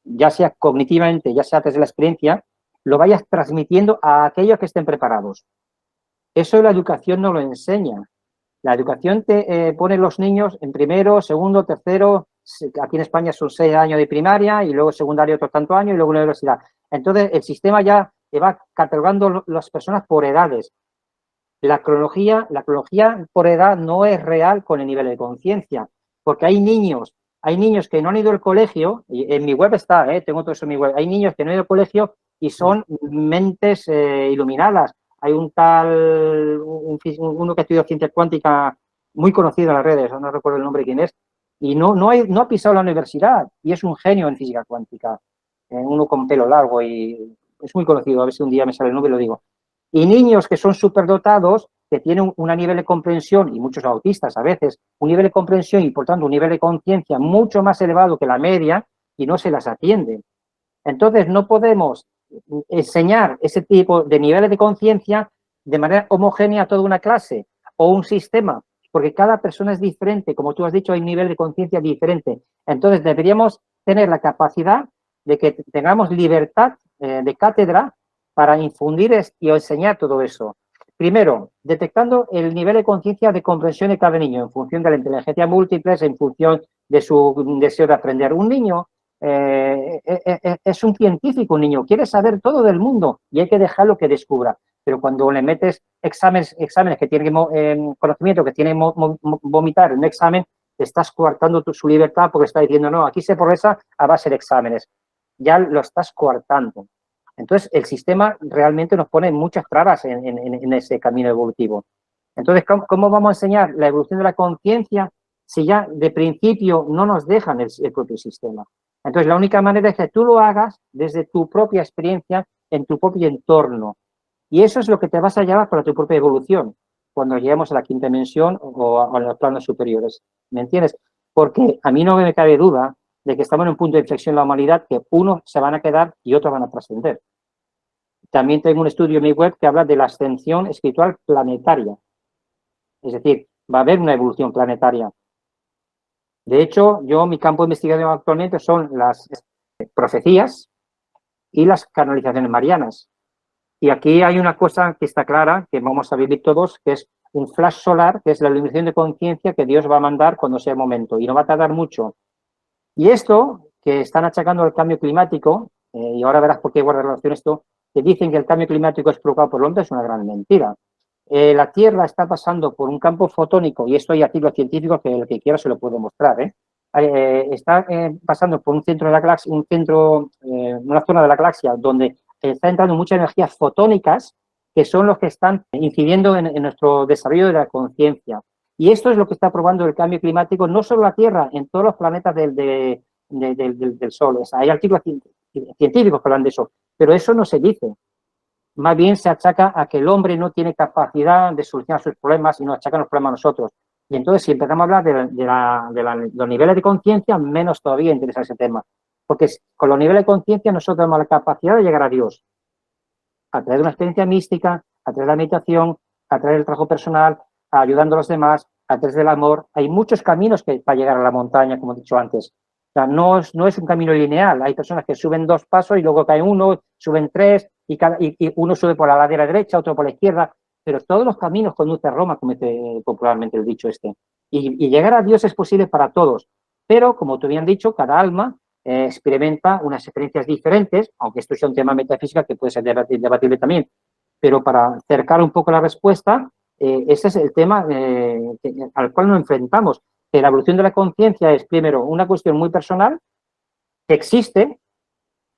ya sea cognitivamente, ya sea desde la experiencia, lo vayas transmitiendo a aquellos que estén preparados. Eso la educación no lo enseña. La educación te pone los niños en primero, segundo, tercero, aquí en España son 6 años de primaria y luego secundario otros tantos años y luego universidad. Entonces, el sistema ya te va catalogando las personas por edades. La cronología por edad no es real con el nivel de conciencia, porque hay niños que no han ido al colegio, y en mi web está, tengo todo eso en mi web, hay niños que no han ido al colegio y son mentes iluminadas. Hay uno que estudia ciencia cuántica muy conocido en las redes, no recuerdo el nombre de quién es, y no ha pisado la universidad y es un genio en física cuántica, uno con pelo largo y es muy conocido, a ver si un día me sale el nombre y lo digo. Y niños que son superdotados, que tienen un nivel de comprensión, y muchos autistas a veces, un nivel de comprensión y por tanto un nivel de conciencia mucho más elevado que la media y no se las atiende. Entonces no podemos enseñar ese tipo de niveles de conciencia de manera homogénea a toda una clase o un sistema, porque cada persona es diferente, como tú has dicho, hay un nivel de conciencia diferente. Entonces deberíamos tener la capacidad de que tengamos libertad de cátedra para infundir y enseñar todo eso. Primero, detectando el nivel de conciencia de comprensión de cada niño en función de la inteligencia múltiple, en función de su deseo de aprender. Un niño es un científico, un niño quiere saber todo del mundo y hay que dejarlo que descubra. Pero cuando le metes exámenes que tienen conocimiento, que tienen vomitar en un examen, estás coartando su libertad porque está diciendo, no, aquí se progresa a base de exámenes. Ya lo estás coartando. Entonces, el sistema realmente nos pone muchas trabas en ese camino evolutivo. Entonces, ¿cómo vamos a enseñar la evolución de la conciencia si ya de principio no nos dejan el propio sistema? Entonces, la única manera es que tú lo hagas desde tu propia experiencia, en tu propio entorno. Y eso es lo que te vas a llevar para tu propia evolución, cuando lleguemos a la quinta dimensión o a los planos superiores. ¿Me entiendes? Porque a mí no me cabe duda de que estamos en un punto de inflexión en la humanidad que unos se van a quedar y otros van a trascender. También tengo un estudio en mi web que habla de la ascensión espiritual planetaria. Es decir, va a haber una evolución planetaria. De hecho, mi campo de investigación actualmente son las profecías y las canalizaciones marianas. Y aquí hay una cosa que está clara, que vamos a vivir todos, que es un flash solar, que es la iluminación de conciencia que Dios va a mandar cuando sea el momento. Y no va a tardar mucho. Y esto, que están achacando al cambio climático, y ahora verás por qué guarda relación esto, que dicen que el cambio climático es provocado por el hombre, es una gran mentira. La Tierra está pasando por un campo fotónico, y esto hay artículos científicos que el que quiera se lo puedo mostrar, está pasando por un centro de la galaxia, una zona de la galaxia donde está entrando muchas energías fotónicas que son los que están incidiendo en nuestro desarrollo de la conciencia. Y esto es lo que está probando el cambio climático, no solo la Tierra, en todos los planetas del Sol. O sea, hay artículos científicos que hablan de eso, pero eso no se dice. Más bien se achaca a que el hombre no tiene capacidad de solucionar sus problemas y nos achacan los problemas a nosotros. Y entonces, si empezamos a hablar de los niveles de conciencia, menos todavía interesa ese tema. Porque con los niveles de conciencia nosotros tenemos la capacidad de llegar a Dios a través de una experiencia mística, a través de la meditación, a través del trabajo personal, ayudando a los demás, a través del amor. Hay muchos caminos para llegar a la montaña, como he dicho antes. O sea, no es un camino lineal. Hay personas que suben 2 pasos y luego caen 1, suben 3 y uno sube por la ladera derecha, otro por la izquierda. Pero todos los caminos conducen a Roma, como dice popularmente el dicho este. Y llegar a Dios es posible para todos. Pero, como te habían dicho, cada alma experimenta unas experiencias diferentes, aunque esto sea un tema metafísica que puede ser debatible también. Pero para acercar un poco la respuesta, ese es el tema al cual nos enfrentamos. Que la evolución de la conciencia es, primero, una cuestión muy personal, que existe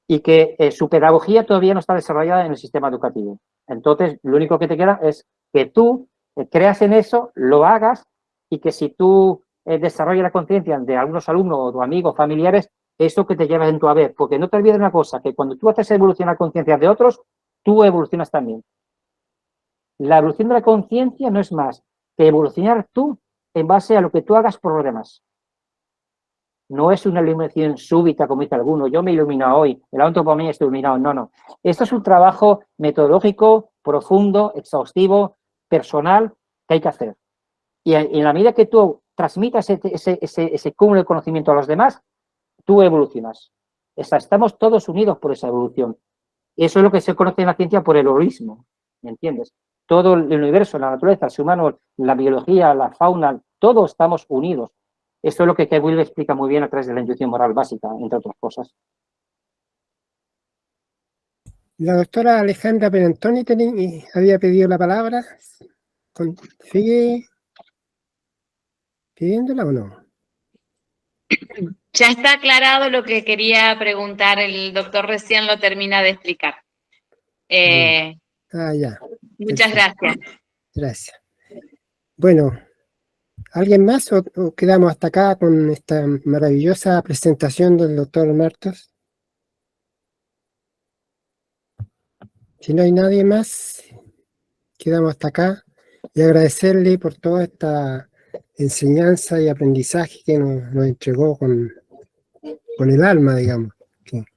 y que su pedagogía todavía no está desarrollada en el sistema educativo. Entonces, lo único que te queda es que tú creas en eso, lo hagas y que si tú desarrollas la conciencia de algunos alumnos o amigos, familiares, eso que te llevas en tu haber. Porque no te olvides una cosa, que cuando tú haces evolucionar la conciencia de otros, tú evolucionas también. La evolución de la conciencia no es más que evolucionar tú en base a lo que tú hagas por los demás. No es una iluminación súbita, como dice alguno. Yo me he iluminado hoy, el otro por mí está iluminado. No. Esto es un trabajo metodológico, profundo, exhaustivo, personal, que hay que hacer. Y en la medida que tú transmitas ese cúmulo de conocimiento a los demás, tú evolucionas. Estamos todos unidos por esa evolución. Eso es lo que se conoce en la ciencia por el holismo, ¿me entiendes? Todo el universo, la naturaleza, el ser humano, la biología, la fauna, todos estamos unidos. Esto es lo que Will explica muy bien a través de la intuición moral básica, entre otras cosas. La doctora Alejandra Penantoni había pedido la palabra. ¿Sigue pidiéndola o no? Ya está aclarado lo que quería preguntar, el doctor recién lo termina de explicar. Ya. Muchas gracias. Gracias. Bueno, ¿alguien más o quedamos hasta acá con esta maravillosa presentación del doctor Martos? Si no hay nadie más, quedamos hasta acá y agradecerle por toda esta enseñanza y aprendizaje que nos entregó con el alma, digamos, que nos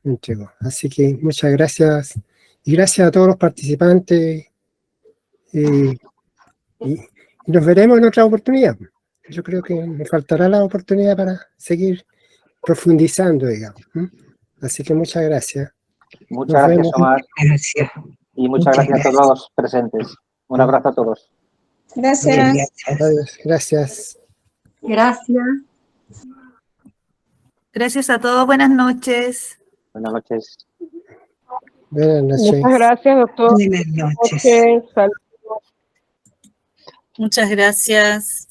entregó. Así que muchas gracias y gracias a todos los participantes y nos veremos en otra oportunidad. Yo creo que me faltará la oportunidad para seguir profundizando, digamos. Así que muchas gracias. Muchas Nos gracias, vemos. Omar. Gracias. Y muchas gracias a todos los presentes. Un abrazo a todos. Gracias. Adiós. Gracias. Gracias. Gracias a todos, buenas noches. Buenas noches. Buenas noches. Muchas gracias, doctor. Buenas noches. Saludos. Muchas gracias.